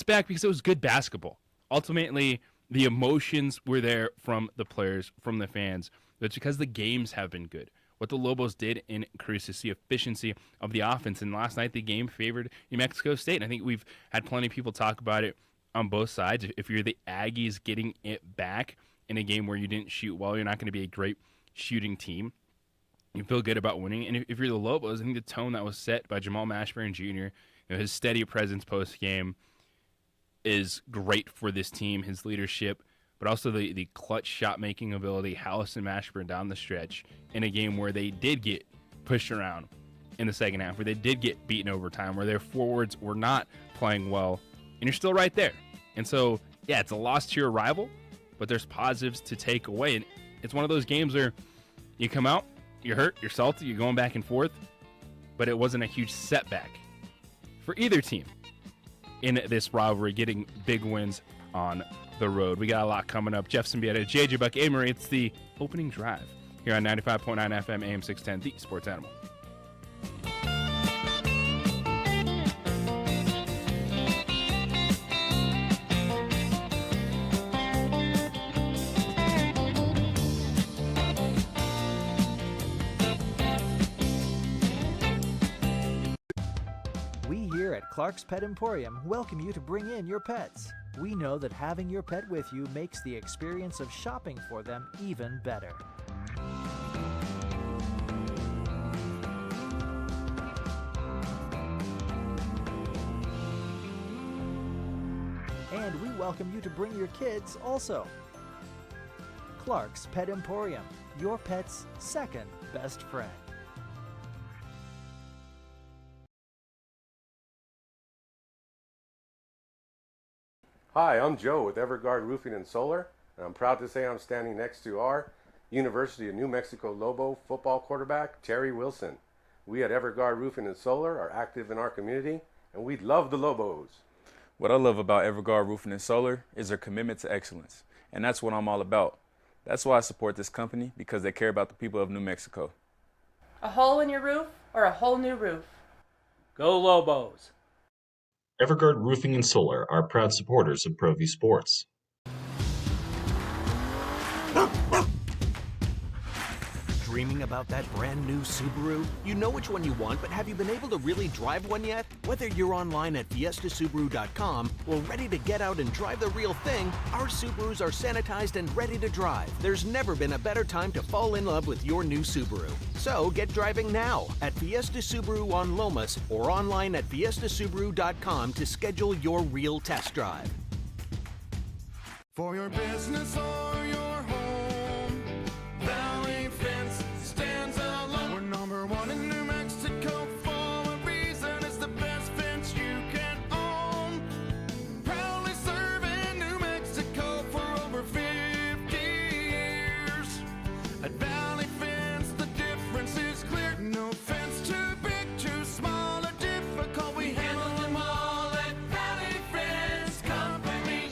back because it was good basketball. Ultimately, the emotions were there from the players, from the fans. It's because the games have been good. What the Lobos did increases the efficiency of the offense. And last night, the game favored New Mexico State. And I think we've had plenty of people talk about it on both sides. If you're the Aggies getting it back in a game where you didn't shoot well, you're not going to be a great shooting team. You feel good about winning. And if you're the Lobos, I think the tone that was set by Jamal Mashburn Jr., his steady presence post-game is great for this team, his leadership, but also the clutch shot-making ability, House and Mashburn down the stretch in a game where they did get pushed around in the second half, where they did get beaten overtime, where their forwards were not playing well, and you're still right there. And so, yeah, it's a loss to your rival, but there's positives to take away. And it's one of those games where you come out, you're hurt, you're salty, you're going back and forth, but it wasn't a huge setback for either team in this rivalry, getting big wins on the road. We got a lot coming up. Jeff Symbieta, JJ Buck, Amory. It's the opening drive here on 95.9 FM, AM 610, the Sports Animal. We here at Clark's Pet Emporium welcome you to bring in your pets. We know that having your pet with you makes the experience of shopping for them even better. And we welcome you to bring your kids also. Clark's Pet Emporium, your pet's second best friend. Hi, I'm Joe with Everguard Roofing and Solar, and I'm proud to say I'm standing next to our University of New Mexico Lobo football quarterback, Terry Wilson. We at Everguard Roofing and Solar are active in our community, and we love the Lobos. What I love about Everguard Roofing and Solar is their commitment to excellence, and that's what I'm all about. That's why I support this company, because they care about the people of New Mexico. A hole in your roof or a whole new roof? Go Lobos! Everguard Roofing and Solar are proud supporters of ProView Sports. Dreaming about that brand new Subaru? You know which one you want, but have you been able to really drive one yet? Whether you're online at fiestasubaru.com or ready to get out and drive the real thing, our Subarus are sanitized and ready to drive. There's never been a better time to fall in love with your new Subaru. So get driving now at Fiesta Subaru on Lomas or online at fiestasubaru.com to schedule your real test drive. For your business or your home, Valley Fence stands alone. We're number one in New Mexico for a reason. It's the best fence you can own. Proudly serving New Mexico for over 50 years. At Valley Fence, the difference is clear. No fence too big, too small, or difficult. We handle them all at Valley Fence Company.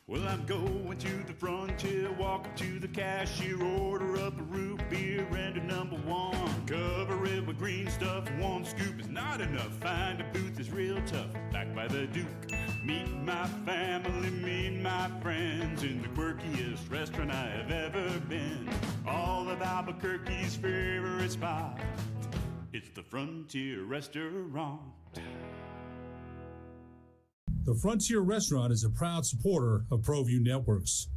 Well, I'm going to the frontier, walk up to the cashier, order up a root beer and a number one. Cover it with green stuff, one scoop is not enough. Find a booth is real tough, back by the Duke. Meet my family, meet my friends in the quirkiest restaurant I have ever been. All of Albuquerque's favorite spot, it's the Frontier Restaurant. The Frontier Restaurant is a proud supporter of ProView Networks.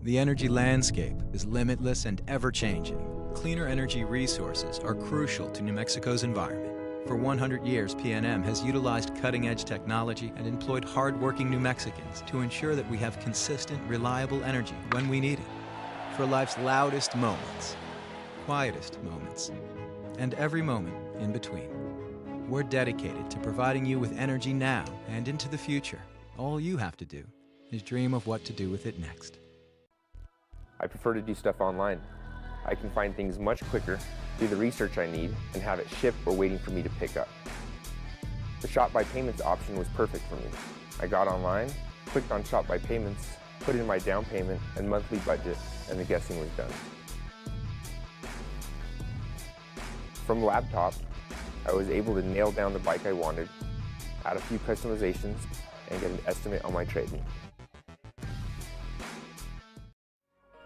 The energy landscape is limitless and ever-changing. Cleaner energy resources are crucial to New Mexico's environment. For 100 years, PNM has utilized cutting-edge technology and employed hard-working New Mexicans to ensure that we have consistent, reliable energy when we need it. For life's loudest moments, quietest moments, and every moment in between. We're dedicated to providing you with energy now and into the future All you have to do is dream of what to do with it next. I prefer to do stuff online. I can find things much quicker, do the research I need, and have it shipped or waiting for me to pick up. The Shop by Payments option was perfect for me. I got online, clicked on Shop by Payments, put in my down payment and monthly budget, and the guessing was done. From laptop, I was able to nail down the bike I wanted, add a few customizations, and get an estimate on my trade-in.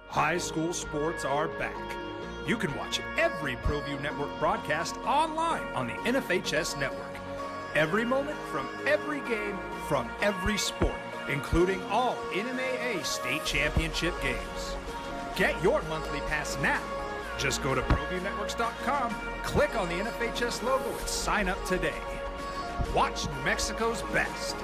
High school sports are back. You can watch every ProView Network broadcast online on the NFHS network. Every moment from every game from every sport, including all NMAA state championship games. Get your monthly pass now. Just go to ProViewNetworks.com, click on the NFHS logo, and sign up today. Watch New Mexico's best.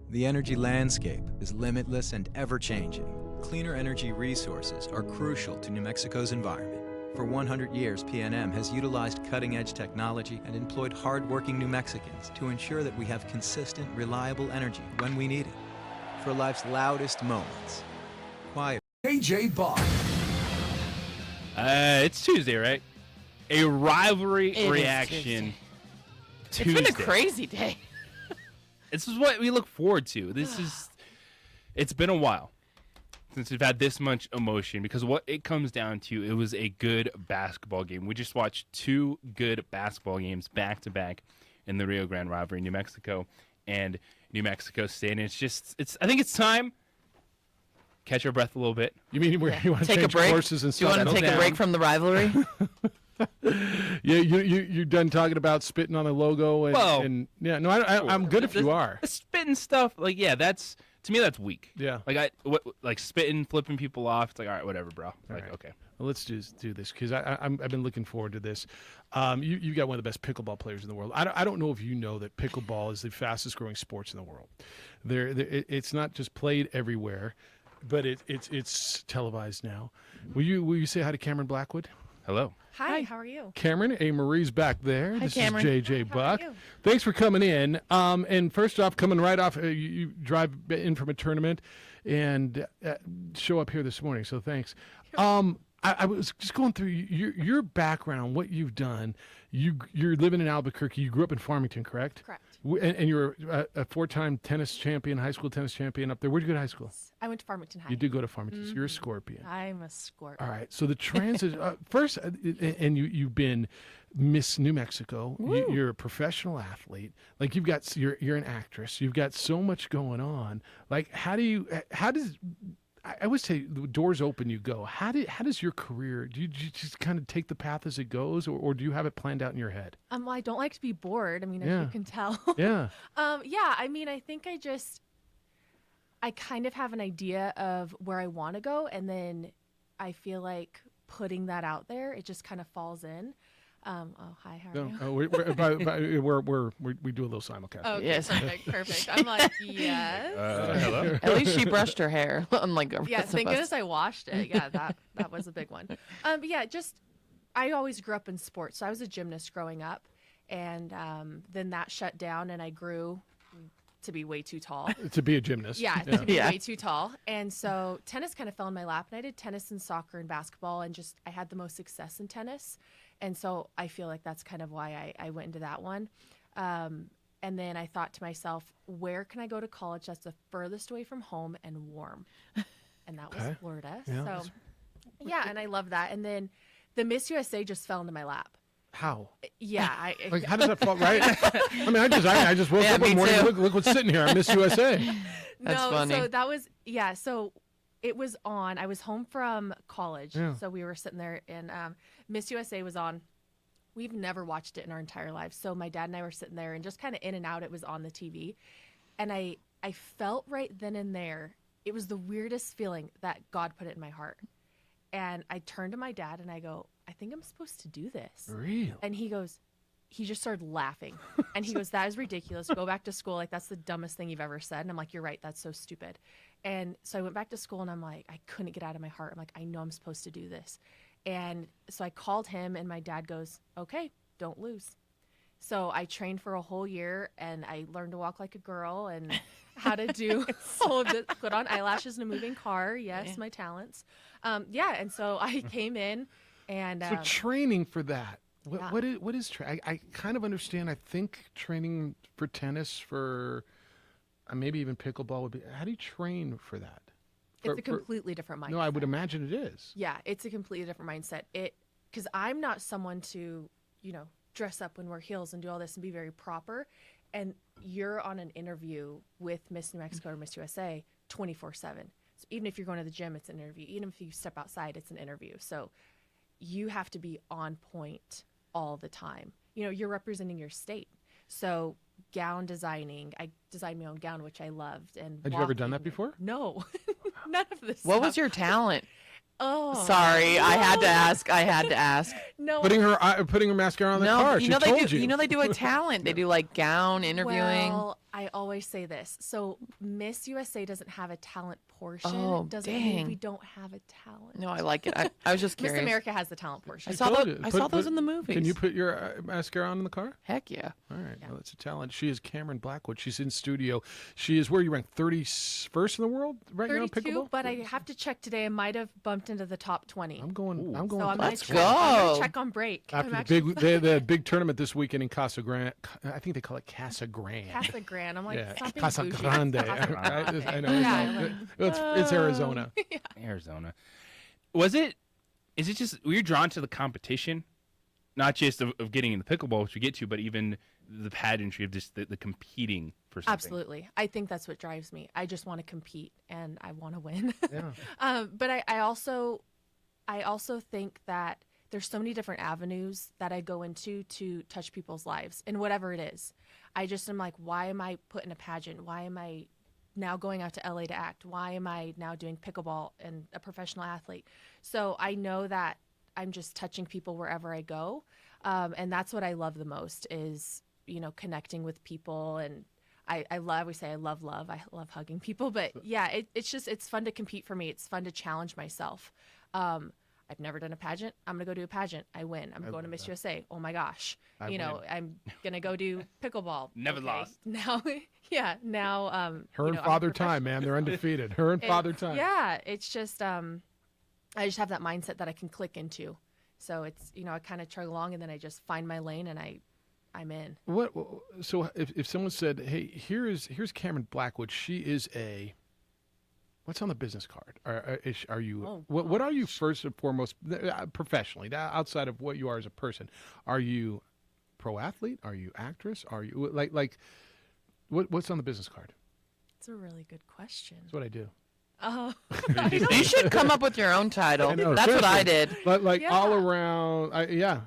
The energy landscape is limitless and ever-changing. Cleaner energy resources are crucial to New Mexico's environment. For 100 years, PNM has utilized cutting-edge technology and employed hard-working New Mexicans to ensure that we have consistent, reliable energy when we need it. For life's loudest moments, quiet. AJ Buck. It's Tuesday, right? A rivalry reaction Tuesday. It's been a crazy day. This is what we look forward to. It's been a while since we've had this much emotion, because what it comes down to, it was a good basketball game. We just watched two good basketball games back to back in the Rio Grande rivalry, New Mexico and New Mexico State. And I think it's time. Catch our breath a little bit. You mean you want to Take change a break? courses and Do you stuff? want to take a break from the rivalry? Yeah, you're done talking about spitting on a logo and yeah. No, I'm good if you are. The spitting stuff, to me that's weak. Yeah. Like spitting, flipping people off. It's like, all right, whatever, bro. Like, okay. Well, let's just do this, because I've been looking forward to this. You got one of the best pickleball players in the world. I don't know if you know that pickleball is the fastest growing sports in the world. It's not just played everywhere, but it's televised now. Will you say hi to Cameron Blackwood? Hello. Hi, how are you? Cameron, Marie's back there. Hi, this Cameron. is JJ Hi, Buck. how are you? Thanks for coming in. And first off, coming right off, you drive in from a tournament and show up here this morning. So thanks. I was just going through your background, what you've done. You're living in Albuquerque. You grew up in Farmington, correct? Correct. And you're a 4-time tennis champion, high school tennis champion up there. Where'd you go to high school? I went to Farmington High. You did go to Farmington. So you're a Scorpion. I'm a Scorpion. All right. So the transit first, and you've been Miss New Mexico. You're a professional athlete. Like you're an actress. You've got so much going on. Like how does I always say the doors open, you go. How does your career? Do you just kind of take the path as it goes, or do you have it planned out in your head? Well, I don't like to be bored. I mean, as you can tell. Yeah. Yeah. I mean, I think I kind of have an idea of where I want to go, and then I feel like putting that out there, it just kind of falls in. Hi, how are you? We do a little simulcast. Oh, okay, yes. Perfect. I'm like, yes. Hello. At least she brushed her hair, unlike the yeah. rest Thank of us. goodness I washed it. Yeah, that was a big one. But yeah, I always grew up in sports, so I was a gymnast growing up, and then that shut down, and I grew to be way too tall. To be a gymnast. Yeah, to be way too tall. And so tennis kind of fell in my lap, and I did tennis and soccer and basketball, and I had the most success in tennis. And so I feel like that's kind of why I went into that one. And then I thought to myself, where can I go to college that's the furthest away from home and warm? And that was Florida. Yeah, so yeah, and I love that. And then the Miss USA just fell into my lap. How? Yeah. How does that fall, right? I mean, I just woke up one morning, look what's sitting here. I'm Miss USA. That's funny. So that was, so it was on. I was home from college. Yeah. So we were sitting there, and Miss USA was on. We've never watched it in our entire lives. So my dad and I were sitting there, and just kind of in and out, it was on the TV. And I felt right then and there, it was the weirdest feeling that God put it in my heart. And I turned to my dad and I go, I think I'm supposed to do this. Really? And he just started laughing. And he goes, that is ridiculous. Go back to school. Like, that's the dumbest thing you've ever said. And I'm like, you're right. That's so stupid. And so I went back to school, and I'm like, I couldn't get out of my heart. I'm like, I know I'm supposed to do this. And so I called him, and my dad goes, okay, don't lose. So I trained for a whole year, and I learned to walk like a girl and how to do all of this, put on eyelashes in a moving car. Yes, my talents. And so I came in and So training for that. Yeah. What is I kind of understand. I think training for tennis, for maybe even pickleball would be. How do you train for that? it's a completely different mindset. No, I would imagine it is. Yeah, it's a completely different mindset. Because I'm not someone to, dress up and wear heels and do all this and be very proper. And you're on an interview with Miss New Mexico or Miss USA 24/7. So even if you're going to the gym, it's an interview. Even if you step outside, it's an interview. So you have to be on point all the time. You're representing your state. So gown designing, I designed my own gown, which I loved. And Had you ever done that before? No, none of this. What was your talent? Oh, sorry, I had to ask. No, putting her mascara on the car. You know they do. You know they do a talent. They do like gown interviewing. Well, I always say this. So Miss USA doesn't have a talent portion. Oh, doesn't dang. mean we don't have a talent. No, I like it. I was just curious. Miss America has the talent portion. I saw those in the movies. Can you put your mascara on in the car? Heck yeah. All right, well, that's a talent. She is Cameron Blackwood. She's in studio. She is where you rank 31st in the world right now. 32, Pickleball. but I have to check today. I might have bumped into the top 20. I'm going. So I'm Let's gonna check, I'm go. gonna check on break. After I'm the actually- the big tournament this weekend in Casa Grande. I think they call it Casa Grande. Casa Grande. I'm like, Yeah, stop being Casa bougie. Grande. Casa Grande. I know. Yeah, It's Arizona. Arizona. Is it just were you drawn to the competition, not just of getting in the pickleball, which we get to, but even the pageantry of just the competing for something? Absolutely. I think that's what drives me. I just want to compete and I want to win. Yeah. But I also think that there's so many different avenues that I go into to touch people's lives in whatever it is. I just am like, why am I put in a pageant? Why am I now going out to LA to act? Why am I now doing pickleball and a professional athlete? So I know that I'm just touching people wherever I go. And that's what I love the most is, connecting with people. And I always say I love love. I love hugging people. But yeah, it's fun to compete for me. It's fun to challenge myself. I've never done a pageant. I'm going to go do a pageant. I win. I'm going to Miss USA. Oh my gosh. I win. I'm going to go do pickleball. Never lost. Now, now, Her and Father Time, man. They're undefeated. Her and Father Time. Yeah. It's just, I just have that mindset that I can click into. So it's, I kind of chug along and then I just find my lane and I'm in. So if someone said, hey, here's Cameron Blackwood. She is what's on the business card? Are you what are you first and foremost professionally, outside of what you are as a person? Are you pro athlete? Are you actress? Are you like what's on the business card? It's a really good question. That's what I do. Oh, You should come up with your own title. That's what I did. But all around,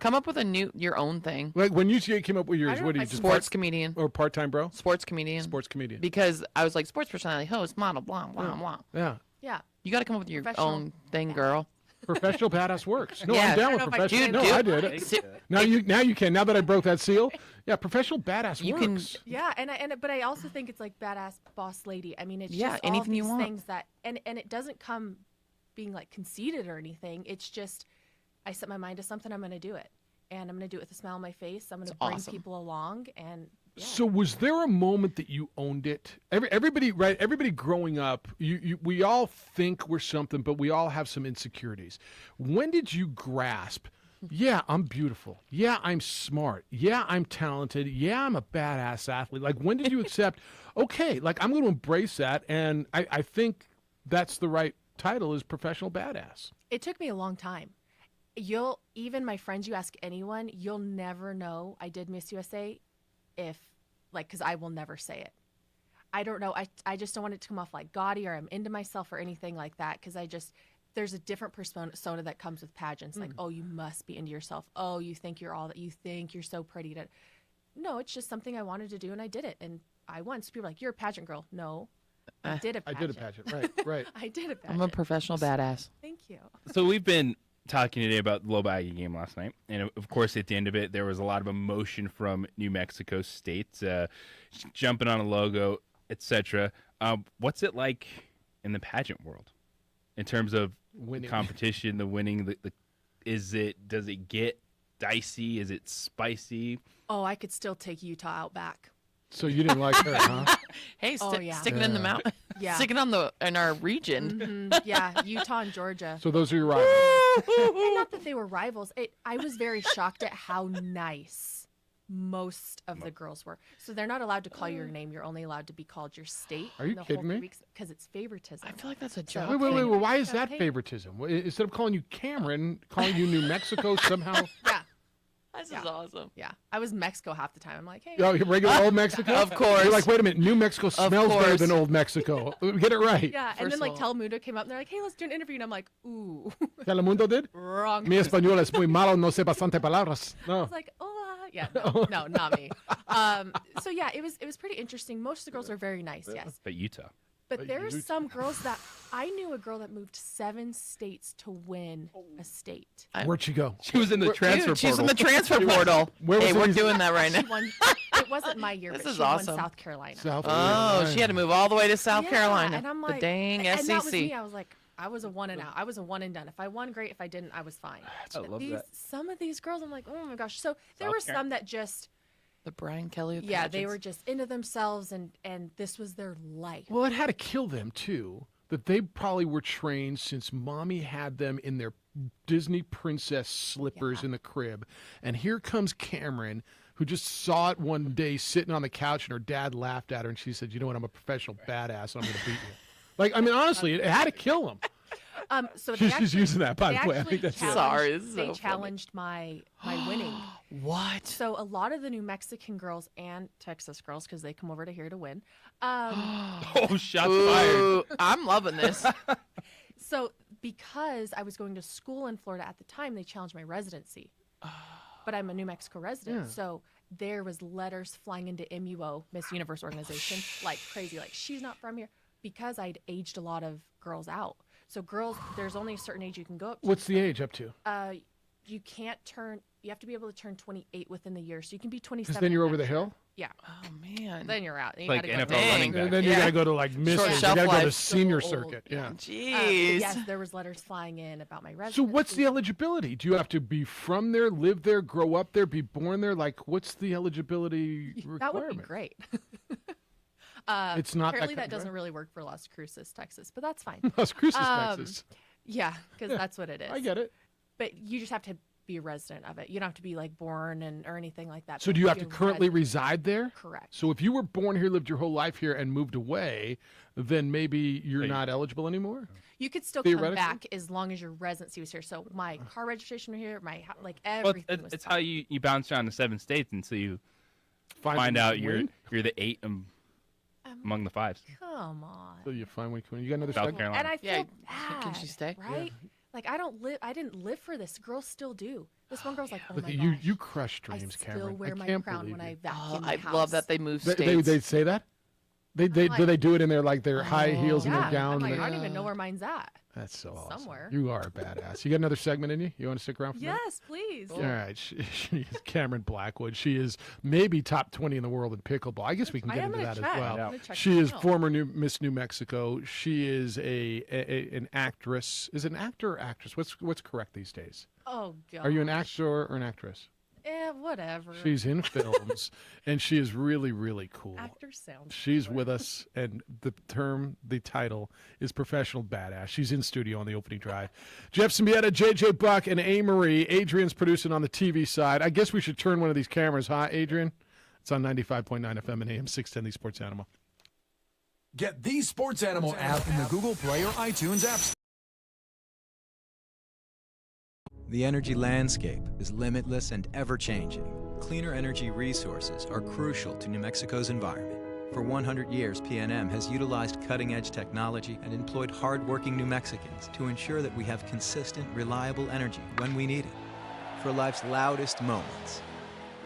Come up with your own thing. Like when you came up with yours, what do you just sports comedian or part-time bro? Sports comedian. Sports comedian. Because I was like sports personality, host, model, blah blah blah. Yeah. Yeah. You got to come up with your own thing, girl. Professional badass works. No, Yeah. I'm down I with don't know if I professional. can. No, Dude, I did it. Now you can. Now that I broke that seal, yeah, professional badass works. Yeah, but I also think it's like badass boss lady. I mean, it's Yeah, just all anything you these want. things that and it doesn't come being like conceited or anything. It's just I set my mind to something, I'm going to do it. And I'm going to do it with a smile on my face. I'm going to bring awesome. people along and So was there a moment that you owned it? Everybody, right? Everybody growing up, we all think we're something, but we all have some insecurities. When did you grasp? Yeah, I'm beautiful. Yeah, I'm smart. Yeah, I'm talented. Yeah, I'm a badass athlete. Like, when did you accept? Okay, like I'm going to embrace that, and I think that's the right title is professional badass. it took me a long time. Even my friends, you ask anyone, you'll never know I did Miss USA because I will never say it. I don't know. I just don't want it to come off like gaudy or I'm into myself or anything like that because there's a different persona that comes with pageants. Like, oh, you must be into yourself. Oh, you think you're all that. You think you're so pretty. No, it's just something I wanted to do and I did it. And I won. So people are like, you're a pageant girl. No, I did a pageant. Right. I did a pageant. I'm a professional badass. Thank you. So we've been talking today about the Lobo Aggie game last night, and of course at the end of it there was a lot of emotion from New Mexico State, jumping on a logo, etc. What's it like in the pageant world in terms of Winning. competition, the winning? Does it get dicey? Is it spicy? Oh, I could still take Utah out back. So you didn't like her, huh? Hey, Yeah. sticking in the mountain. Yeah. Sticking in our region. Yeah, Utah and Georgia. So those are your rivals. And not that they were rivals. I was very shocked at how nice most of the girls were. So they're not allowed to call you your name. You're only allowed to be called your state. Are you kidding me? Because it's favoritism. I feel like that's a So- joke. Wait. Why is that Okay. favoritism? Instead of calling you Cameron, calling you New Mexico somehow? Yeah. This is awesome. Yeah. I was Mexico half the time. I'm like, hey. Oh, you're regular old Mexico? Of course. You're like, wait a minute, New Mexico smells better than old Mexico. Get it right. Yeah, and First then like of all- Telemundo came up and they're like, hey, let's do an interview. And I'm like, ooh. Telemundo did? Wrong. Mi español es muy malo, no sé bastante palabras. I No. was like, hola. Yeah, no, not me. So yeah, it was pretty interesting. Most of the girls were very nice, yes. But Utah. But there are some girls that I knew a girl that moved 7 states to win a state. Where'd she go? She was in the transfer portal. She's in the transfer portal. Where was Hey, the we're reason- doing that right now. She won, it wasn't my year, This but is she awesome. won South Carolina. South Oh, Carolina. she had to move all the way to South Yeah, Carolina. and I'm like, the dang and SEC. that was me. I was like, I was a one and out. I was a one and done. If I won, great. If I didn't, I was fine. I love that. Some of these girls, I'm like, oh my gosh. So there South were some that just, The Brian Kelly of yeah, they pageants. were just into themselves, and this was their life. Well, it had to kill them, too. That they probably were trained since mommy had them in their Disney princess slippers in the crib. And here comes Cameron, who just saw it one day sitting on the couch, and her dad laughed at her, and she said, you know what, I'm a professional badass, I'm going to beat you. Like, I mean, honestly, it had to kill them. So She's using that, by the way. I actually think that's it. challenged- Sorry, this is They so funny. challenged my winning. What? So a lot of the New Mexican girls and Texas girls, because they come over to here to win. Oh, shots fired. Ooh, I'm loving this. So because I was going to school in Florida at the time, they challenged my residency. But I'm a New Mexico resident, so there was letters flying into MUO, Miss Universe organization, like crazy. Like, she's not from here, because I'd aged a lot of girls out. So girls, there's only a certain age you can go up to. What's the age up to? You can't turn. You have to be able to turn 28 within the year. So you can be 27. Because then you're over the next year. hill? Yeah. Oh man. Then you're out. You Like gotta go NFL to- running back. And then you got to go to, like, Miss. Short You shelf got to go to life. senior So circuit. old, Yeah. Jeez. Yes, there was letters flying in about my residency. So what's the eligibility? Do you have to be from there, live there, grow up there, be born there? Like, what's the eligibility requirement? That would be great. It's not that apparently kind of- doesn't really work for Las Cruces, Texas, but that's fine. Las Cruces, Texas. Yeah, because that's what it is. I get it. But you just have to be a resident of it. You don't have to be like born or anything like that. So but do you have to you're currently resident. reside there? Correct. So if you were born here, lived your whole life here, and moved away, then maybe you're not eligible anymore? You could still come Theoretically? back as long as your residency was here. So my car registration was here, my like Well, everything was it's how you bounce around the 7 states until you find out you're the 8 among the 5s. Come on. So you find when you got another South segment? Carolina. And I feel bad. Can she stay? Right? Like I didn't live for this. Girls still do. This one girl's like, oh Look my at gosh. you crush I dreams, still Cameron. wear I my can't crown believe when I you. vacuum I the house. love that they moved They states. say that? Do they do it in their like their high heels and Yeah, their gown? I'm like, and I their- don't even know where mine's at. That's so awesome. Somewhere. You are a badass. You got another segment in you? You want to stick around for that? Yes, please. All right. She is Cameron Blackwood. She is maybe top 20 in the world in pickleball. I guess we can I get am into gonna that check. as I'm well. gonna check She it is out. former Miss New Mexico. She is an actress. Is it an actor or actress? What's correct these days? Oh god. Are you an actor or an actress? Whatever. She's in films, and she is really, really cool. Actor sounds. She's with us, and the title is Professional Badass. She's in studio on the opening drive. Jeff Symbieta, JJ Buck, and A-Marie. Adrian's producing on the TV side. I guess we should turn one of these cameras, huh, Adrian? It's on 95.9 FM and AM 610, the Sports Animal. Get the Sports Animal app in the Google Play or iTunes App Store. The energy landscape is limitless and ever-changing. Cleaner energy resources are crucial to New Mexico's environment. For 100 years, PNM has utilized cutting-edge technology and employed hard-working New Mexicans to ensure that we have consistent, reliable energy when we need it. For life's loudest moments,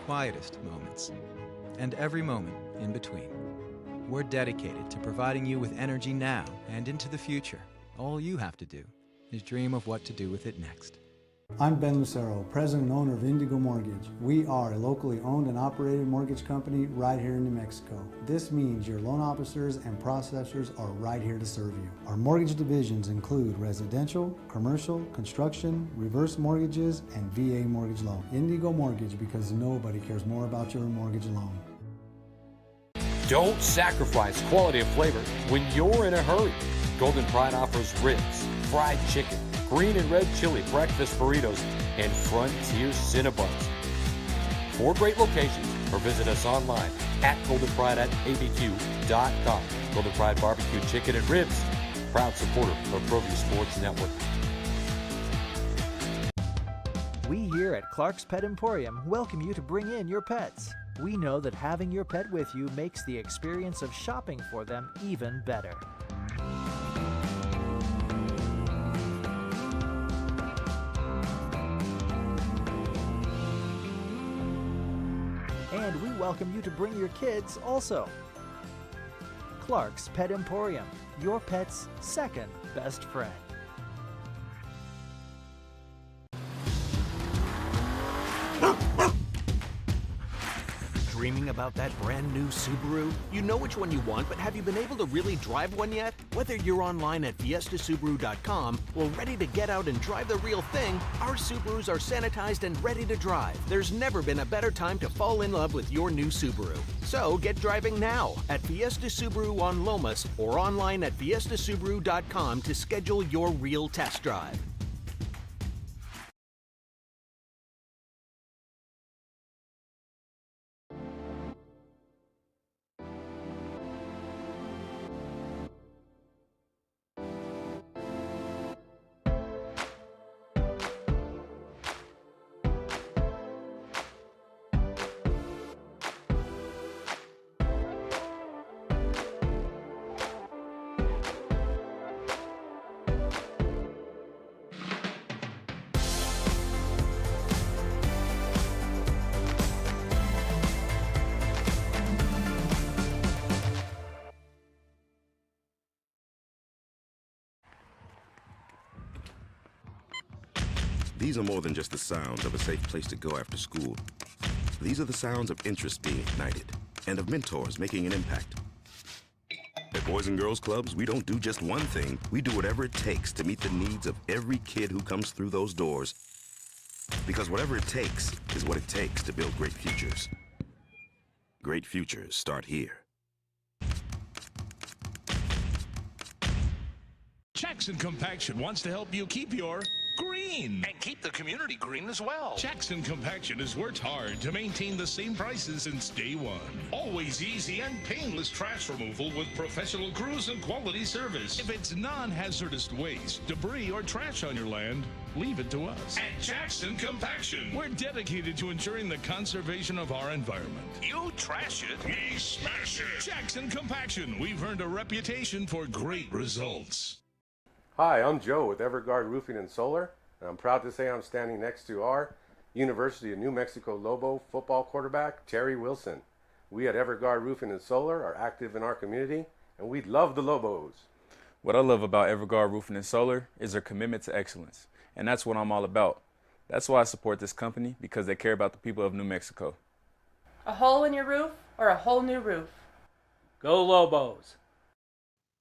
quietest moments, and every moment in between. We're dedicated to providing you with energy now and into the future. All you have to do is dream of what to do with it next. I'm Ben Lucero, president and owner of Indigo Mortgage. We are a locally owned and operated mortgage company right here in New Mexico. This means your loan officers and processors are right here to serve you. Our mortgage divisions include residential, commercial, construction, reverse mortgages, and VA mortgage loan. Indigo Mortgage, because nobody cares more about your mortgage loan. Don't sacrifice quality of flavor when you're in a hurry. Golden Pride offers ribs, fried chicken, green and red chili breakfast burritos, and Frontier Cinnabons. 4 great locations, or visit us online at goldenprideabq.com. Golden Pride Barbecue Chicken and Ribs, proud supporter of ProView Sports Network. We here at Clark's Pet Emporium welcome you to bring in your pets. We know that having your pet with you makes the experience of shopping for them even better. And we welcome you to bring your kids also. Clark's Pet Emporium, your pet's second best friend. Dreaming about that brand new Subaru? You know which one you want, but have you been able to really drive one yet? Whether you're online at fiestasubaru.com or ready to get out and drive the real thing, our Subarus are sanitized and ready to drive. There's never been a better time to fall in love with your new Subaru. So get driving now at Fiesta Subaru on Lomas or online at fiestasubaru.com to schedule your real test drive. These are more than just the sounds of a safe place to go after school. These are the sounds of interest being ignited and of mentors making an impact. At Boys and Girls Clubs, we don't do just one thing. We do whatever it takes to meet the needs of every kid who comes through those doors. Because whatever it takes is what it takes to build great futures. Great futures start here. Jackson Compaction wants to help you keep your green. And keep the community green as well. Jackson Compaction has worked hard to maintain the same prices since day one. Always easy and painless trash removal with professional crews and quality service. If it's non-hazardous waste, debris, or trash on your land, leave it to us. At Jackson Compaction, we're dedicated to ensuring the conservation of our environment. You trash it, we smash it. Jackson Compaction, we've earned a reputation for great results. Hi, I'm Joe with Everguard Roofing and Solar, and I'm proud to say I'm standing next to our University of New Mexico Lobo football quarterback, Terry Wilson. We at Everguard Roofing and Solar are active in our community, and we love the Lobos. What I love about Everguard Roofing and Solar is their commitment to excellence, and that's what I'm all about. That's why I support this company, because they care about the people of New Mexico. A hole in your roof or a whole new roof? Go Lobos!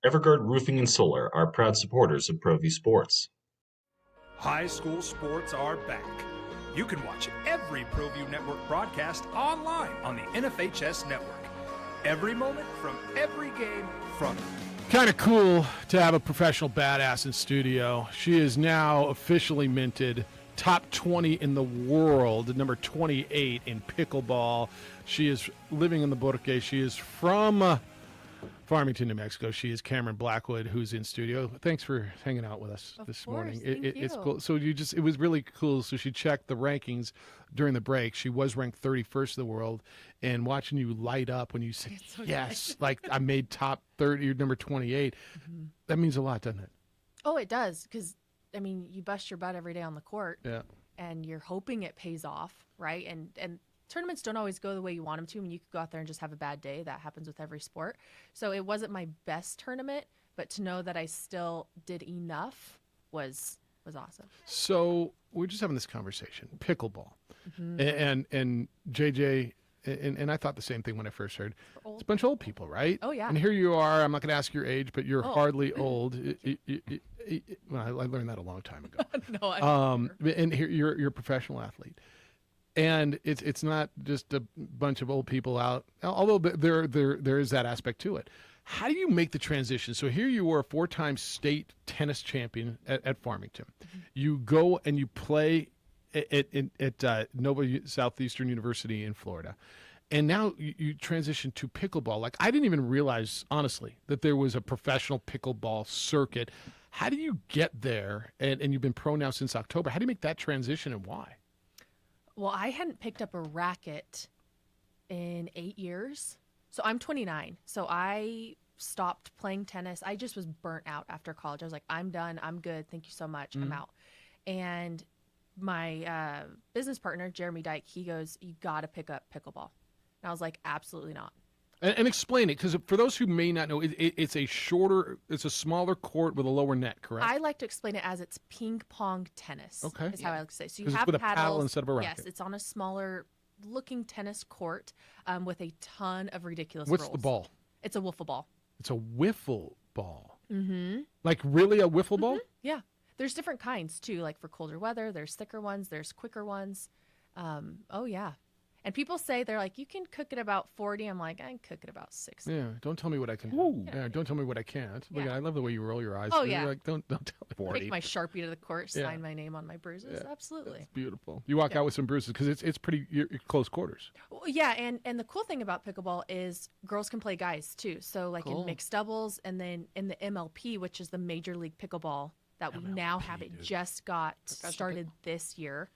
Everguard Roofing and Solar are proud supporters of ProView Sports. High school sports are back. You can watch every ProView Network broadcast online on the NFHS network. Every moment from every game from... Kind of cool to have a professional badass in studio. She is now officially minted top 20 in the world, number 28 in pickleball. She is living in the Borque. She is from Farmington, New Mexico. She is Cameron Blackwood, who's in studio. Thanks for hanging out with us this morning. It's cool. So it was really cool. So she checked the rankings during the break. She was ranked 31st in the world, and watching you light up when you said yes, like I made top 30, you're number 28. Mm-hmm. That means a lot, doesn't it? Oh, it does. Because I mean, you bust your butt every day on the court. Yeah. And you're hoping it pays off, right? And tournaments don't always go the way you want them to. I mean, you could go out there and just have a bad day. That happens with every sport. So it wasn't my best tournament, but to know that I still did enough was was awesome. So we're just having this conversation, pickleball, and JJ, and I thought the same thing when I first heard. It's a bunch of old people, right? Oh, yeah. And here you are. I'm not going to ask your age, but you're Oh. hardly old. Well, I learned that a long time ago. No, I And here you're a professional athlete, and it's not just a bunch of old people out. Although there is that aspect to it. How do you make the transition? So here you were, a 4-time state tennis champion at Farmington. You go and you play at Nova Southeastern University in Florida. And now you transition to pickleball. Like, I didn't even realize, honestly, that there was a professional pickleball circuit. How do you get there? And you've been pro now since October. How do you make that transition, and why? Well, I hadn't picked up a racket in 8 years. So I'm 29. So I stopped playing tennis. I just was burnt out after college. I was like, I'm done. I'm good. Thank you so much. I'm out. And my business partner, Jeremy Dyke, he goes, you got to pick up pickleball. And I was like, absolutely not. And explain it, because for those who may not know, it's a smaller court with a lower net, correct? I like to explain it as it's ping pong tennis. Okay. Is how I like to say. So you 'Cause it's have with a paddles. paddle instead of a racket. Yes, it's on a smaller looking tennis court with a ton of ridiculous What's rules. the ball? It's a wiffle ball. It's a wiffle ball. Mm-hmm. Like, really, a wiffle ball? Yeah. There's different kinds too, like for colder weather. There's thicker ones. There's quicker ones. Oh yeah. And people say, they're like, you can cook it about 40. I'm like, I can cook it about 60. Yeah, don't tell me what I can do. Yeah, don't tell me what I can't. Look, I love the way you roll your eyes. Oh, You're yeah. like, don't tell me. 40. Take my Sharpie to the court, sign Yeah. my name on my bruises. Yeah. Absolutely. It's beautiful. You walk out with some bruises because it's pretty you're close quarters. Well, yeah, and the cool thing about pickleball is girls can play guys too. So like in mixed doubles, and then in the MLP, which is the Major League Pickleball that we now have, it just got started this year.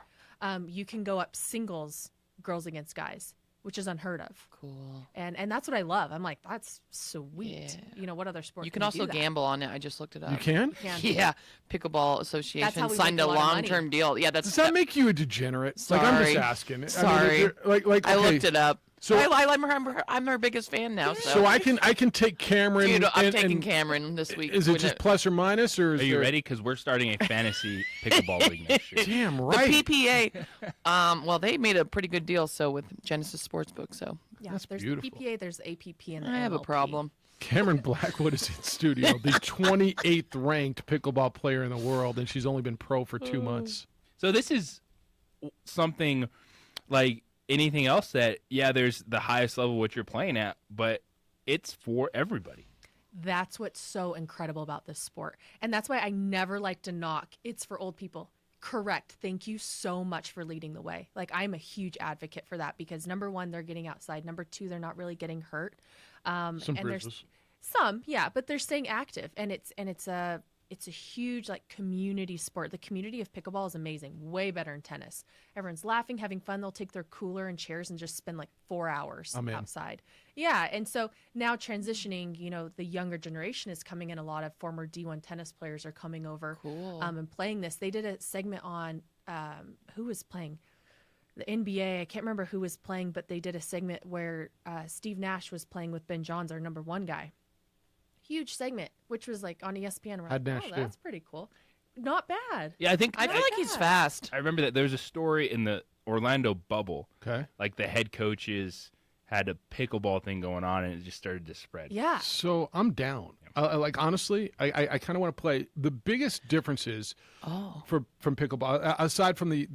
You can go up singles, girls against guys, which is unheard of. Cool. And that's what I love. I'm like, that's sweet. Yeah. You know, what other sport You can do also that? gamble on it. I just looked it up. You can? You can. Yeah. Pickleball That's how Association we signed make a a lot of money. long-term deal. Yeah, Does that make you a degenerate? Sorry. Like, I'm just asking. Sorry. I mean, like I okay. looked it up. So I'm her biggest fan now. so I can take Cameron. Dude, I'm and, taking and Cameron this week. Is it just plus or minus, or is Are you there... ready? Because we're starting a fantasy pickleball league next year. Damn right. The PPA. Well, they made a pretty good deal. So with Genesis Sportsbook, so Yeah, That's there's beautiful. the PPA, there's the APP, and the I have a MLP. problem. Cameron Blackwood is in studio, the 28th ranked pickleball player in the world, and she's only been pro for 2 months. So this is something like anything else that, yeah, there's the highest level what you're playing at, but it's for everybody. That's what's so incredible about this sport. And that's why I never like to knock. It's for old people. Correct. Thank you so much for leading the way. Like, I'm a huge advocate for that because number one, they're getting outside. Number two, they're not really getting hurt. Some and bruises. there's some, yeah, but they're staying active, and it's a huge like community sport. The community of pickleball is amazing. Way better than tennis. Everyone's laughing, having fun. They'll take their cooler and chairs and just spend like 4 hours I'm in. outside. Yeah, and so now transitioning, you know, the younger generation is coming in. A lot of former D1 tennis players are coming over and playing this. They did a segment on who was playing the NBA. I can't remember who was playing, but they did a segment where Steve Nash was playing with Ben Johns, our number one guy. Huge segment, which was like on ESPN. We're Had like, Nash oh, too. that's pretty cool. Not bad. Yeah, I think I feel like he's fast. I remember that there's a story in the Orlando bubble. Okay. Like the head coaches had a pickleball thing going on, and it just started to spread. Yeah. So I'm down. Like, honestly, I kind of want to play. The biggest differences from pickleball, aside from the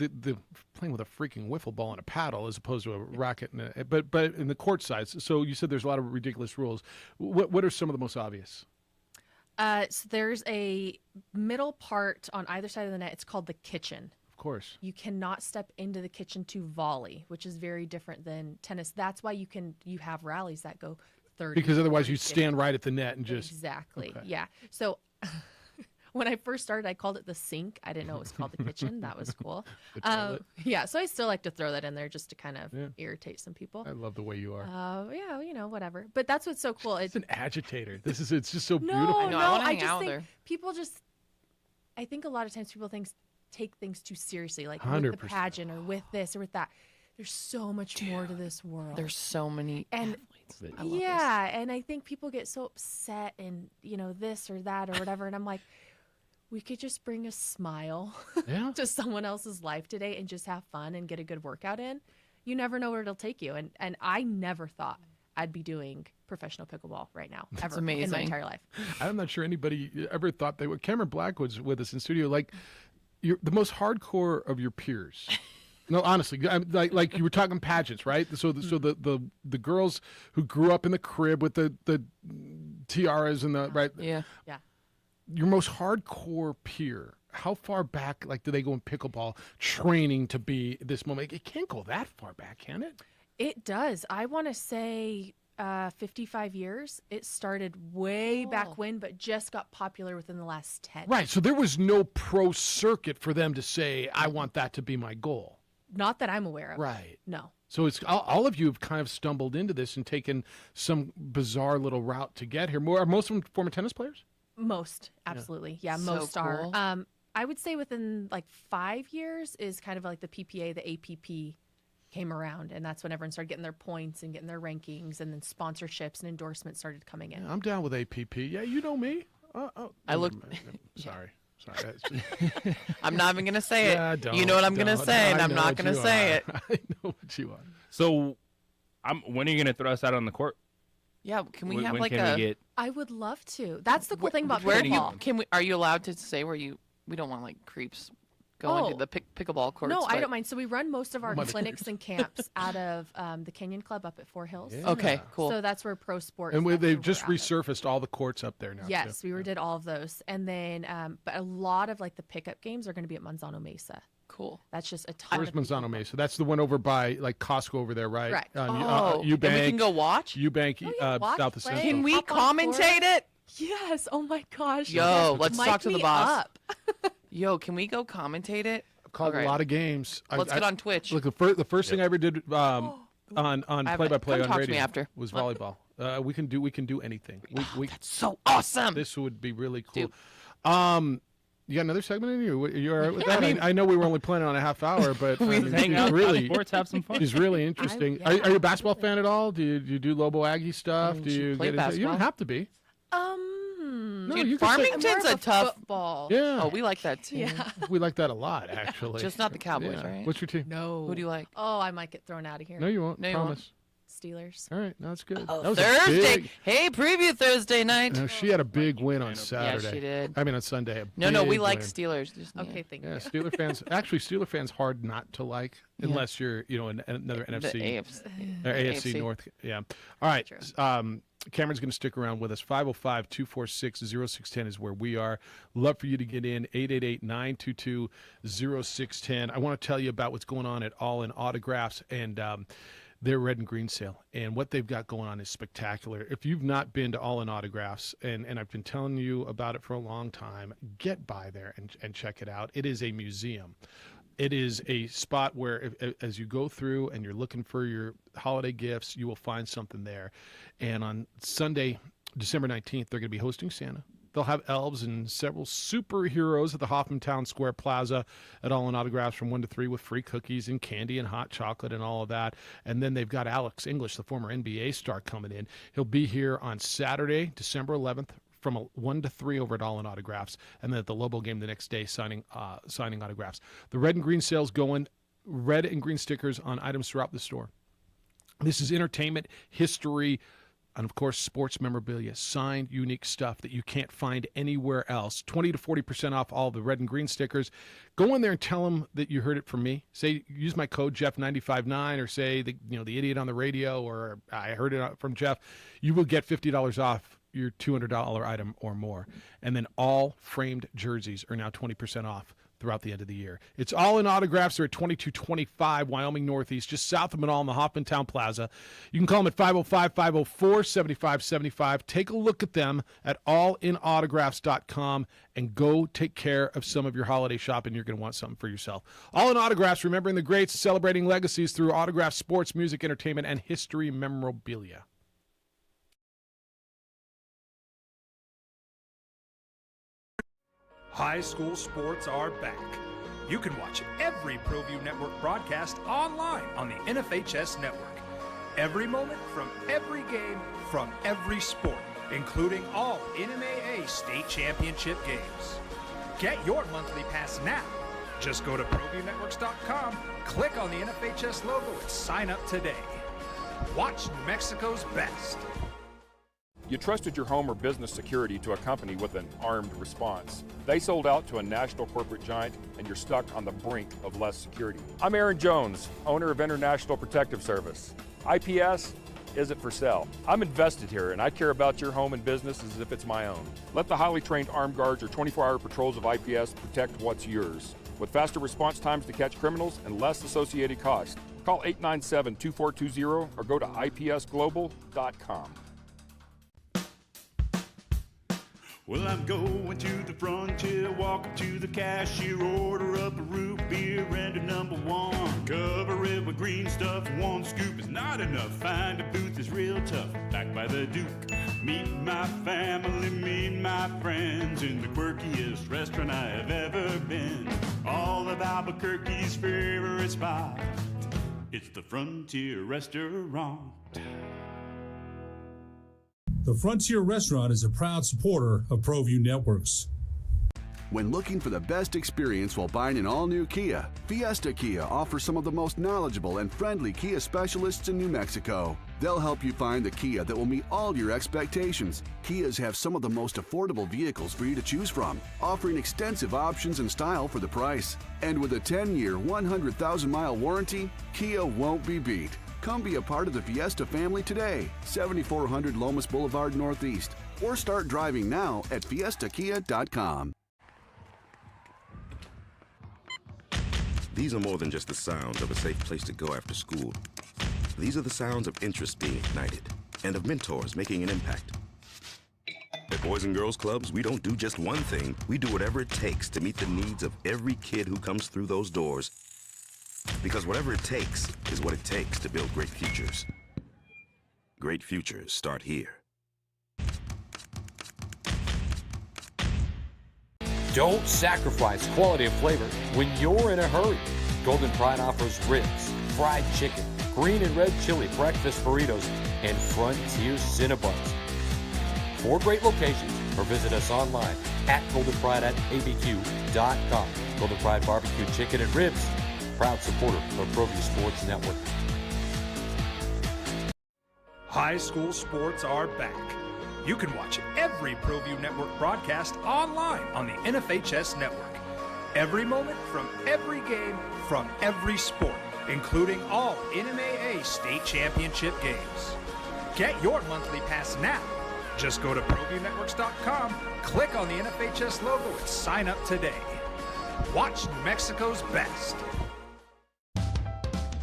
playing with a freaking wiffle ball and a paddle as opposed to a racket, but in the court sides. So you said there's a lot of ridiculous rules. What are some of the most obvious? So there's a middle part on either side of the net. It's called the kitchen. Of course. You cannot step into the kitchen to volley, which is very different than tennis. That's why you have rallies that go 30. Because otherwise 40, you stand right at the net and just... Exactly. Okay. Yeah. So when I first started, I called it the sink. I didn't know it was called the kitchen. That was cool. The toilet. Yeah. So I still like to throw that in there just to kind of irritate some people. I love the way you are. Yeah, you know, whatever. But that's what's so cool. It's an agitator. It's just so No, beautiful. no, I wanna I hang just out think there. people just. I think a lot of times people take things too seriously, like with the 100%. pageant or with this or with that. There's so much more to this world. There's so many And- athletes. I love Yeah, and I think people get so upset and, you know, this or that or whatever, and I'm like, we could just bring a smile to someone else's life today and just have fun and get a good workout in. You never know where it'll take you. And I never thought I'd be doing professional pickleball right now, ever in my entire life. I'm not sure anybody ever thought they would. Cameron Black was with us in studio. Like, you're the most hardcore of your peers. No, honestly, like you were talking pageants, right? So the girls who grew up in the crib with the tiaras and the right. Yeah. Your most hardcore peer, how far back, like, do they go in pickleball training to be this moment? It can't go that far back, can it? It does. I want to say 55 years. It started way back when, but just got popular within the last 10. Right. So there was no pro circuit for them to say, I want that to be my goal. Not that I'm aware of. Right. No. So it's all of you have kind of stumbled into this and taken some bizarre little route to get here. Are most of them former tennis players? Most, absolutely. Yeah, So most cool. are. I would say within like 5 years is kind of like the PPA, the APP came around, and that's when everyone started getting their points and getting their rankings, and then sponsorships and endorsements started coming in. Yeah, I'm down with APP. Yeah, you know me. I look. Sorry. I'm not even going to say it. Yeah, You know what I'm going to say, and I'm not going to say it. I know what you are. So, when are you going to throw us out on the court? Yeah, can we have when like can a? we get... I would love to. That's the cool thing about Where do you? pickleball. Can we? Are you allowed to say where you? We don't want like creeps going to the pickleball courts. No, I but- don't mind. So we run most of our Mother- clinics and camps out of the Kenyon Club up at Four Hills. Yeah. Okay, cool. So that's where pro sports. And that's they've where just we're at. resurfaced all the courts up there now. Yes, too. we did all of those, and then but a lot of like the pickup games are going to be at Manzano Mesa. Cool. That's just a ton. Where's of Manzano Mesa? That's the one over by like Costco over there, right? Correct. Eubank. And we can go watch. Eubank, watch, south of play. Central. Can we Hop on board. commentate it? Yes. Oh my gosh. Yo, let's Mic talk to the me boss. up. Yo, can we go commentate it? I've called Okay. a lot of games. Let's get on Twitch. Look, the first thing I ever did on play-by-play come on talk to radio me after. was volleyball. We can do anything. That's so awesome. This would be really cool. Dude. You got another segment in you? You all right with Yeah, that? I know we were only planning on a half hour, but hang out, really, sports, have some fun. She's really interesting. Are you a basketball fan at all? Do you do Lobo Aggie stuff? Do you play get into, you don't basketball? have to be. No, Dude, you can say- Farmington's More a of tough. football. Yeah. Oh, we like that too. Yeah. We like that a lot, actually. Just not the Cowboys, Yeah. right? What's your team? No. Who do you like? Oh, I might get thrown out of here. No, you won't. No, you Promise. Steelers. All right, no, that's good. Oh, That was a Thursday. big- Hey, preview Thursday night. No, she had a big win on Saturday. she did. I mean, on Sunday. a No, we big like win. Steelers. Just, Okay, thank Yeah, you. Steeler fans. Actually, Steeler fans hard not to like, Yeah. unless you're, another The NFC, AFC. or AFC AFC. North. Yeah. All right. True. Cameron's going to stick around with us. 505-246-0610 is where we are. Love for you to get in. 888-922-0610. I want to tell you about what's going on at All In Autographs and their red and green sale. And what they've got going on is spectacular. If you've not been to All In Autographs, and I've been telling you about it for a long time, get by there and check it out. It is a museum. It is a spot where as you go through and you're looking for your holiday gifts, you will find something there. And on Sunday, December 19th, they're going to be hosting Santa. They'll have elves and several superheroes at the Hoffmantown Square Plaza at All In Autographs from 1 to 3 with free cookies and candy and hot chocolate and all of that. And then they've got Alex English, the former NBA star, coming in. He'll be here on Saturday, December 11th, from 1 to 3 over at All In Autographs, and then at the Lobo game the next day signing autographs. The red and green sale's going, red and green stickers on items throughout the store. This is entertainment, history, and of course sports memorabilia, signed, unique stuff that you can't find anywhere else. 20 to 40% off all the red and green stickers. Go in there and tell them that you heard it from me. Say, use my code Jeff959, or say the idiot on the radio, or I heard it from Jeff. You will get $50 off your $200 item or more. And then all framed jerseys are now 20% off throughout the end of the year. It's All In Autographs. They're at 2225 Wyoming Northeast, just south of Manal in the Hoffmantown Plaza. You can call them at 505-504-7575. Take a look at them at allinautographs.com and go take care of some of your holiday shopping. You're going to want something for yourself. All In Autographs, remembering the greats, celebrating legacies through autograph, sports, music, entertainment, and history memorabilia. High school sports are back. You can watch every ProView Network broadcast online on the NFHS network. Every moment from every game from every sport, including all NMAA state championship games. Get your monthly pass now. Just go to ProViewNetworks.com, click on the NFHS logo, and sign up today. Watch New Mexico's best. You trusted your home or business security to a company with an armed response. They sold out to a national corporate giant, and you're stuck on the brink of less security. I'm Aaron Jones, owner of International Protective Service. IPS isn't for sale. I'm invested here, and I care about your home and business as if it's my own. Let the highly trained armed guards or 24-hour patrols of IPS protect what's yours. With faster response times to catch criminals and less associated costs. Call 897-2420 or go to ipsglobal.com. Well, I'm going to the frontier, walk up to the cashier, order up a root beer and a number one. Cover it with green stuff, one scoop is not enough. Find a booth is real tough, backed by the Duke. Meet my family, meet my friends in the quirkiest restaurant I have ever been. All of Albuquerque's favorite spot, it's the Frontier Restaurant. The Frontier Restaurant is a proud supporter of ProView Networks. When looking for the best experience while buying an all-new Kia, Fiesta Kia offers some of the most knowledgeable and friendly Kia specialists in New Mexico. They'll help you find the Kia that will meet all your expectations. Kias have some of the most affordable vehicles for you to choose from, offering extensive options and style for the price. And with a 10-year, 100,000-mile warranty, Kia won't be beat. Come be a part of the Fiesta family today, 7400 Lomas Boulevard Northeast, or start driving now at fiestakia.com. These are more than just the sounds of a safe place to go after school. These are the sounds of interest being ignited and of mentors making an impact. At Boys and Girls Clubs, we don't do just one thing. We do whatever it takes to meet the needs of every kid who comes through those doors. Because whatever it takes is what it takes to build great futures. Great futures start here. Don't sacrifice quality of flavor when you're in a hurry. Golden Pride offers ribs, fried chicken, green and red chili breakfast burritos, and Frontier Cinnabons. 4 great locations, or visit us online at goldenpride@abq.com. Golden Pride Barbecue Chicken and Ribs, proud supporter of ProView Sports Network. High school sports are back. You can watch every ProView Network broadcast online on the NFHS Network. Every moment from every game from every sport, including all NMAA state championship games. Get your monthly pass now. Just go to ProViewNetworks.com, click on the NFHS logo, and sign up today. Watch New Mexico's best.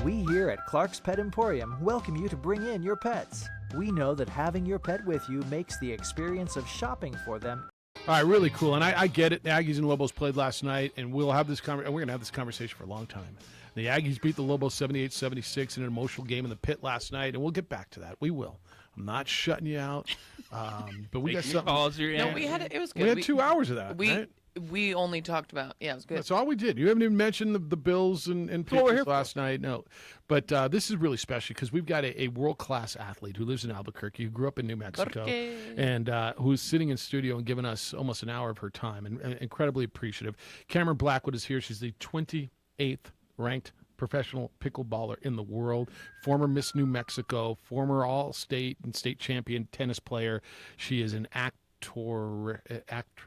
We here at Clark's Pet Emporium welcome you to bring in your pets. We know that having your pet with you makes the experience of shopping for them. All right, really cool. And I get it. The Aggies and Lobos played last night, and we'll have this we're going to have this conversation for a long time. The Aggies beat the Lobos 78-76 in an emotional game in the pit last night, and we'll get back to that. We will. I'm not shutting you out, but we got something. No, we had it was good. We had 2 hours of that. Right? We only talked about it was good. That's all we did. You haven't even mentioned the Bills and Patriots last night. No, but this is really special because we've got a world-class athlete who lives in Albuquerque, who grew up in New Mexico, and who's sitting in studio and giving us almost an hour of her time, and incredibly appreciative. Cameron Blackwood is here. She's the 28th ranked professional pickleballer in the world, former Miss New Mexico, former All-State and state champion tennis player. She is an actor.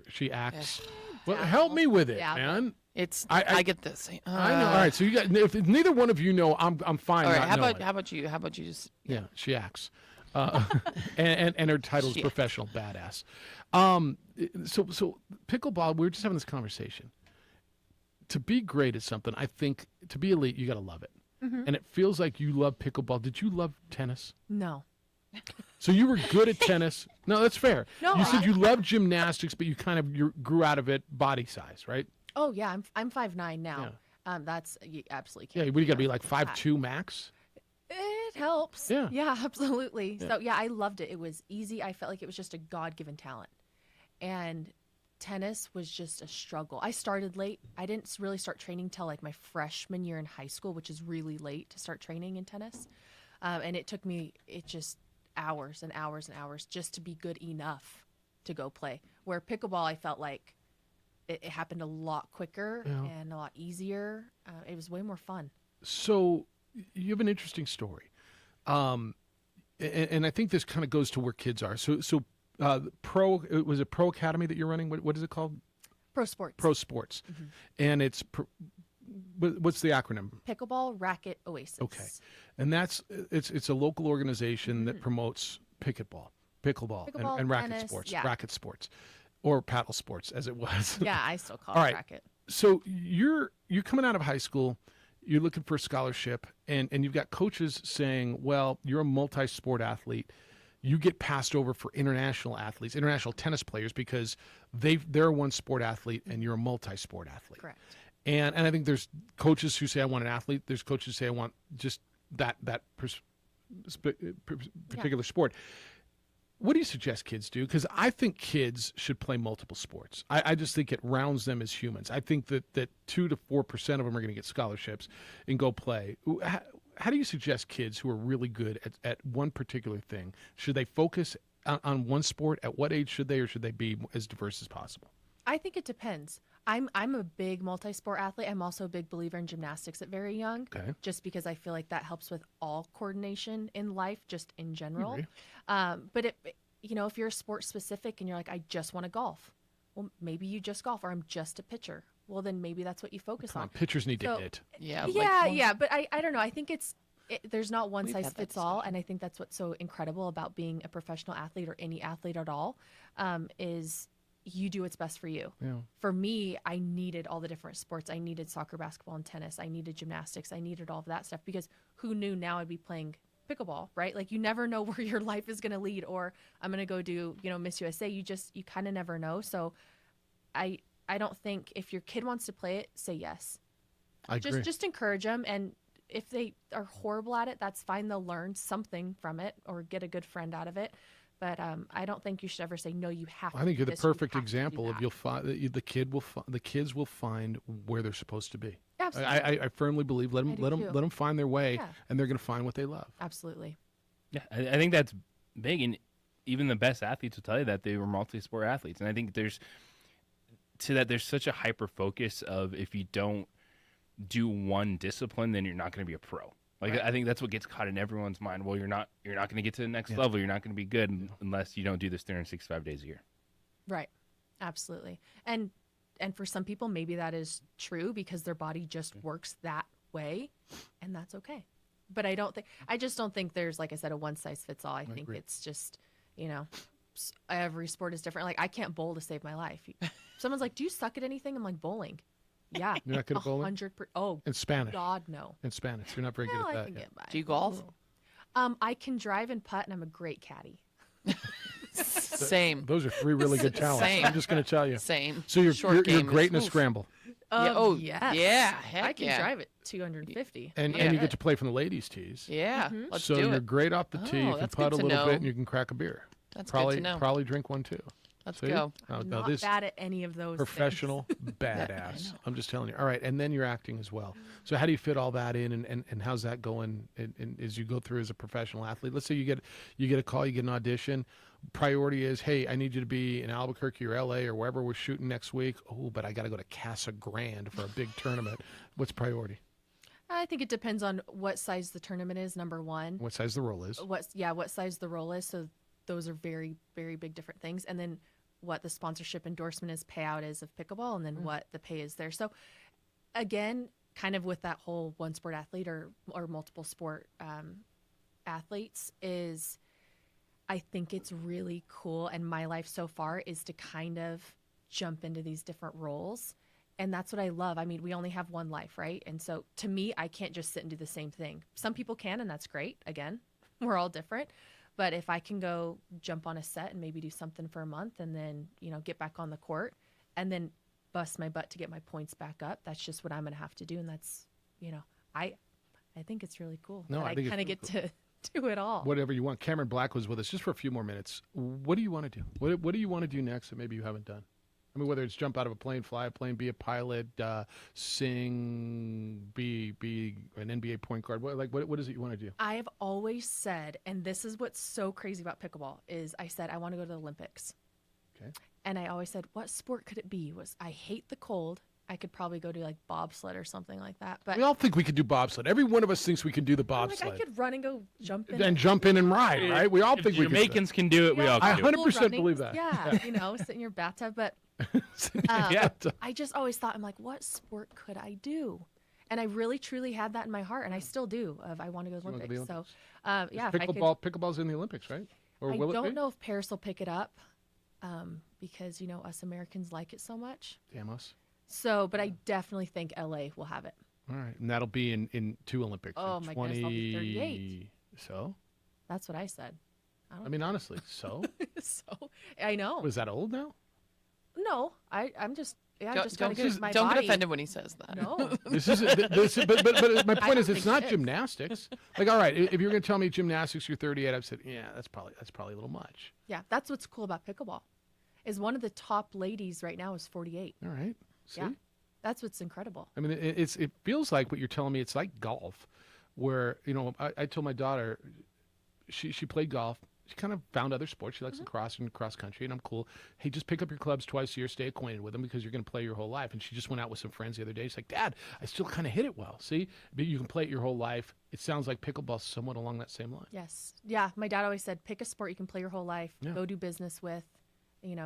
She acts. Yes. Well, help me with it, Yeah. man. I get this. I know. All right, so you got. If neither one of you know, I'm fine. All right. not How knowing. about you? How about you just? Yeah, she acts, and her title is She professional badass. So pickleball. We were just having this conversation. To be great at something, I think to be elite, you got to love it. Mhm. And it feels like you love pickleball. Did you love tennis? No. So you were good at tennis. No, that's fair. No, you said you loved gymnastics, but you kind of grew out of it body size, right? Oh yeah, I'm 5'9" now. That's you absolutely Yeah, can't. what do you got to be like 5'2" max? It helps. Yeah. Yeah, absolutely. Yeah. So yeah, I loved it. It was easy. I felt like it was just a God-given talent. And tennis was just a struggle. I started late. I didn't really start training till like my freshman year in high school, which is really late to start training in tennis. And it took me just hours and hours and hours just to be good enough to go play. Where pickleball, I felt like it happened a lot quicker and a lot easier. It was way more fun. So you have an interesting story. And I think this kind of goes to where kids are. So was it Pro Academy that you're running? What is it called? Pro Sports. Pro Sports. And it's, what's the acronym? Pickleball Racket Oasis. Okay. And it's a local organization that promotes pickleball, and racket tennis, sports, yeah. racket sports, or paddle sports as it was. Yeah, I still call All it right. racket. So you're coming out of high school, you're looking for a scholarship, and you've got coaches saying, well, you're a multi-sport athlete. You get passed over for international athletes, international tennis players, because they're a one-sport athlete and you're a multi-sport athlete. Correct. And I think there's coaches who say, I want an athlete. There's coaches who say, I want just that particular sport. What do you suggest kids do? Because I think kids should play multiple sports. I just think it rounds them as humans. I think that 2 to 4% of them are going to get scholarships and go play. How do you suggest kids who are really good at one particular thing, should they focus on one sport? At what age should they, or should they be as diverse as possible? I think it depends. I'm a big multi-sport athlete. I'm also a big believer in gymnastics at very young, just because I feel like that helps with all coordination in life, just in general. But if you're sport specific and you're like, I just want to golf, well, maybe you just golf, or I'm just a pitcher. Well, then maybe that's what you focus on. Pitchers need to hit. Yeah. But I don't know. I think there's not one We've size had that fits all, and I think that's what's so incredible about being a professional athlete or any athlete at all, is you do what's best for you. Yeah. For me, I needed all the different sports. I needed soccer, basketball, and tennis. I needed gymnastics. I needed all of that stuff, because who knew now I'd be playing pickleball, right? Like, you never know where your life is going to lead, or I'm going to go do, Miss USA. You kind of never know. So I don't think if your kid wants to play it, say yes. I agree. Just encourage them. And if they are horrible at it, that's fine. They'll learn something from it or get a good friend out of it. But I don't think you should ever say, no, you have to. I think do you're the this, you perfect have to do example of that. you'll find the kids will find where they're supposed to be. Absolutely. I firmly believe let them find their way, and they're going to find what they love. Absolutely. Yeah, I think that's big, and even the best athletes will tell you that they were multi-sport athletes. And I think there's such a hyper focus of, if you don't do one discipline, then you're not going to be a pro. Like, I think that's what gets caught in everyone's mind. Well, you're not going to get to the next level. You're not going to be good unless you don't do this 365 days a year. Right. Absolutely. And for some people, maybe that is true because their body just works that way, and that's okay. But I just don't think there's, like I said, a one size fits all. I think agree. it's just, every sport is different. Like, I can't bowl to save my life. Someone's like, do you suck at anything? I'm like, bowling. Yeah. You're not good at bowling? 100%. Oh, In Spanish. God, no. In Spanish. You're not very good No, at I that can yet. get by. Do you golf? I can drive and putt, and I'm a great caddy. Same. Those are 3 really good talents. Same. I'm just going to tell you. Same. So you're Short you're game great is- in a oof. scramble. Yeah, oh, yes. yeah, heck I can yeah. drive it 250. And you get to play from the ladies' tees. Yeah, Mm-hmm. let's so do you're it. great off the tee. You can that's putt a good to little know. bit, and you can crack a beer. That's probably, good to know. Probably drink one too. Let's See? go. Now Not this bad at any of those professional things. badass. I'm just telling you. All right, and then you're acting as well. So how do you fit all that in, and how's that going as you go through as a professional athlete? Let's say you get a call, you get an audition. Priority is, hey, I need you to be in Albuquerque or LA or wherever we're shooting next week. Oh, but I got to go to Casa Grande for a big tournament. What's priority? I think it depends on what size the tournament is, number one. What size the role is? What size the role is. So those are very, very big different things. And then what the sponsorship endorsement is, payout is of pickleball, and then what the pay is there. So again, kind of with that whole one sport athlete or multiple sport athletes is, I think it's really cool. And my life so far is to kind of jump into these different roles. And that's what I love. I mean, we only have one life, right? And so to me, I can't just sit and do the same thing. Some people can, and that's great. Again, we're all different. But if I can go jump on a set and maybe do something for a month and then, get back on the court and then bust my butt to get my points back up, that's just what I'm going to have to do. And that's, I think it's really cool. No, that I think kind of get to do it all. Whatever you want. Cameron Black was with us just for a few more minutes. What do you want to do? What do you want to do next that maybe you haven't done? I mean, whether it's jump out of a plane, fly a plane, be a pilot, sing, be an NBA point guard. What is it you want to do? I have always said, and this is what's so crazy about pickleball, is I said I want to go to the Olympics. Okay. And I always said, what sport could it be? I hate the cold. I could probably go to like bobsled or something like that. But We all think we could do bobsled. Every one of us thinks we can do the I'm bobsled. like, I could run and go jump in. And jump in and ride, right? We all think we can. Jamaicans can do it. We all I can do it. 100% believe that. Yeah, sit in your bathtub. But Yeah. I just always thought, I'm like, what sport could I do? And I really, truly had that in my heart, and I still do. I want to go to the You wanna go to Olympics. the So, yeah, if I could. Pickleball's in the Olympics, right? Or I will it don't be? know if Paris will pick it up because, us Americans like it so much. Damn us. So, but I definitely think LA will have it. All right, and that'll be in 2 Olympics. Oh, in my goodness, I'll be 38. So? That's what I said. I mean, honestly, so? So, I know. Was that old now? No, I'm just Don't, just gotta get my don't body. get offended when he says that. No. But my I point don't is, it's think not it is. gymnastics. Like, all right, if you're going to tell me gymnastics, you're 38, I've said, yeah, that's probably a little much. Yeah, that's what's cool about pickleball. Is one of the top ladies right now is 48. All right. See? Yeah, that's what's incredible. I mean, it feels like what you're telling me. It's like golf, where I told my daughter, she played golf. She kind of found other sports. She likes lacrosse and cross country, and I'm cool. Hey, just pick up your clubs twice a year, stay acquainted with them because you're going to play your whole life. And she just went out with some friends the other day. She's like, Dad, I still kind of hit it well. See, but you can play it your whole life. It sounds like pickleball's somewhat along that same line. Yes. Yeah, my dad always said, pick a sport you can play your whole life, Yeah. go do business with,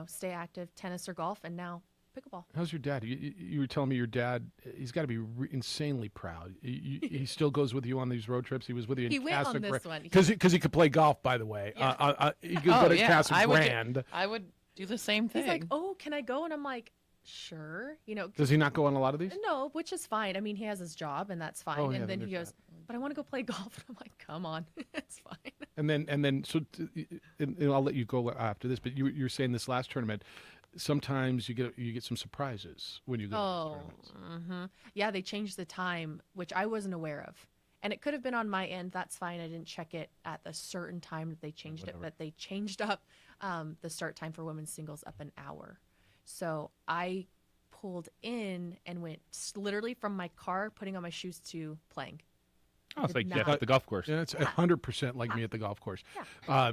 stay active, tennis or golf, and now pickleball. How's your dad? You were telling me your dad, he's got to be insanely proud. He still goes with you on these road trips. He was with you in He went on Casa this Grande. one. Because he could play golf, by the way. Yeah. He could go to Casa I Grande. would do the same thing. He's like, oh, can I go? And I'm like, sure. Does he not go on a lot of these? No, which is fine. I mean, he has his job, and that's fine. Oh, yeah, and then he there's goes, but I want to go play golf. And I'm like, come on, it's fine. And then and I'll let you go after this. But you're saying this last tournament, sometimes you get some surprises when you go to these tournaments. Yeah, they changed the time, which I wasn't aware of. And it could have been on my end. That's fine. I didn't check it at the certain time that they changed it, but they changed up the start time for women's singles up an hour. So I pulled in and went literally from my car, putting on my shoes to playing. Oh, it's like Jeff at the golf course. Yeah, it's 100% like me at the golf course.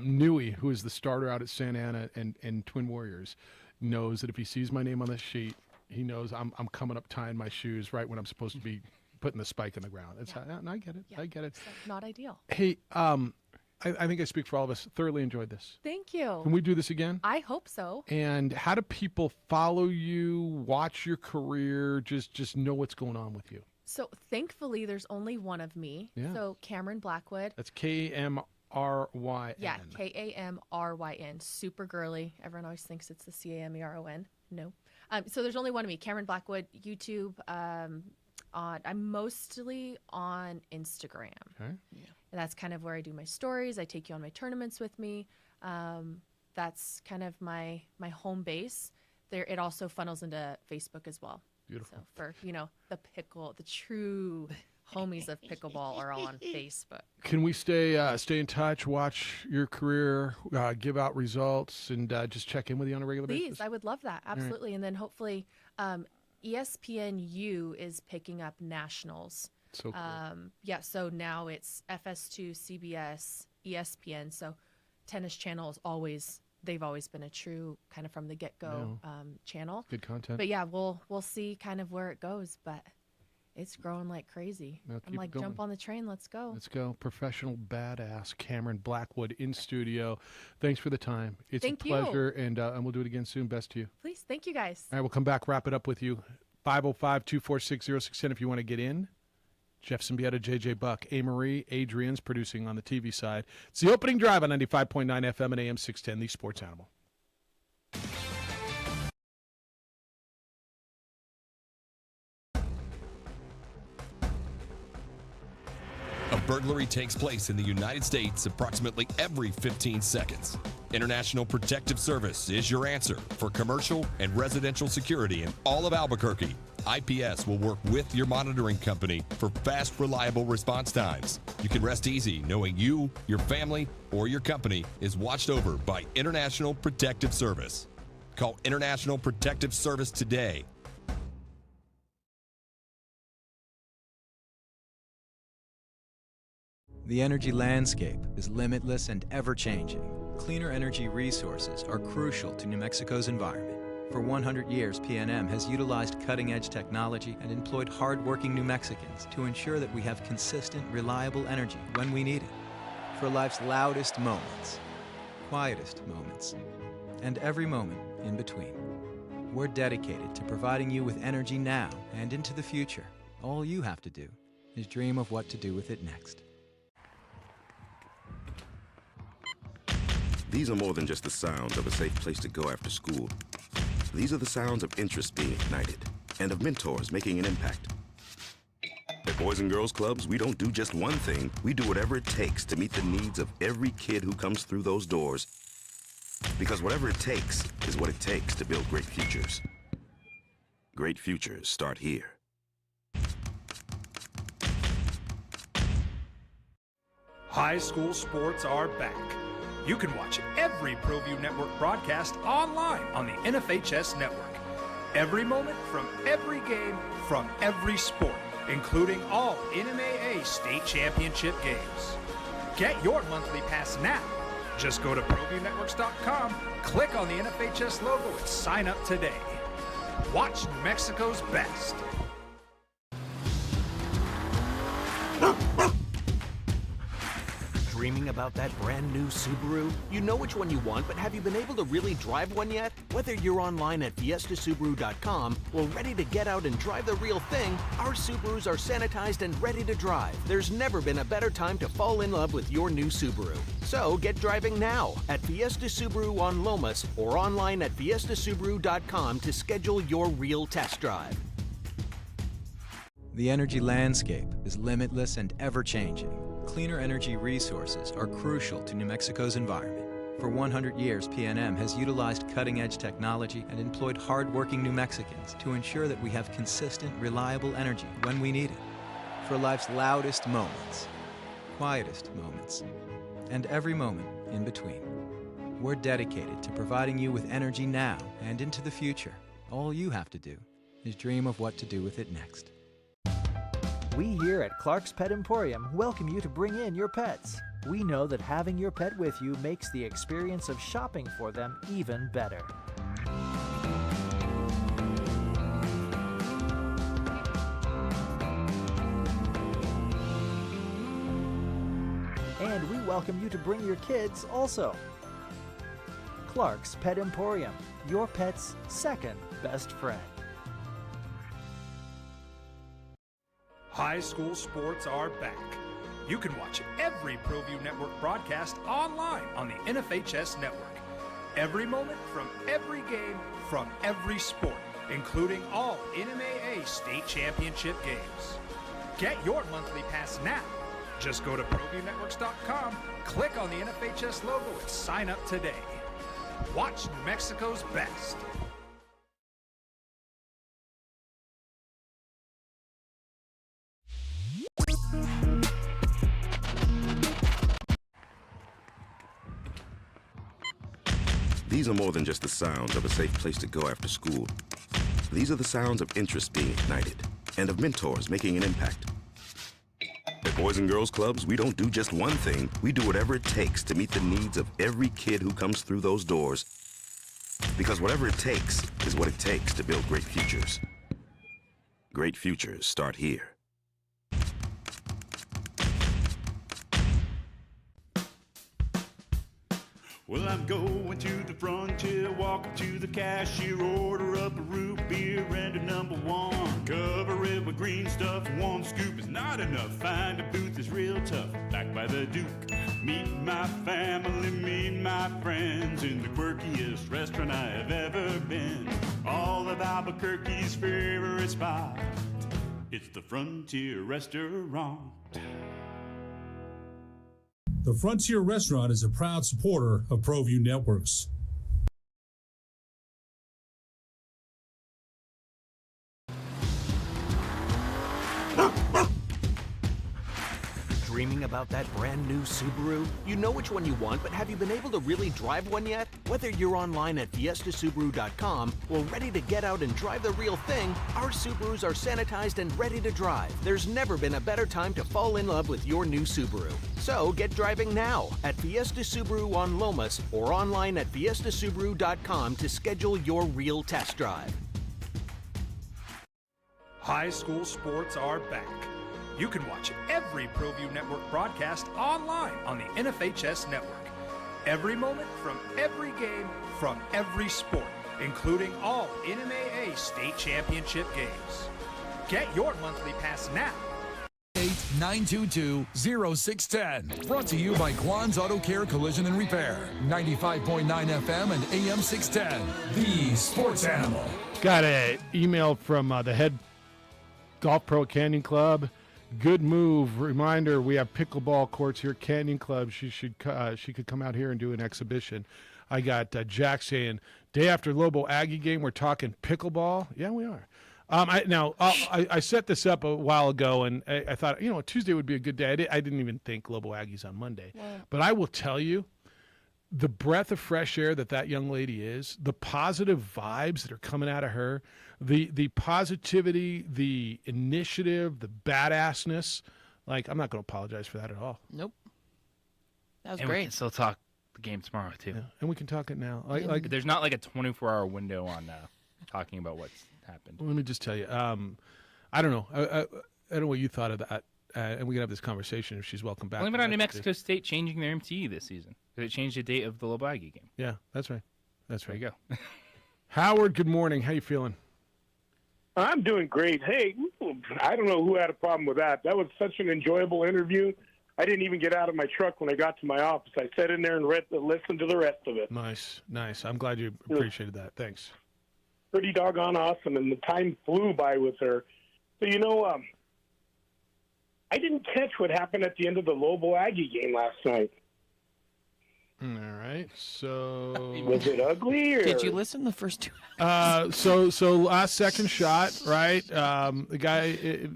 Nui, who is the starter out at Santa Ana and Twin Warriors, knows that if he sees my name on the sheet, he knows I'm coming up tying my shoes right when I'm supposed to be putting the spike in the ground. And I get it. I get it. It's not ideal. Hey, I think I speak for all of us. Thoroughly enjoyed this. Thank you. Can we do this again? I hope so. And how do people follow you, watch your career, just know what's going on with you? So thankfully, there's only one of me. Yeah. So Cameron Blackwood. That's Kamryn. Yeah, Kamryn. Super girly. Everyone always thinks it's the Cameron. No. So there's only one of me, Cameron Blackwood. YouTube. I'm mostly on Instagram. Okay. Yeah. And that's kind of where I do my stories. I take you on my tournaments with me. That's kind of my home base. There, it also funnels into Facebook as well. Beautiful. So for the true homies of pickleball are all on Facebook. Can we stay in touch, watch your career, give out results, and just check in with you on a regular Please, basis? I would love that. Absolutely. And then hopefully ESPNU is picking up nationals. So cool. Yeah, so now it's FS2, CBS, ESPN. So Tennis Channel is they've always been a true kind of from the get-go channel. Good content. But yeah, we'll see kind of where it goes, but it's growing like crazy. No, I'm keep like, it going. jump on the train, let's go. Let's go. Professional badass Cameron Blackwood in studio. Thanks for the time. It's Thank a you. pleasure, and we'll do it again soon. Best to you. Please, thank you guys. All right, we'll come back, wrap it up with you. 505-246-0610 if you want to get in. Jeff Symbieta, JJ Buck, A. Marie, Adrian's producing on the TV side. It's the opening drive on 95.9 FM and AM 610, the Sports Animal. A burglary takes place in the United States approximately every 15 seconds. International Protective Service is your answer for commercial and residential security in all of Albuquerque. IPS will work with your monitoring company for fast, reliable response times. You can rest easy knowing you, your family, or your company is watched over by International Protective Service. Call International Protective Service today. The energy landscape is limitless and ever-changing. Cleaner energy resources are crucial to New Mexico's environment. For 100 years, PNM has utilized cutting-edge technology and employed hard-working New Mexicans to ensure that we have consistent, reliable energy when we need it. For life's loudest moments, quietest moments, and every moment in between. We're dedicated to providing you with energy now and into the future. All you have to do is dream of what to do with it next. These are more than just the sounds of a safe place to go after school. These are the sounds of interest being ignited and of mentors making an impact. At Boys and Girls Clubs, we don't do just one thing. We do whatever it takes to meet the needs of every kid who comes through those doors. Because whatever it takes is what it takes to build great futures. Great futures start here. High school sports are back. You can watch every ProView Network broadcast online on the NFHS network. Every moment from every game from every sport, including all NMAA state championship games. Get your monthly pass now. Just go to ProViewNetworks.com, click on the NFHS logo, and sign up today. Watch New Mexico's best. Dreaming about that brand new Subaru? You know which one you want, but have you been able to really drive one yet? Whether you're online at fiestasubaru.com or ready to get out and drive the real thing, our Subarus are sanitized and ready to drive. There's never been a better time to fall in love with your new Subaru. So get driving now at Fiesta Subaru on Lomas or online at fiestasubaru.com to schedule your real test drive. The energy landscape is limitless and ever-changing. Cleaner energy resources are crucial to New Mexico's environment. For 100 years, PNM has utilized cutting-edge technology and employed hard-working New Mexicans to ensure that we have consistent, reliable energy when we need it. For life's loudest moments, quietest moments, and every moment in between. We're dedicated to providing you with energy now and into the future. All you have to do is dream of what to do with it next. We here at Clark's Pet Emporium welcome you to bring in your pets. We know that having your pet with you makes the experience of shopping for them even better. And we welcome you to bring your kids also. Clark's Pet Emporium, your pet's second best friend. High school sports are back. You can watch every ProView Network broadcast online on the NFHS network. Every moment from every game from every sport, including all NMAA state championship games. Get your monthly pass now. Just go to ProViewNetworks.com, click on the NFHS logo, and sign up today. Watch New Mexico's best. These are more than just the sounds of a safe place to go after school. These are the sounds of interest being ignited and of mentors making an impact. At Boys and Girls Clubs, we don't do just one thing. We do whatever it takes to meet the needs of every kid who comes through those doors. Because whatever it takes is what it takes to build great futures. Great futures start here. Well, I'm going to the frontier, walking to the cashier, order up a root beer and a number one. Cover it with green stuff, one scoop is not enough. Find a booth is real tough, back by the Duke. Meet my family, meet my friends in the quirkiest restaurant I have ever been. All of Albuquerque's favorite spot, it's the Frontier Restaurant. The Frontier Restaurant is a proud supporter of ProView Networks. Dreaming about that brand new Subaru? You know which one you want, but have you been able to really drive one yet? Whether you're online at fiestasubaru.com or ready to get out and drive the real thing, our Subarus are sanitized and ready to drive. There's never been a better time to fall in love with your new Subaru. So get driving now at Fiesta Subaru on Lomas or online at fiestasubaru.com to schedule your real test drive. High school sports are back. You can watch every ProView Network broadcast online on the NFHS network. Every moment from every game from every sport, including all NMAA state championship games. Get your monthly pass now. 922-0610. Brought to you by Quan's Auto Care Collision and Repair. 95.9 FM and AM 610. The Sports Animal. Got an email from the head golf pro at Canyon Club. Good move. Reminder, we have pickleball courts here at Canyon Club. She could come out here and do an exhibition. I got Jack saying, day after Lobo Aggie game, we're talking pickleball. Yeah, we are. I set this up a while ago, and I thought, Tuesday would be a good day. I didn't even think Lobo Aggies on Monday. Yeah. But I will tell you, the breath of fresh air that young lady is, the positive vibes that are coming out of her, the positivity, the initiative, the badassness. Like, I'm not going to apologize for that at all. Nope. That was and great. We can still talk the game tomorrow, too. Yeah, and we can talk it now. There's not like a 24-hour window on talking about what's happened. Let me just tell you. I don't know. I don't know what you thought of that. And we can have this conversation if she's welcome back. Blame it on New Mexico State changing their MTE this season. Because it changed the date of the Lobo Aggie game. Yeah, that's right. That's right. There you go. Howard, good morning. How you feeling? I'm doing great. Hey, I don't know who had a problem with that. That was such an enjoyable interview. I didn't even get out of my truck when I got to my office. I sat in there and listened to the rest of it. Nice. I'm glad you appreciated that. Thanks. Pretty doggone awesome, and the time flew by with her. So, I didn't catch what happened at the end of the Lobo Aggie game last night. All right. So was it ugly? Or? Did you listen to the first two? So last second shot, right? The guy,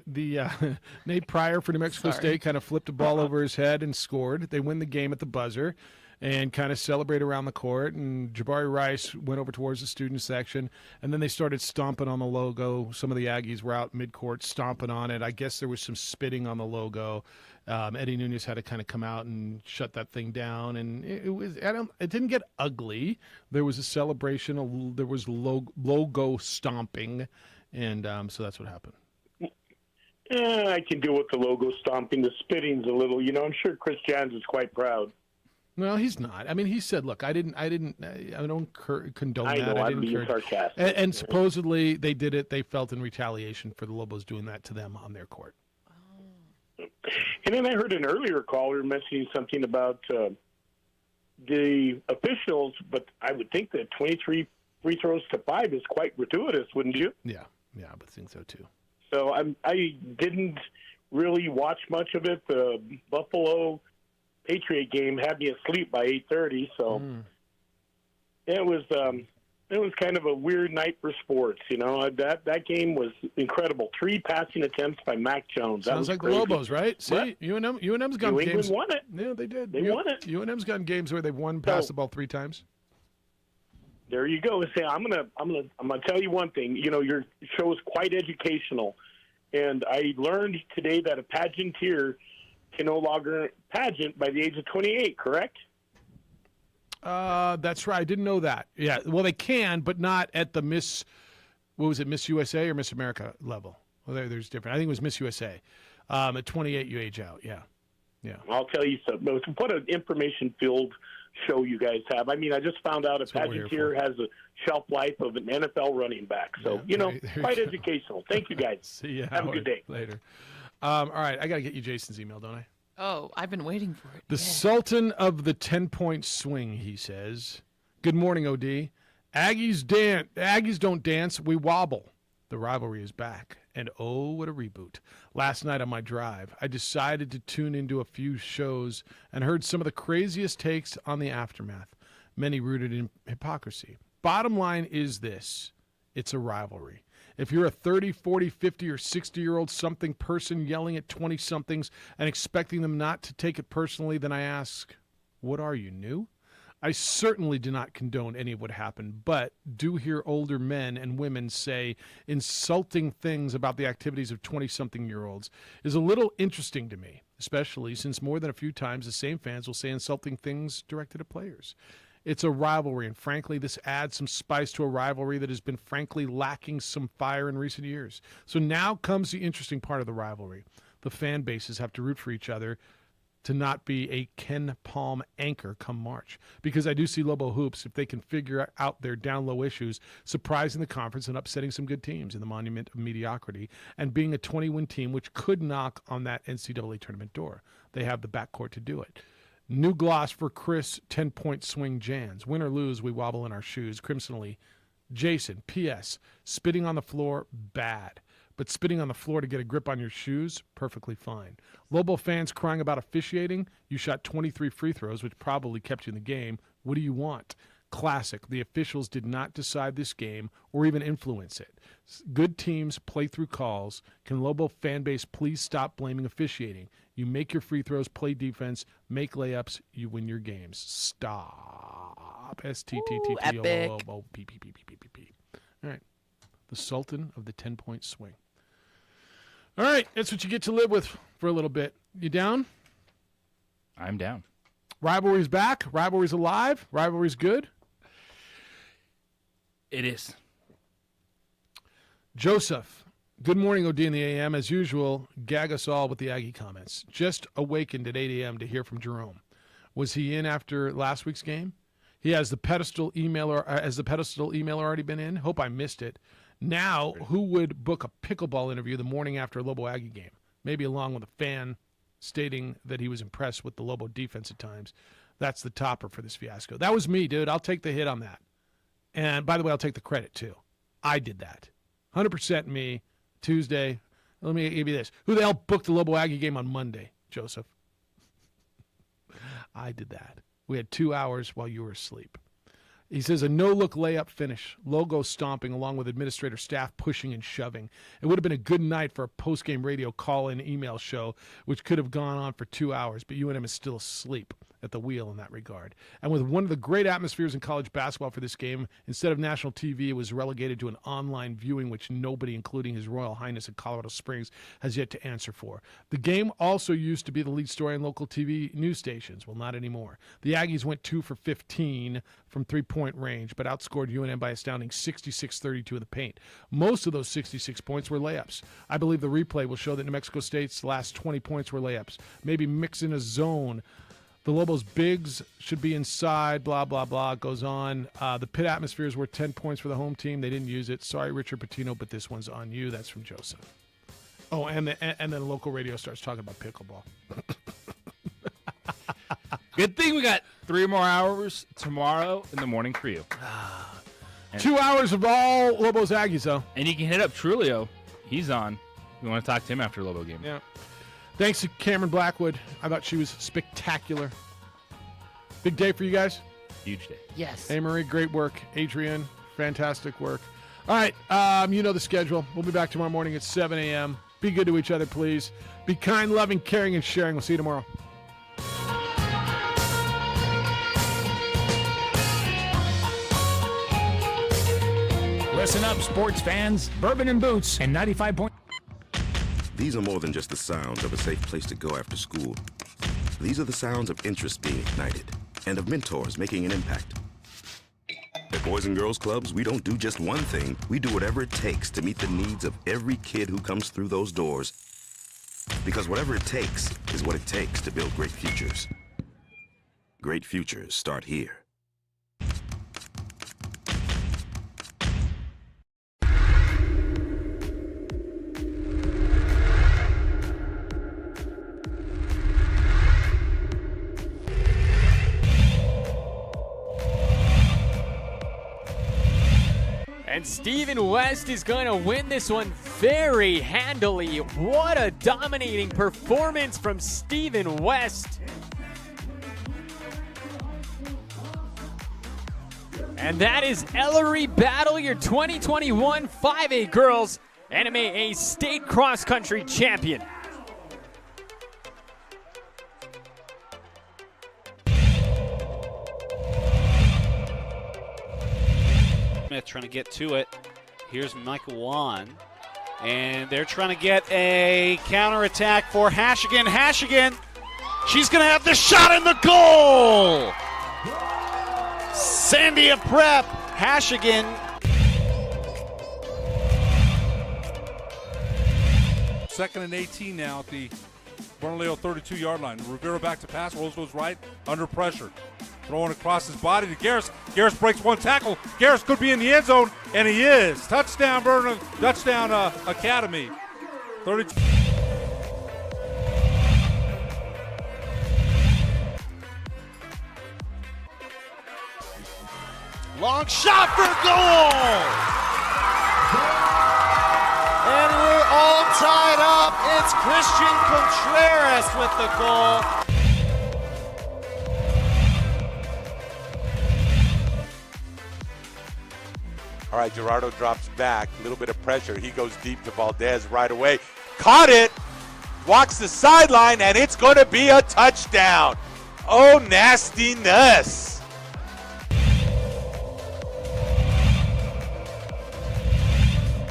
Nate Pryor for New Mexico State, kind of flipped a ball over his head and scored. They win the game at the buzzer, and kind of celebrate around the court. And Jabari Rice went over towards the student section, and then they started stomping on the logo. Some of the Aggies were out midcourt stomping on it. I guess there was some spitting on the logo. Eddie Nunez had to kind of come out and shut that thing down, and it didn't get ugly. There was a celebration. There was logo stomping, and so that's what happened. I can deal with the logo stomping. The spitting's a little. I'm sure Chris Jans is quite proud. No, he's not. I mean, he said, "Look, I don't condone that. I know, I I'm being sarcastic." And supposedly they did it. They felt in retaliation for the Lobos doing that to them on their court. And then I heard an earlier caller mentioning something about the officials, but I would think that 23 free throws to 5 is quite gratuitous, wouldn't you? Yeah, I would think so too. So I didn't really watch much of it. The Buffalo Patriot game had me asleep by 8:30, so it was kind of a weird night for sports. That game was incredible. 3 passing attempts by Mac Jones. That Sounds was like crazy. the Lobos, right? See, UNM's got New games. England won it. Yeah, they did. They won it. UNM's gotten games where they've passed the ball 3 times. There you go. Say, I'm gonna tell you one thing. Your show is quite educational, and I learned today that a pageanteer can no longer pageant by the age of 28. Correct? That's right. I didn't know that. Yeah. Well, they can, but not at the Miss. What was it, Miss USA or Miss America level? Well, there's different. I think it was Miss USA. At 28, you age out. Yeah. I'll tell you something. What an information-filled show you guys have. I mean, I just found out a pageanteer has a shelf life of an NFL running back. So, quite educational. Thank you, guys. See you, have a good day. Later. All right. I got to get you Jason's email, don't I? Oh, I've been waiting for it. The Sultan of the 10-point swing, he says. Good morning, OD. Aggies don't dance, we wobble. The rivalry is back, and oh, what a reboot. Last night on my drive, I decided to tune into a few shows and heard some of the craziest takes on the aftermath, many rooted in hypocrisy. Bottom line is this. It's a rivalry. If you're a 30, 40, 50, or 60-year-old something person yelling at 20-somethings and expecting them not to take it personally, then I ask, what are you, new? I certainly do not condone any of what happened, but do hear older men and women say insulting things about the activities of 20-something-year-olds is a little interesting to me, especially since more than a few times the same fans will say insulting things directed at players. It's a rivalry, and frankly, this adds some spice to a rivalry that has been frankly lacking some fire in recent years. So now comes the interesting part of the rivalry. The fan bases have to root for each other to not be a Ken Palm anchor come March. Because I do see Lobo Hoops, if they can figure out their down low issues, surprising the conference and upsetting some good teams in the monument of mediocrity, and being a 20-win team which could knock on that NCAA tournament door. They have the backcourt to do it. New gloss for Chris, 10-point swing Jans. Win or lose, we wobble in our shoes. Crimsonly, Jason, P.S. Spitting on the floor, bad. But spitting on the floor to get a grip on your shoes, perfectly fine. Lobo fans crying about officiating. You shot 23 free throws, which probably kept you in the game. What do you want? Classic. The officials did not decide this game or even influence it. Good teams play through calls. Can Lobo fan base please stop blaming officiating? You make your free throws, play defense, make layups, you win your games. Stop. S-T-T-T-T-O-O-O-P-P-P-P-P-P. All right. The Sultan of the 10-point swing. All right, that's what you get to live with for a little bit. You down? I'm down. Rivalry's back. Rivalry's alive. Rivalry's good. It is. Joseph, good morning, OD in the AM. As usual, gag us all with the Aggie comments. Just awakened at 8 a.m. to hear from Jerome. Was he in after last week's game? He has the pedestal emailer. Has the pedestal emailer already been in? Hope I missed it. Now, who would book a pickleball interview the morning after a Lobo Aggie game? Maybe along with a fan stating that he was impressed with the Lobo defense at times. That's the topper for this fiasco. That was me, dude. I'll take the hit on that. And by the way, I'll take the credit, too. I did that. 100% me. Tuesday. Let me give you this. Who the hell booked the Lobo Aggie game on Monday, Joseph? I did that. We had 2 hours while you were asleep. He says a no-look layup finish, logo stomping along with administrator staff pushing and shoving. It would have been a good night for a post-game radio call-in email show, which could have gone on for 2 hours, but UNM is still asleep at the wheel in that regard. And with one of the great atmospheres in college basketball for this game, instead of national TV, it was relegated to an online viewing, which nobody, including His Royal Highness of Colorado Springs, has yet to answer for. The game also used to be the lead story on local TV news stations. Well, not anymore. The Aggies went 2 for 15 from three-point range, but outscored UNM by astounding 66-32 in the paint. Most of those 66 points were layups. I believe the replay will show that New Mexico State's last 20 points were layups. Maybe mix in a zone. The Lobos' bigs should be inside, blah, blah, blah. It goes on. The pit atmospheres were 10 points for the home team. They didn't use it. Sorry, Richard Patino, but this one's on you. That's from Joseph. Oh, and then the local radio starts talking about pickleball. Good thing we got 3 more hours tomorrow in the morning for you. 2 hours of all Lobos Aggies, though. And you can hit up Trulio. He's on. We want to talk to him after Lobo game. Yeah. Thanks to Cameron Blackwood. I thought she was spectacular. Big day for you guys? Huge day. Yes. Hey, Marie, great work. Adrian, fantastic work. All right, you know the schedule. We'll be back tomorrow morning at 7 a.m. Be good to each other, please. Be kind, loving, caring, and sharing. We'll see you tomorrow. Listen up, sports fans. Bourbon and Boots and 95. These are more than just the sounds of a safe place to go after school. These are the sounds of interest being ignited and of mentors making an impact. At Boys and Girls Clubs, we don't do just one thing. We do whatever it takes to meet the needs of every kid who comes through those doors. Because whatever it takes is what it takes to build great futures. Great futures start here. And Stephen West is going to win this one very handily. What a dominating performance from Stephen West. And that is Ellery Battle, your 2021 5A Girls NMAA State Cross Country Champion. Smith trying to get to it. Here's Michael Wan. And they're trying to get a counterattack for Hashigan. Hashigan, she's going to have the shot in the goal! Sandia Prep, Hashigan. Second and 18 now at the Bernalillo 32-yard line. Rivera back to pass. Rose goes right, under pressure. Throwing across his body to Garris. Garris breaks one tackle. Garris could be in the end zone, and he is. Touchdown, touchdown Academy. 32. Long shot for goal! And we're all tied up. It's Christian Contreras with the goal. All right, Gerardo drops back. A little bit of pressure. He goes deep to Valdez right away. Caught it. Walks the sideline, and it's going to be a touchdown. Oh, nastiness.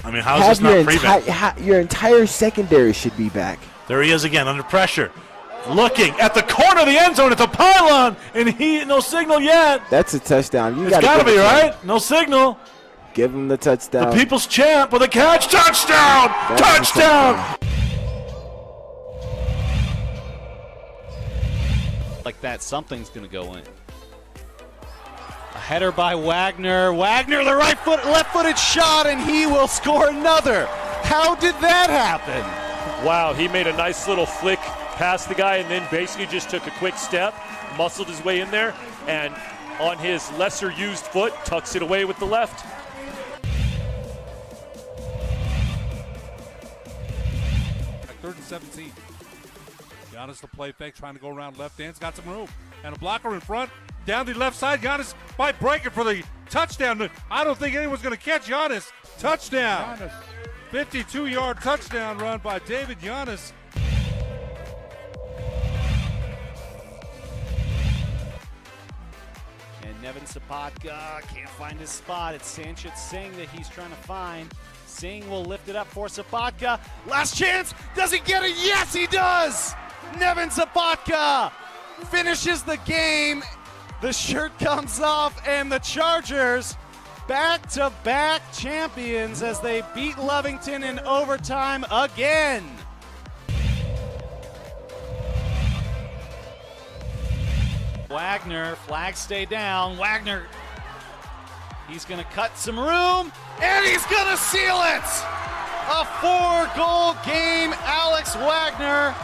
I mean, how is this not prevent? Your entire secondary should be back. There he is again, under pressure. Looking at the corner of the end zone. It's a pylon, and no signal yet. That's a touchdown. It's got to be, right? No signal. Give him the touchdown. The people's champ with a catch. Touchdown! Touchdown! Like that, something's going to go in. A header by Wagner. Wagner, the left-footed shot, and he will score another. How did that happen? Wow, he made a nice little flick past the guy and then basically just took a quick step, muscled his way in there, and on his lesser-used foot, tucks it away with the left. Third and 17. Giannis the play fake, trying to go around left hand's got some room. And a blocker in front. Down the left side, Giannis might break it for the touchdown. I don't think anyone's going to catch Giannis. Touchdown. 52-yard touchdown run by David Giannis. And Nevin Sapatka can't find his spot. It's Sanchit Singh that he's trying to find. Singh will lift it up for Sapatka. Last chance. Does he get it? Yes, he does. Nevin Sapatka finishes the game. The shirt comes off, and the Chargers back-to-back champions as they beat Lovington in overtime again. Wagner, flags stay down. Wagner, he's going to cut some room, and he's going to seal it! A 4-goal game, Alex Wagner.